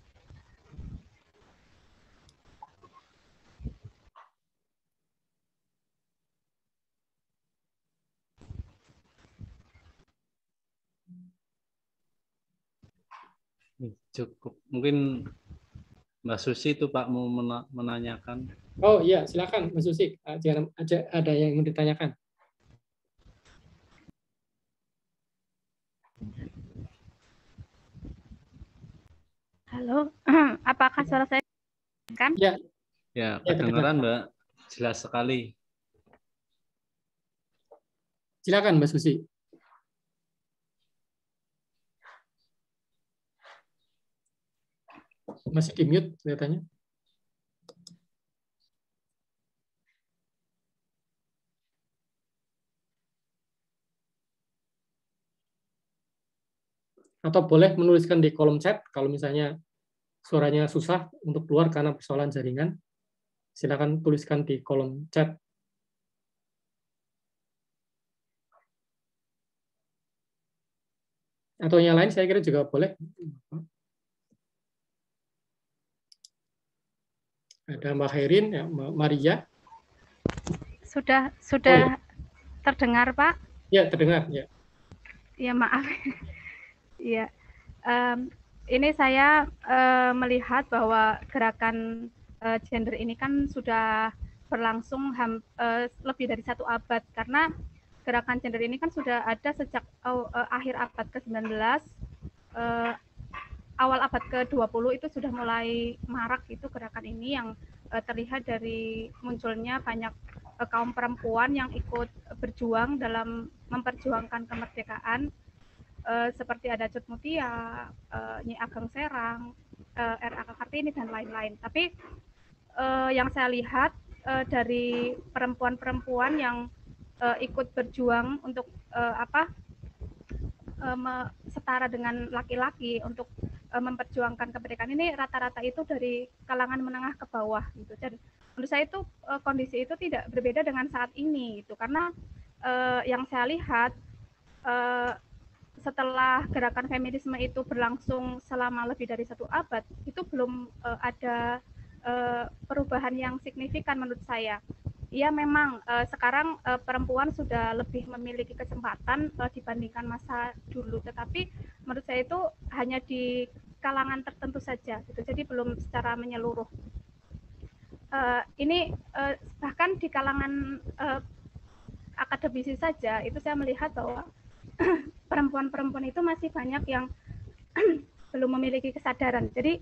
Cukup. Mungkin Mbak Susi itu Pak mau menanyakan. Oh iya, silakan Mas Susi. Jangan ada yang mau ditanyakan. Halo, apakah suara saya kan? Ya, Ya, ya kedengaran Mbak. Jelas sekali. silakan Mbak Susi. Masih di mute kelihatannya. Atau boleh menuliskan di kolom chat kalau misalnya suaranya susah untuk keluar karena persoalan jaringan. Silakan tuliskan di kolom chat. Atau yang lain saya kira juga boleh. Ada Mbak Herin, ya, Mbak Maria. Sudah Oh, ya. terdengar Pak? Ya, terdengar. Ya, Ya maaf. Iya. Ini saya melihat bahwa gerakan gender ini kan sudah berlangsung lebih dari 1 abad, karena gerakan gender ini kan sudah ada sejak akhir abad ke-19, awal abad ke-20 itu sudah mulai marak itu gerakan ini, yang terlihat dari munculnya banyak kaum perempuan yang ikut berjuang dalam memperjuangkan kemerdekaan, seperti ada Cut Mutia, Nyi Ageng Serang, R.A. Kartini, dan lain-lain. Tapi yang saya lihat dari perempuan-perempuan yang ikut berjuang untuk setara dengan laki-laki untuk memperjuangkan kemerdekaan ini, rata-rata itu dari kalangan menengah ke bawah gitu. Dan menurut saya itu kondisi itu tidak berbeda dengan saat ini gitu, karena yang saya lihat setelah gerakan feminisme itu berlangsung selama lebih dari 1 abad, itu belum ada perubahan yang signifikan menurut saya. Ya memang sekarang perempuan sudah lebih memiliki kesempatan dibandingkan masa dulu, tetapi menurut saya itu hanya di kalangan tertentu saja gitu, jadi belum secara menyeluruh. Ini bahkan di kalangan akademisi saja itu saya melihat bahwa perempuan-perempuan itu masih banyak yang belum memiliki kesadaran. Jadi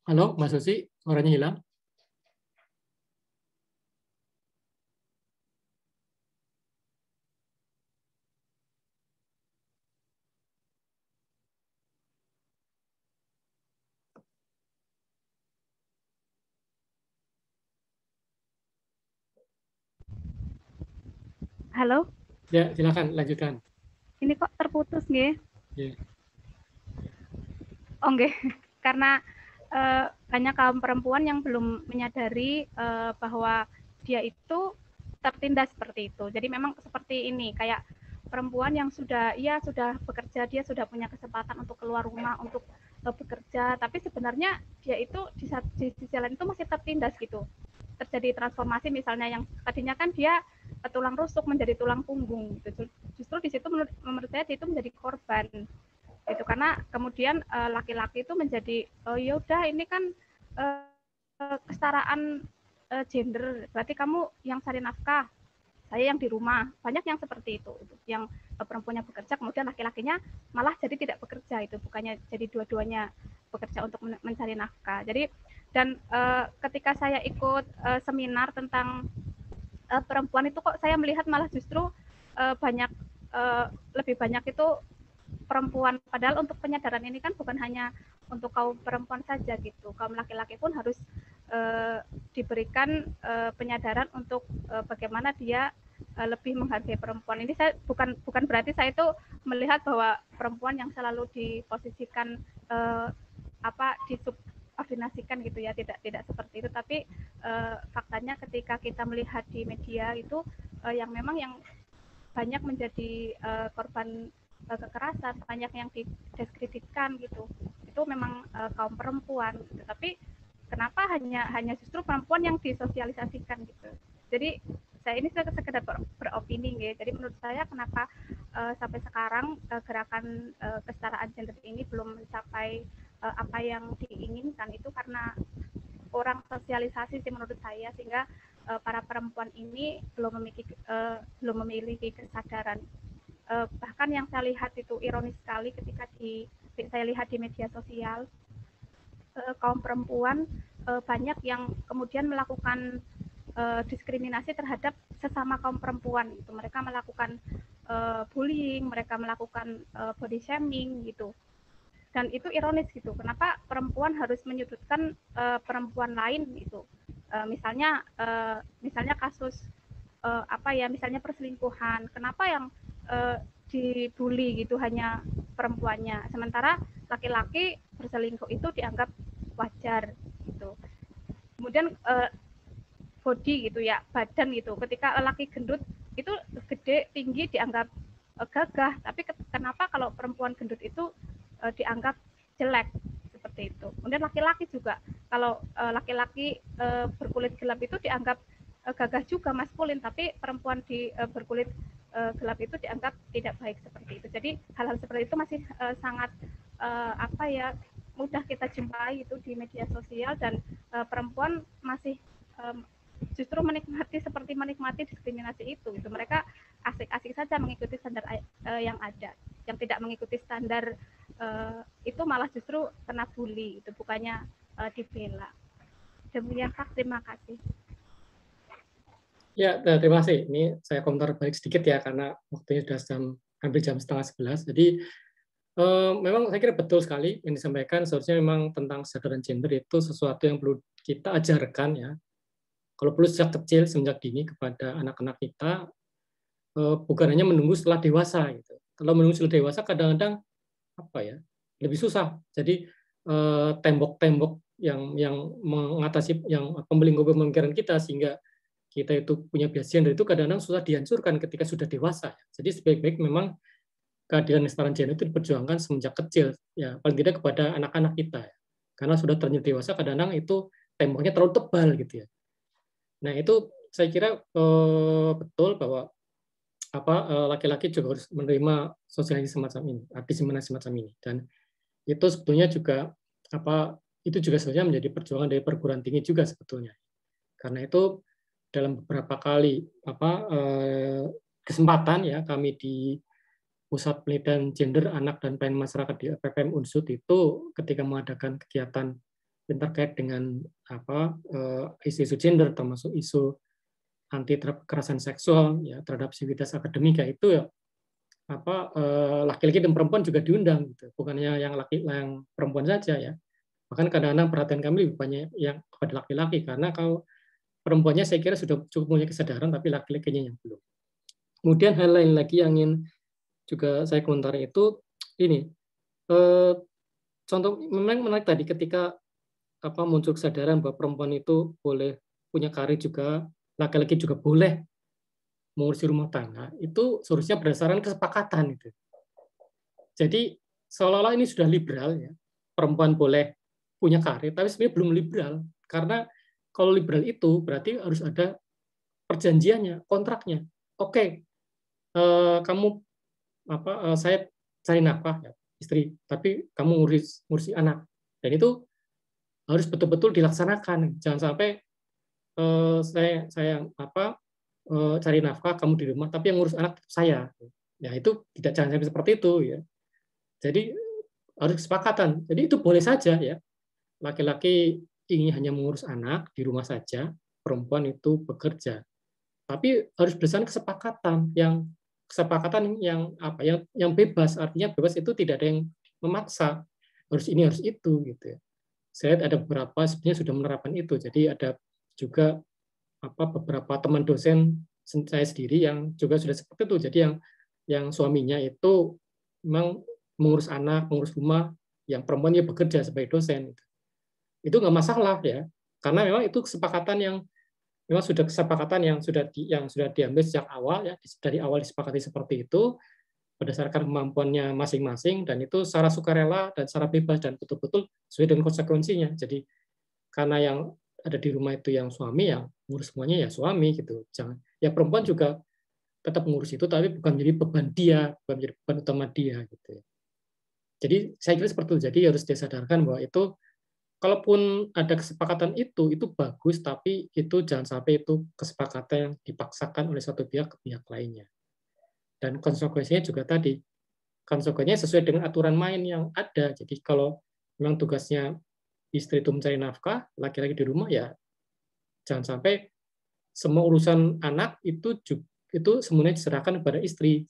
halo Mas Susi, suaranya hilang. halo, Ya, silakan lanjutkan. ini kok terputus nggih? Ya. Oh nggih, karena banyak kaum perempuan yang belum menyadari bahwa dia itu tertindas seperti itu. Jadi memang seperti ini, kayak perempuan yang sudah bekerja, dia sudah punya kesempatan untuk keluar rumah untuk bekerja, tapi sebenarnya dia itu di sisi lain itu masih tertindas gitu. Terjadi transformasi, misalnya yang tadinya kan dia tulang rusuk menjadi tulang punggung gitu. Justru di situ menurut saya itu menjadi korban itu, karena kemudian laki-laki itu menjadi ya udah ini kan kesetaraan gender, berarti kamu yang cari nafkah, saya yang di rumah. Banyak yang seperti itu yang perempuannya bekerja, kemudian laki-lakinya malah jadi tidak bekerja, itu bukannya jadi dua-duanya bekerja untuk mencari nafkah. Jadi dan ketika saya ikut seminar tentang perempuan itu, kok saya melihat malah justru lebih banyak itu perempuan, padahal untuk penyadaran ini kan bukan hanya untuk kaum perempuan saja gitu, kaum laki-laki pun harus diberikan penyadaran untuk bagaimana dia lebih menghargai perempuan. Ini saya bukan berarti saya itu melihat bahwa perempuan yang selalu diposisikan di didoktrinasikan gitu ya, tidak seperti itu, tapi faktanya ketika kita melihat di media itu yang memang yang banyak menjadi korban kekerasan, banyak yang didiskreditkan gitu, itu memang kaum perempuan gitu. Tapi kenapa hanya justru perempuan yang disosialisasikan gitu. Jadi saya ini sekedar beropini ya. Jadi menurut saya kenapa sampai sekarang gerakan kesetaraan gender ini belum mencapai apa yang diinginkan, itu karena kurang sosialisasi sih menurut saya, sehingga para perempuan ini belum memiliki kesadaran. Bahkan yang saya lihat itu ironis sekali ketika saya lihat di media sosial, kaum perempuan banyak yang kemudian melakukan diskriminasi terhadap sesama kaum perempuan. Gitu. Mereka melakukan bullying, mereka melakukan body shaming gitu. Dan itu ironis gitu. Kenapa perempuan harus menyudutkan perempuan lain gitu? Misalnya kasus misalnya perselingkuhan. Kenapa yang dibully gitu hanya perempuannya, sementara laki-laki berselingkuh itu dianggap wajar gitu. Kemudian body gitu ya, badan gitu, ketika laki gendut itu gede tinggi dianggap gagah, tapi kenapa kalau perempuan gendut itu dianggap jelek seperti itu. Kemudian laki-laki juga, kalau laki-laki berkulit gelap itu dianggap gagah juga, maskulin, tapi perempuan berkulit gelap itu dianggap tidak baik seperti itu. Jadi hal-hal seperti itu masih sangat mudah kita jumpai itu di media sosial, dan perempuan masih justru menikmati diskriminasi itu. Gitu. Mereka asik-asik saja mengikuti standar yang ada. Yang tidak mengikuti standar itu malah justru kena bully, itu bukannya dibela. Demikian Pak, terima kasih. Ya, terima kasih. Ini saya komentar balik sedikit ya, karena waktunya sudah hampir jam 10:30. Jadi memang saya kira betul sekali yang disampaikan. Seharusnya memang tentang kesadaran gender itu sesuatu yang perlu kita ajarkan ya. Kalau perlu sejak kecil, semenjak dini kepada anak-anak kita, bukan hanya menunggu setelah dewasa gitu. Kalau menunggu setelah dewasa kadang-kadang lebih susah. Jadi tembok-tembok yang mengatasi yang membelenggu pemikiran kita sehingga kita itu punya bias gender itu kadang-kadang susah dihancurkan ketika sudah dewasa. Jadi sebaik-baik memang keadilan kesetaraan gender itu diperjuangkan semenjak kecil, ya paling tidak kepada anak-anak kita. Karena sudah terlanjur dewasa kadang-kadang itu temboknya terlalu tebal gitu ya. Nah itu saya kira betul bahwa laki-laki juga harus menerima sosialisasi semacam ini, diseminasi semacam ini, dan itu sebetulnya juga itu juga sebenarnya menjadi perjuangan dari perguruan tinggi juga sebetulnya. Karena itu dalam beberapa kali kesempatan ya kami di Pusat Penelitian Gender Anak dan Pelayanan Masyarakat di PPM Unsud itu ketika mengadakan kegiatan yang terkait dengan isu-isu gender, termasuk isu anti kekerasan seksual ya terhadap sivitas akademika, itu ya laki-laki dan perempuan juga diundang gitu. Bukannya yang perempuan saja ya. Bahkan kadang-kadang perhatian kami lebih banyak yang kepada laki-laki, karena kalau perempuannya saya kira sudah cukup punya kesadaran, tapi laki-lakinya yang belum. Kemudian hal lain lagi yang ingin juga saya komentari itu ini, contoh memang menarik tadi ketika muncul kesadaran bahwa perempuan itu boleh punya karir juga, laki-laki juga boleh mengurusi rumah tangga, itu seharusnya berdasarkan kesepakatan itu. Jadi seolah-olah ini sudah liberal ya, perempuan boleh punya karir, tapi sebenarnya belum liberal, karena kalau liberal itu berarti harus ada perjanjiannya, kontraknya. Oke, kamu saya cari nafkah ya, istri, tapi kamu ngurusi anak, dan itu harus betul-betul dilaksanakan. Jangan sampai saya cari nafkah, kamu di rumah, tapi yang ngurus anak saya. Ya itu jangan sampai seperti itu ya. Jadi harus kesepakatan. Jadi itu boleh saja ya. Laki-laki ingin hanya mengurus anak di rumah saja, perempuan itu bekerja. Tapi harus berdasarkan kesepakatan yang bebas. Artinya bebas itu tidak ada yang memaksa harus ini harus itu gitu ya. Saya ada beberapa sebenarnya sudah menerapkan itu. Jadi ada juga beberapa teman dosen saya sendiri yang juga sudah seperti itu. Jadi yang suaminya itu memang mengurus anak, mengurus rumah, yang perempuannya bekerja sebagai dosen. itu nggak masalah ya, karena memang itu kesepakatan yang memang sudah kesepakatan yang sudah diambil sejak awal ya, dari awal disepakati seperti itu berdasarkan kemampuannya masing-masing, dan itu secara sukarela dan secara bebas dan betul-betul sesuai dengan konsekuensinya. Jadi karena yang ada di rumah itu yang suami, yang ngurus semuanya ya suami gitu. Jangan ya, perempuan juga tetap ngurus itu, tapi bukan menjadi beban dia, bukan menjadi beban utama dia gitu. Jadi saya kira seperti itu. Jadi harus disadarkan bahwa itu kalaupun ada kesepakatan itu bagus, tapi itu jangan sampai itu kesepakatan yang dipaksakan oleh satu pihak ke pihak lainnya. Dan konsekuensinya juga tadi, konsekuensinya sesuai dengan aturan main yang ada. Jadi kalau memang tugasnya istri itu mencari nafkah, laki-laki di rumah, ya jangan sampai semua urusan anak itu semuanya diserahkan kepada istri.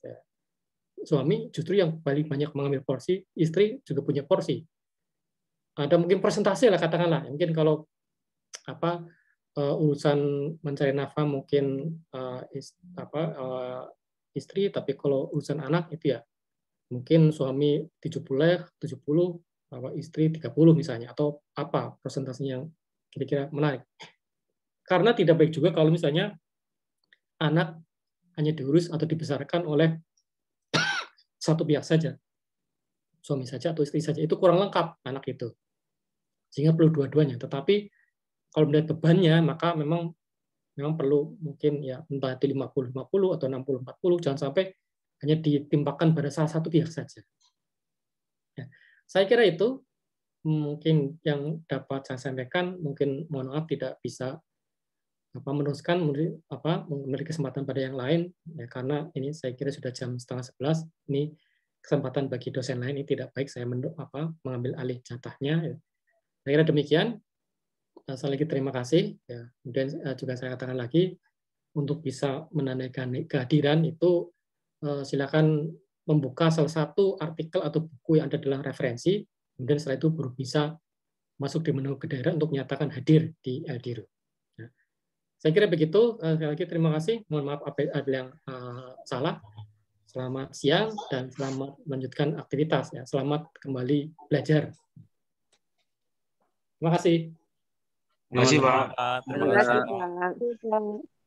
Suami justru yang paling banyak mengambil porsi, istri juga punya porsi. Ada mungkin persentase lah katakanlah. Mungkin kalau urusan mencari nafkah mungkin istri, tapi kalau urusan anak itu ya mungkin suami 70, istri 30 misalnya, atau apa persentasenya yang kira-kira menarik. Karena tidak baik juga kalau misalnya anak hanya diurus atau dibesarkan oleh satu pihak saja, suami saja atau istri saja, itu kurang lengkap anak itu. Sehingga perlu dua-duanya. Tetapi kalau melihat bebannya, maka memang perlu mungkin ya entah itu 50-50 atau 60-40, jangan sampai hanya ditimpakan pada salah satu pihak saja. Ya, saya kira itu mungkin yang dapat saya sampaikan. Mungkin mohon maaf tidak bisa meneruskan, memberi kesempatan pada yang lain ya, karena ini saya kira sudah jam 10:30. Ini kesempatan bagi dosen lain, ini tidak baik saya mengambil alih jatahnya. Ya. Saya kira demikian. Sekali lagi terima kasih. Ya, kemudian juga saya katakan lagi, untuk bisa menandakan kehadiran itu silakan membuka salah satu artikel atau buku yang ada dalam referensi, kemudian setelah itu baru bisa masuk di menu ke daerah untuk menyatakan hadir di LDIRU. Ya. Saya kira begitu. Sekali lagi terima kasih. Mohon maaf ada yang salah. Selamat siang dan selamat melanjutkan aktivitas. Ya. Selamat kembali belajar. Terima kasih. Terima kasih, Pak. Terima kasih, Pak. Terima kasih.